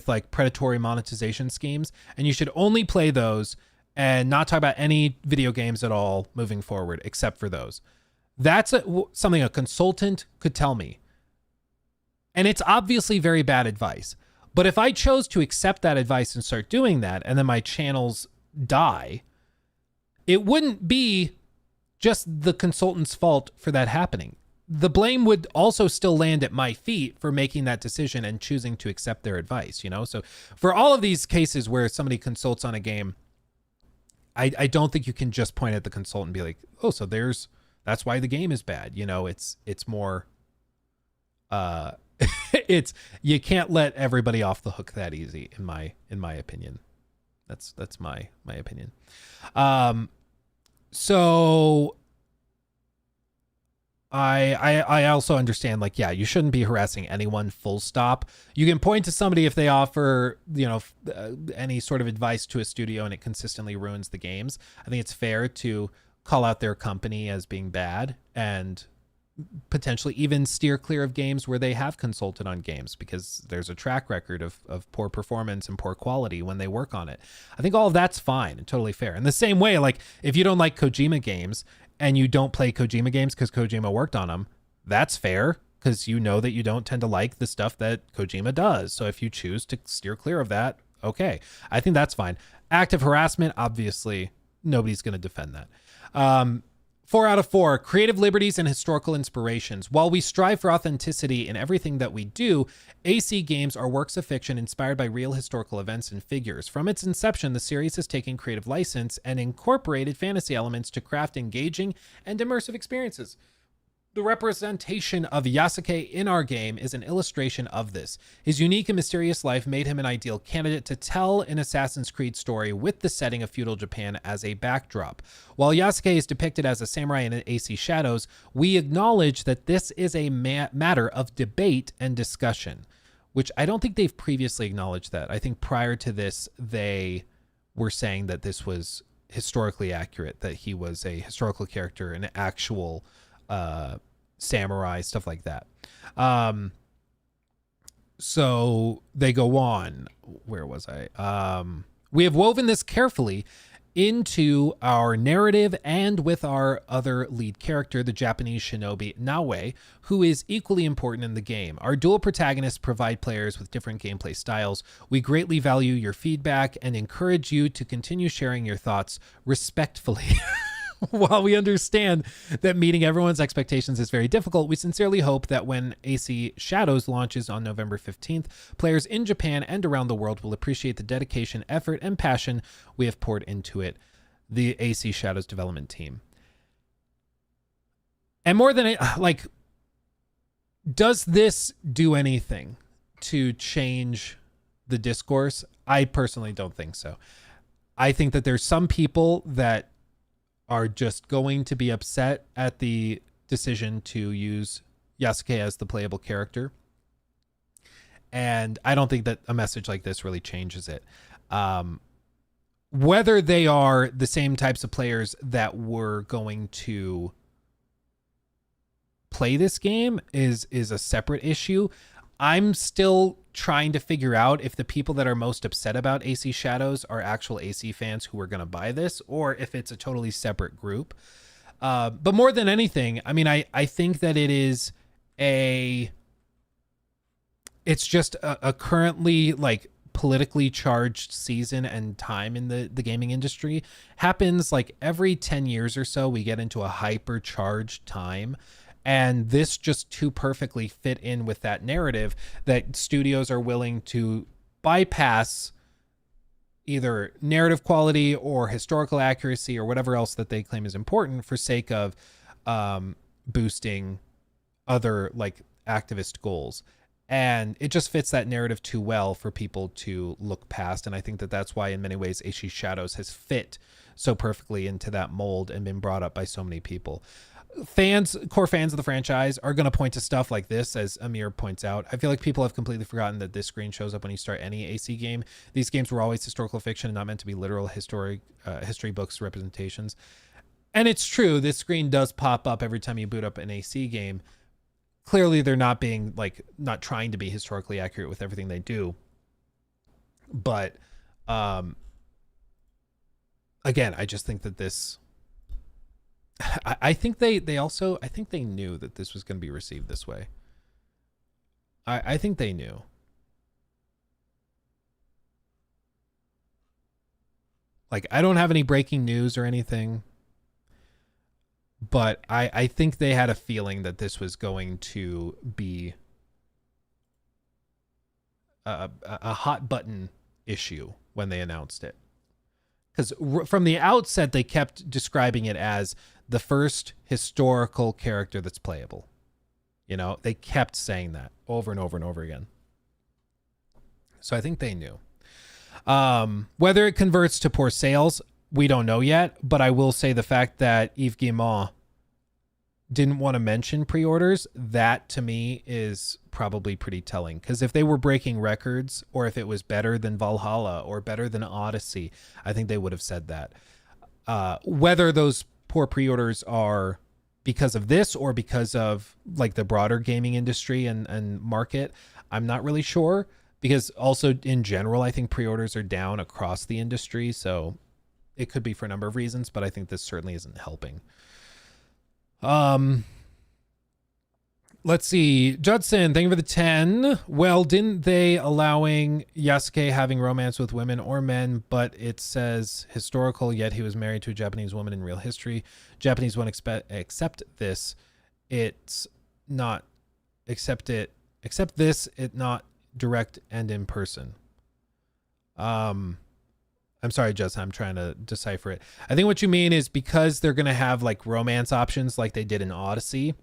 like predatory monetization schemes, and you should only play those and not talk about any video games at all moving forward except for those. That's something a consultant could tell me. And it's obviously very bad advice. But if I chose to accept that advice and start doing that, and then my channels die, it wouldn't be just the consultant's fault for that happening. The blame would also still land at my feet for making that decision and choosing to accept their advice, you know? So for all of these cases where somebody consults on a game, I don't think you can just point at the consultant and be like, oh, so that's why the game is bad. You know, it's more, you can't let everybody off the hook that easy, in my opinion. That's my opinion. So I also understand, like, yeah, you shouldn't be harassing anyone, full stop. You can point to somebody if they offer, you know, any sort of advice to a studio and it consistently ruins the games. I think it's fair to call out their company as being bad and potentially even steer clear of games where they have consulted on games because there's a track record of poor performance and poor quality when they work on it. I think all of that's fine and totally fair. In the same way, like, if you don't like Kojima games and you don't play Kojima games because Kojima worked on them, that's fair because you know that you don't tend to like the stuff that Kojima does. So if you choose to steer clear of that, okay. I think that's fine. Active harassment, obviously, nobody's going to defend that. 4 out of 4, creative liberties and historical inspirations. While we strive for authenticity in everything that we do, AC games are works of fiction inspired by real historical events and figures. From its inception, the series has taken creative license and incorporated fantasy elements to craft engaging and immersive experiences. The representation of Yasuke in our game is an illustration of this. His unique and mysterious life made him an ideal candidate to tell an Assassin's Creed story with the setting of feudal Japan as a backdrop. While Yasuke is depicted as a samurai in AC Shadows, we acknowledge that this is a matter of debate and discussion, which I don't think they've previously acknowledged that. I think prior to this, they were saying that this was historically accurate, that he was a historical character, an actual samurai, stuff like that. So they go on. Where was I? We have woven this carefully into our narrative and with our other lead character, the Japanese shinobi Naoe, who is equally important in the game. Our dual protagonists provide players with different gameplay styles. We greatly value your feedback and encourage you to continue sharing your thoughts respectfully. While we understand that meeting everyone's expectations is very difficult, we sincerely hope that when AC Shadows launches on November 15th, players in Japan and around the world will appreciate the dedication, effort, and passion we have poured into it, the AC Shadows development team. And more than it, like, does this do anything to change the discourse? I personally don't think so. I think that there's some people that are just going to be upset at the decision to use Yasuke as the playable character. And I don't think that a message like this really changes it. Whether they are the same types of players that were going to play this game is a separate issue. I'm still trying to figure out if the people that are most upset about AC Shadows are actual AC fans who are going to buy this, or if it's a totally separate group. But more than anything, I mean, I think that it's just a currently like politically charged season and time in the gaming industry. Happens like every 10 years or so, we get into a hyper-charged time. And this just too perfectly fit in with that narrative that studios are willing to bypass either narrative quality or historical accuracy or whatever else that they claim is important for sake of boosting other like activist goals. And it just fits that narrative too well for people to look past. And I think that that's why in many ways AC Shadows has fit so perfectly into that mold and been brought up by so many people. Core fans of the franchise are going to point to stuff like this, as Amir points out. I feel like people have completely forgotten that this screen shows up when you start any AC game. These games were always historical fiction and not meant to be literal history books representations. And it's true, this screen does pop up every time you boot up an AC game. Clearly, they're not trying to be historically accurate with everything they do. But again, I just think that this... I think they knew that this was going to be received this way. I think they knew. Like, I don't have any breaking news or anything, but I think they had a feeling that this was going to be a hot button issue when they announced it. Because from the outset, they kept describing it as the first historical character that's playable. You know, they kept saying that over and over and over again. So I think they knew. Whether it converts to poor sales, we don't know yet. But I will say the fact that Yves Guillemot didn't want to mention pre-orders, that to me is probably pretty telling. Because if they were breaking records, or if it was better than Valhalla or better than Odyssey, I think they would have said that. Whether those poor pre-orders are because of this or because of like the broader gaming industry and market, I'm not really sure. Because also in general, I think pre-orders are down across the industry. So it could be for a number of reasons, but I think this certainly isn't helping. Let's see. Judson, thank you for the 10. Well, didn't they allowing Yasuke having romance with women or men, but it says historical, yet he was married to a Japanese woman in real history. Japanese won't accept this. It's not accept this, it not direct and in person. I'm sorry, Judson, I'm trying to decipher it. I think what you mean is because they're going to have like romance options like they did in Odyssey,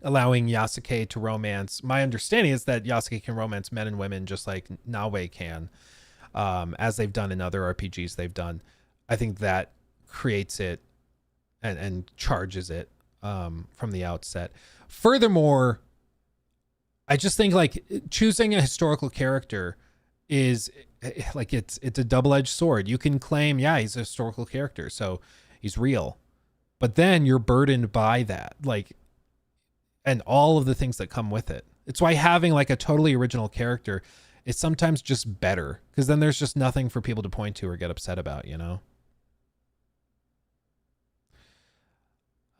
allowing Yasuke to romance. My understanding is that Yasuke can romance men and women just like Naoe can, as they've done in other RPGs they've done. I think that creates it and charges it from the outset. Furthermore, I just think like choosing a historical character is like it's a double-edged sword. You can claim, yeah, he's a historical character, so he's real, but then you're burdened by that, like, and all of the things that come with it. It's why having like a totally original character is sometimes just better, because then there's just nothing for people to point to or get upset about, you know?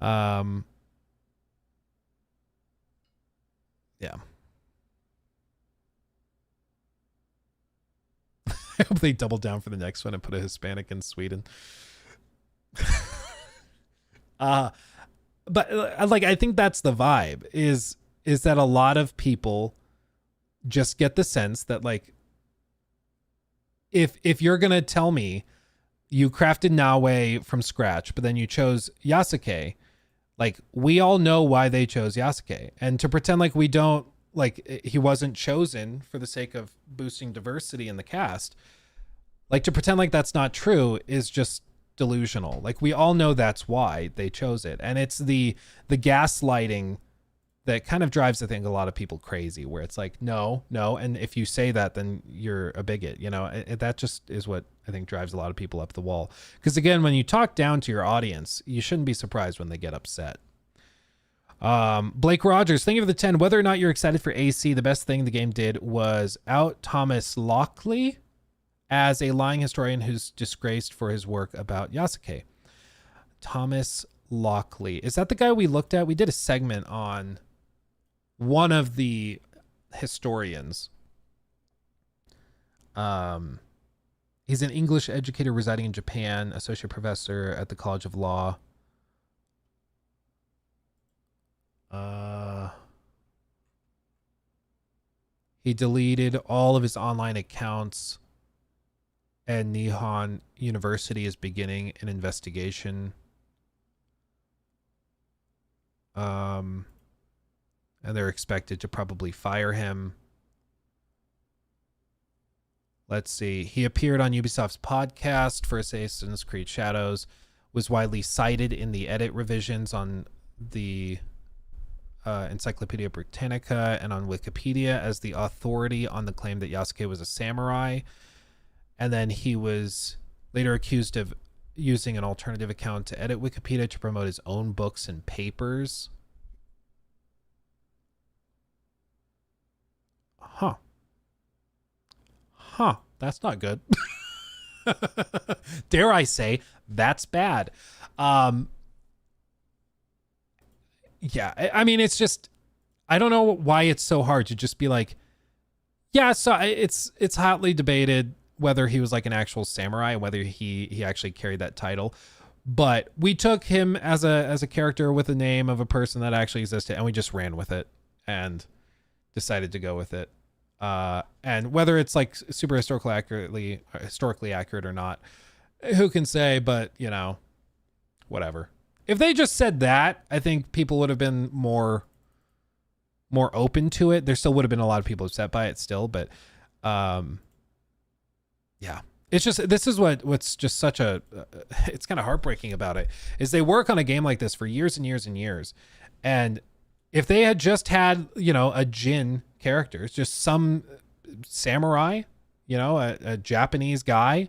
Yeah. I hope they double down for the next one and put a Hispanic in Sweden. But like, I think that's the vibe is that a lot of people just get the sense that like, if you're going to tell me you crafted Nawe from scratch, but then you chose Yasuke, like we all know why they chose Yasuke, and to pretend like we don't, like he wasn't chosen for the sake of boosting diversity in the cast, like to pretend like that's not true is just delusional. Like we all know that's why they chose it, and it's the gaslighting that kind of drives, I think, a lot of people crazy, where it's like no, and if you say that, then you're a bigot, you know. That just is what I think drives a lot of people up the wall, because again, when you talk down to your audience, you shouldn't be surprised when they get upset. Blake Rogers, thank you for the 10. Whether or not you're excited for AC, the best thing the game did was out Thomas Lockley as a lying historian who's disgraced for his work about Yasuke. Thomas Lockley. Is that the guy we looked at? We did a segment on one of the historians. He's an English educator residing in Japan, associate professor at the College of Law. He deleted all of his online accounts, and Nihon University is beginning an investigation. And they're expected to probably fire him. Let's see. He appeared on Ubisoft's podcast for Assassin's Creed Shadows, was widely cited in the edit revisions on the Encyclopedia Britannica and on Wikipedia as the authority on the claim that Yasuke was a samurai. And then he was later accused of using an alternative account to edit Wikipedia to promote his own books and papers. That's not good. Dare I say, that's bad. Yeah, I mean, it's just, I don't know why it's so hard to just be like, yeah, so it's hotly debated whether he was like an actual samurai, whether he actually carried that title. But we took him as a character with a name of a person that actually existed, and we just ran with it and decided to go with it. And whether it's like super historically accurate or not, who can say? But you know, whatever. If they just said that, I think people would have been more open to it. There still would have been a lot of people upset by it still, but yeah, it's just, this is what's just such a it's kind of heartbreaking about it, is they work on a game like this for years and years and years, and if they had just had, you know, a Jin character, it's just some samurai, you know, a Japanese guy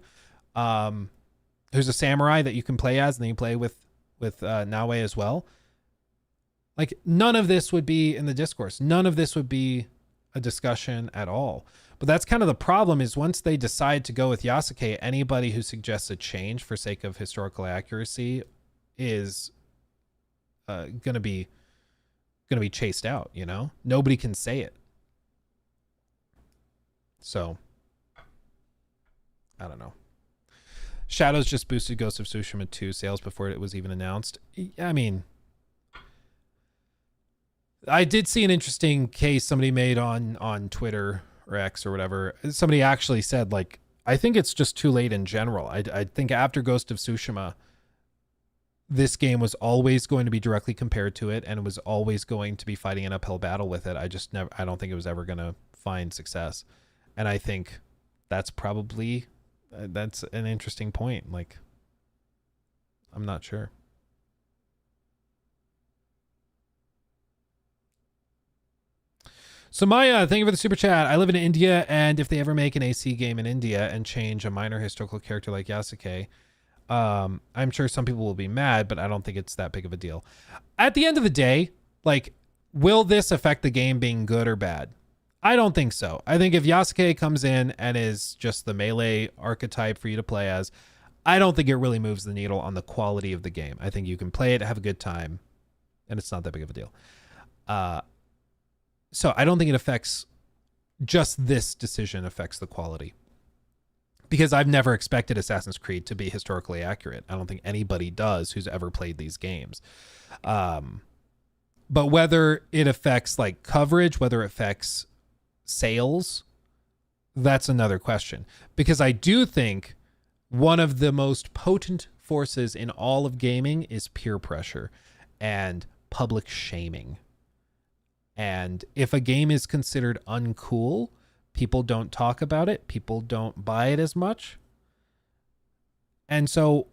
who's a samurai that you can play as, and then you play with Nawe as well. Like, none of this would be in the discourse. None of this would be a discussion at all. But that's kind of the problem, is once they decide to go with Yasuke, anybody who suggests a change for sake of historical accuracy is going to be chased out, you know? Nobody can say it. So, I don't know. Shadows just boosted Ghost of Tsushima 2 sales before it was even announced. I mean, I did see an interesting case somebody made on Twitter or X or whatever. Somebody actually said, like, I think it's just too late in general. I think after Ghost of Tsushima, this game was always going to be directly compared to it, and it was always going to be fighting an uphill battle with it. I don't think it was ever going to find success. And I think that's probably... that's an interesting point. Like, I'm not sure. So Maya, thank you for the super chat. I live in India, and if they ever make an AC game in India and change a minor historical character like Yasuke, I'm sure some people will be mad, but I don't think it's that big of a deal. At the end of the day, like, will this affect the game being good or bad? I don't think so. I think if Yasuke comes in and is just the melee archetype for you to play as, I don't think it really moves the needle on the quality of the game. I think you can play it, have a good time, and it's not that big of a deal. So I don't think it affects, just this decision affects the quality. Because I've never expected Assassin's Creed to be historically accurate. I don't think anybody does who's ever played these games. But whether it affects like coverage, whether it affects sales, that's another question. Because I do think one of the most potent forces in all of gaming is peer pressure and public shaming. And if a game is considered uncool, people don't talk about it. People don't buy it as much. And so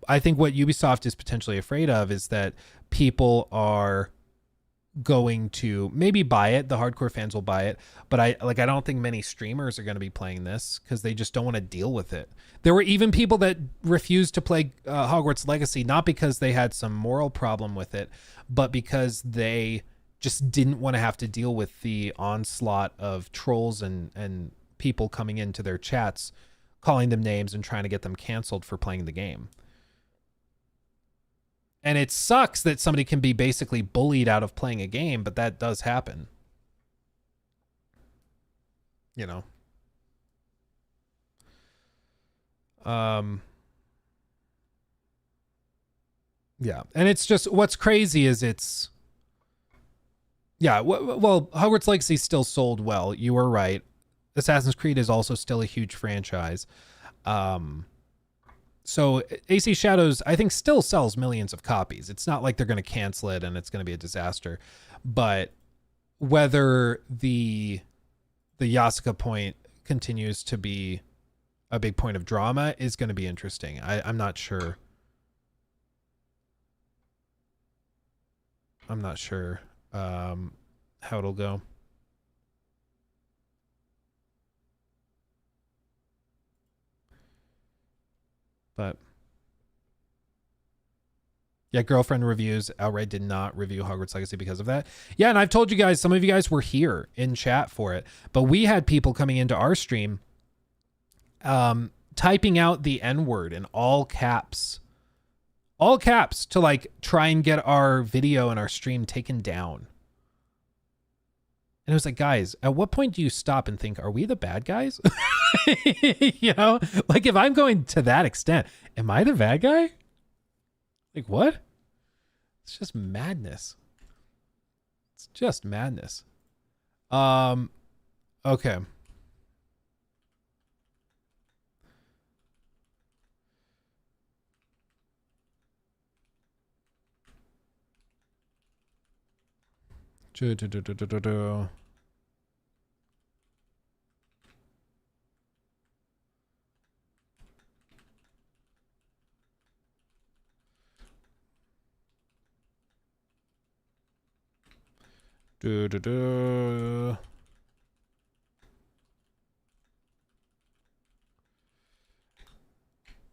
I think what Ubisoft is potentially afraid of is that people are going to maybe buy it. The hardcore fans will buy it. But I don't think many streamers are going to be playing this because they just don't want to deal with it. There were even people that refused to play Hogwarts Legacy, not because they had some moral problem with it, but because they just didn't want to have to deal with the onslaught of trolls and people coming into their chats, calling them names and trying to get them canceled for playing the game. And it sucks that somebody can be basically bullied out of playing a game, but that does happen. You know. Yeah. And it's just, what's crazy is it's, yeah, well, Hogwarts Legacy still sold well. You were right. Assassin's Creed is also still a huge franchise. So AC Shadows, I think, still sells millions of copies. It's not like they're going to cancel it and it's going to be a disaster. But whether the Yasuke point continues to be a big point of drama is going to be interesting. I'm not sure. I'm not sure how it'll go. But yeah, Girlfriend Reviews outright did not review Hogwarts Legacy because of that. Yeah, and I've told you guys, some of you guys were here in chat for it, but we had people coming into our stream typing out the N-word in all caps to like try and get our video and our stream taken down. And it was like, guys, at what point do you stop and think, are we the bad guys? You know, like if I'm going to that extent, am I the bad guy? Like what? It's just madness. It's just madness. Okay.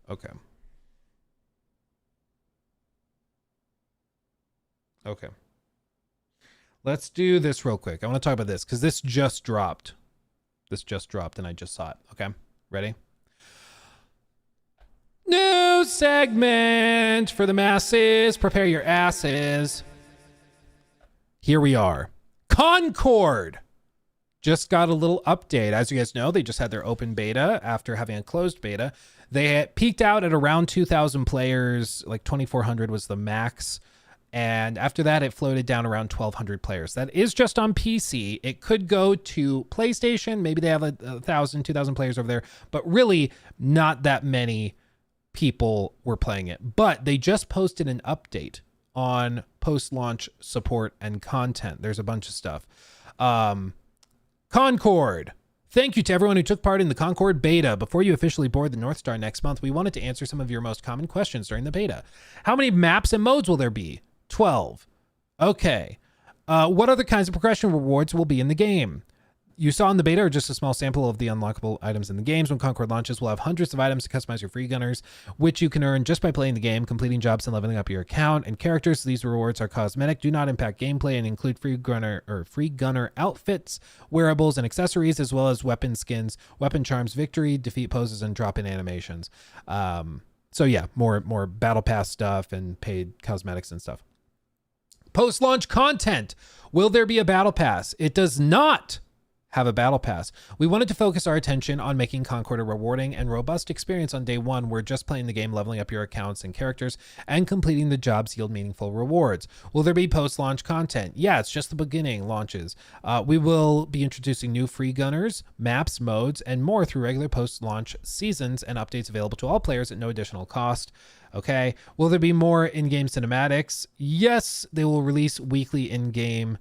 Okay. Okay. Let's do this real quick. I want to talk about this because this just dropped. This just dropped and I just saw it. Okay. Ready? New segment for the masses. Prepare your asses. Here we are. Concord just got a little update. As you guys know, they just had their open beta after having a closed beta. They had peaked out at around 2,000 players, like 2,400 was the max. And after that, it floated down around 1,200 players. That is just on PC. It could go to PlayStation. Maybe they have 1,000, 2,000 players over there, but really not that many people were playing it. But they just posted an update on post-launch support and content. There's a bunch of stuff. Concord. Thank you to everyone who took part in the Concord beta. Before you officially board the North Star next month, we wanted to answer some of your most common questions during the beta. How many maps and modes will there be? 12. Okay. What other kinds of progression rewards will be in the game? You saw in the beta are just a small sample of the unlockable items in the games. When Concord launches, we'll have hundreds of items to customize your free gunners, which you can earn just by playing the game, completing jobs and leveling up your account and characters. These rewards are cosmetic, do not impact gameplay, and include free gunner outfits, wearables, and accessories, as well as weapon skins, weapon charms, victory, defeat poses, and drop-in animations. So yeah, more battle pass stuff and paid cosmetics and stuff. Post-launch content. Will there be a battle pass? It does not have a battle pass. We wanted to focus our attention on making Concord a rewarding and robust experience on day one, where just playing the game, leveling up your accounts and characters, and completing the jobs yield meaningful rewards. Will there be post-launch content? Yeah, it's just the beginning launches. We will be introducing new free gunners, maps, modes, and more through regular post-launch seasons and updates available to all players at no additional cost. Okay. Will there be more in-game cinematics? Yes, they will release weekly in-game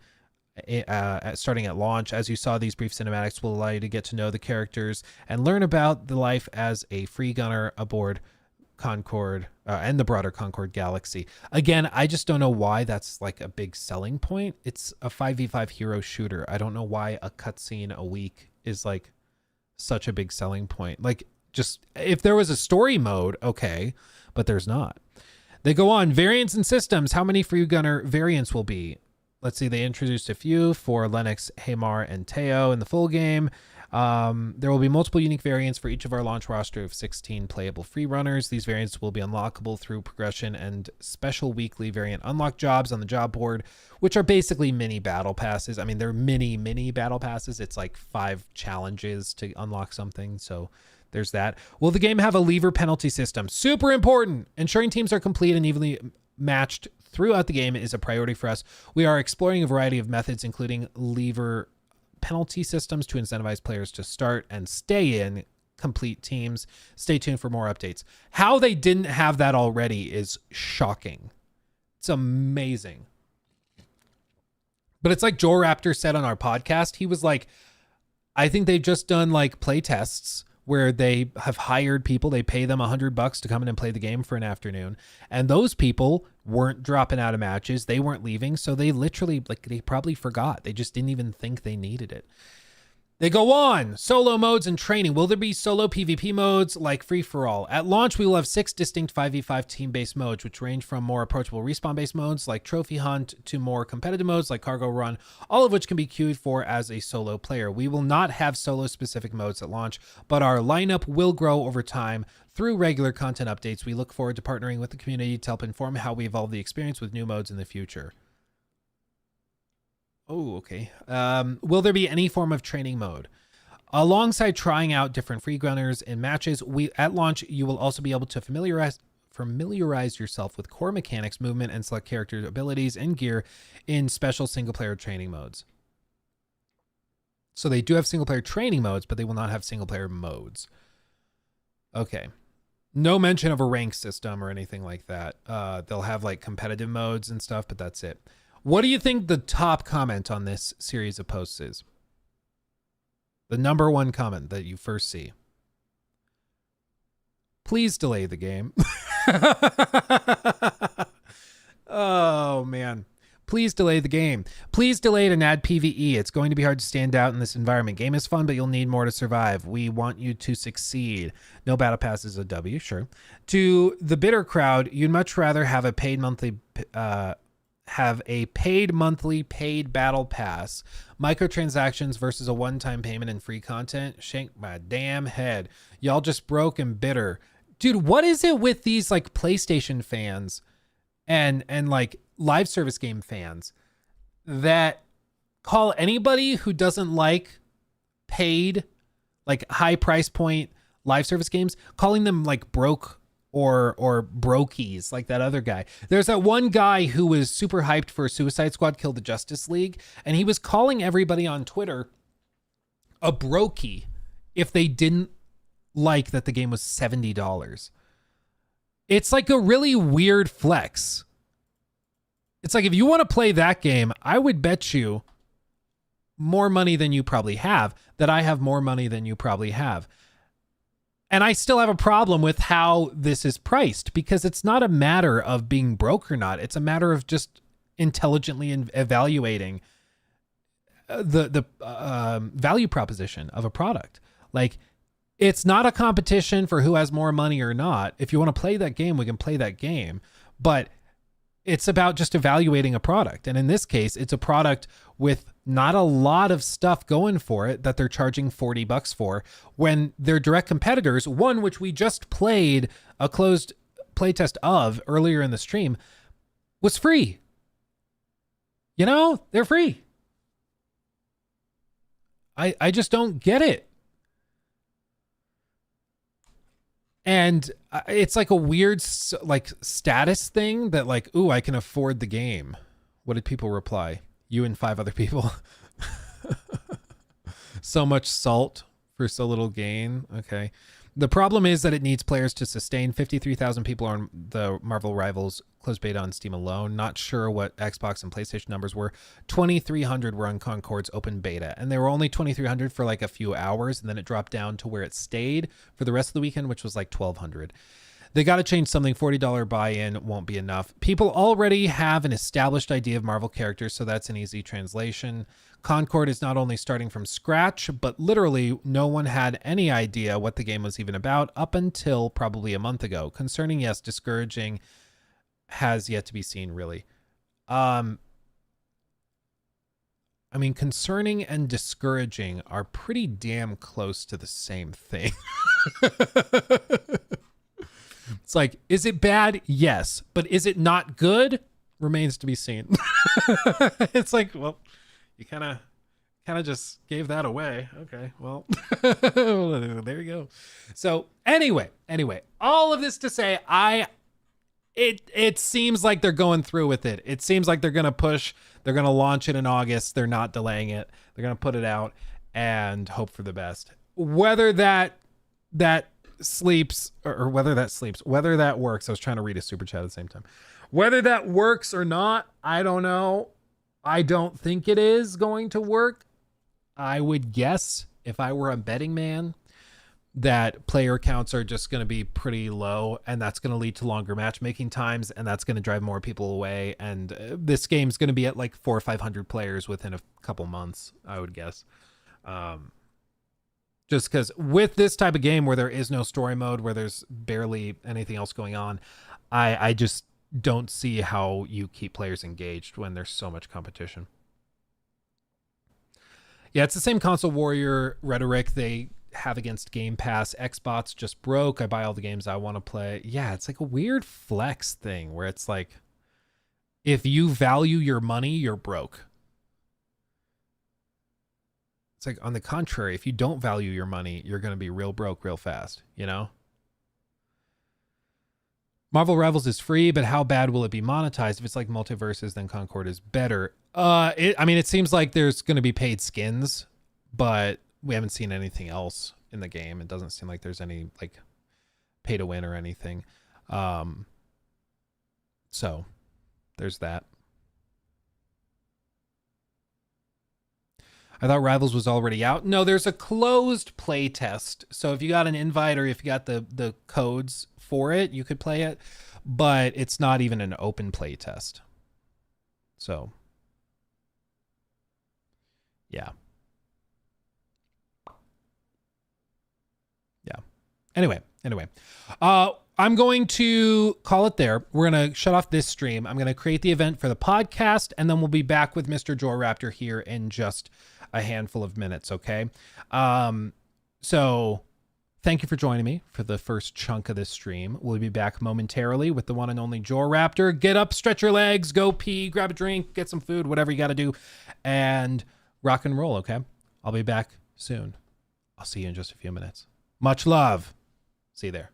starting at launch. As you saw, these brief cinematics will allow you to get to know the characters and learn about the life as a free gunner aboard Concord and the broader Concord galaxy. Again, I just don't know why that's like a big selling point. It's a 5v5 hero shooter. I don't know why a cutscene a week is like such a big selling point. Like, just if there was a story mode, okay, but there's not. They go on, variants and systems. How many free gunner variants will be? Let's see, they introduced a few for Lennox, Hamar, and Teo in the full game. There will be multiple unique variants for each of our launch roster of 16 playable free runners. These variants will be unlockable through progression and special weekly variant unlock jobs on the job board, which are basically mini battle passes. I mean, they're mini battle passes. It's like 5 challenges to unlock something. So there's that. Will the game have a lever penalty system? Super important. Ensuring teams are complete and evenly matched throughout the game is a priority for us. We are exploring a variety of methods, including lever penalty systems to incentivize players to start and stay in complete teams. Stay tuned for more updates. How they didn't have that already is shocking. It's amazing. But it's like Joel Raptor said on our podcast. He was like, I think they've just done like play tests where they have hired people. They pay them $100 to come in and play the game for an afternoon. And those people weren't dropping out of matches. They weren't leaving. So they literally, like, they probably forgot. They just didn't even think they needed it. They go on. Solo modes and training. Will there be solo PvP modes like free-for-all? At launch, we will have 6 distinct 5v5 team-based modes, which range from more approachable respawn-based modes like Trophy Hunt to more competitive modes like Cargo Run, all of which can be queued for as a solo player. We will not have solo-specific modes at launch, but our lineup will grow over time through regular content updates. We look forward to partnering with the community to help inform how we evolve the experience with new modes in the future. Oh, okay. Will there be any form of training mode? Alongside trying out different free gunners in matches, at launch, you will also be able to familiarize yourself with core mechanics, movement, and select character abilities and gear in special single-player training modes. So they do have single-player training modes, but they will not have single-player modes. Okay. No mention of a rank system or anything like that. They'll have like competitive modes and stuff, but that's it. What do you think the top comment on this series of posts is? The number one comment that you first see. Please delay the game. Oh, man. Please delay the game. Please delay it and add PvE. It's going to be hard to stand out in this environment. Game is fun, but you'll need more to survive. We want you to succeed. No battle pass is a W, sure. To the bitter crowd, you'd much rather have a paid monthly... paid battle pass, microtransactions versus a one-time payment and free content. Shank my damn head. Y'all just broke and bitter. Dude, what is it with these like PlayStation fans and like live service game fans that call anybody who doesn't like paid, like high price point live service games, calling them like broke or brokies, like that other guy. There's that one guy who was super hyped for Suicide Squad Kill the Justice League, and he was calling everybody on Twitter a brokey if they didn't like that the game was $70. It's like a really weird flex. It's like, if you want to play that game, I would bet you more money than you probably have that I have more money than you probably have. And I still have a problem with how this is priced, because it's not a matter of being broke or not. It's a matter of just intelligently evaluating the value proposition of a product. Like, it's not a competition for who has more money or not. If you want to play that game, we can play that game. But it's about just evaluating a product. And in this case, it's a product with not a lot of stuff going for it that they're charging $40 for, when their direct competitors, one which we just played a closed playtest of earlier in the stream was free. You know, they're free. I just don't get it. And it's like a weird like status thing that like, ooh, I can afford the game. What did people reply? You and 5 other people. So much salt for so little gain. Okay. The problem is that it needs players to sustain. 53,000 people on the Marvel Rivals closed beta on Steam alone. Not sure what Xbox and PlayStation numbers were. 2,300 were on Concord's open beta, and they were only 2,300 for like a few hours, and then it dropped down to where it stayed for the rest of the weekend, which was like 1,200. They got to change something. $40 buy-in won't be enough. People already have an established idea of Marvel characters, so that's an easy translation. Concord is not only starting from scratch, but literally no one had any idea what the game was even about up until probably a month ago. Concerning, yes, discouraging has yet to be seen, really. I mean, concerning and discouraging are pretty damn close to the same thing. It's like, is it bad? Yes. But is it not good? Remains to be seen. It's like, well, you kind of just gave that away. Okay, well, there you go. So anyway, all of this to say, it seems like they're going through with it. It seems like they're going to push. They're going to launch it in August. They're not delaying it. They're going to put it out and hope for the best. Whether that sleeps or whether that works. I was trying to read a super chat at the same time. Whether that works or not, I don't know. I don't think it is going to work. I would guess, if I were a betting man, that player counts are just going to be pretty low, and that's going to lead to longer matchmaking times, and that's going to drive more people away. And this game's going to be at like 400 or 500 players within a couple months, I would guess. Just because with this type of game where there is no story mode, where there's barely anything else going on, I just don't see how you keep players engaged when there's so much competition. Yeah, it's the same console warrior rhetoric they have against Game Pass. Xbox just broke. I buy all the games I want to play. Yeah, it's like a weird flex thing where it's like, if you value your money, you're broke. It's like, on the contrary, if you don't value your money, you're going to be real broke real fast, you know? Marvel Rivals is free, but how bad will it be monetized? If it's like Multiverses, then Concord is better. It seems like there's going to be paid skins, but we haven't seen anything else in the game. It doesn't seem like there's any like pay to win or anything. So there's that. I thought Rivals was already out. No, there's a closed play test. So if you got an invite or if you got the codes for it, you could play it, but it's not even an open play test. So yeah. Anyway, I'm going to call it there. We're going to shut off this stream. I'm going to create the event for the podcast, and then we'll be back with Mr. Joe Raptor here in just a handful of minutes, okay? So thank you for joining me for the first chunk of this stream. We'll be back momentarily with the one and only Joe Raptor. Get up, stretch your legs, go pee, grab a drink, get some food, whatever you got to do, and rock and roll, okay? I'll be back soon. I'll see you in just a few minutes. Much love. See you there.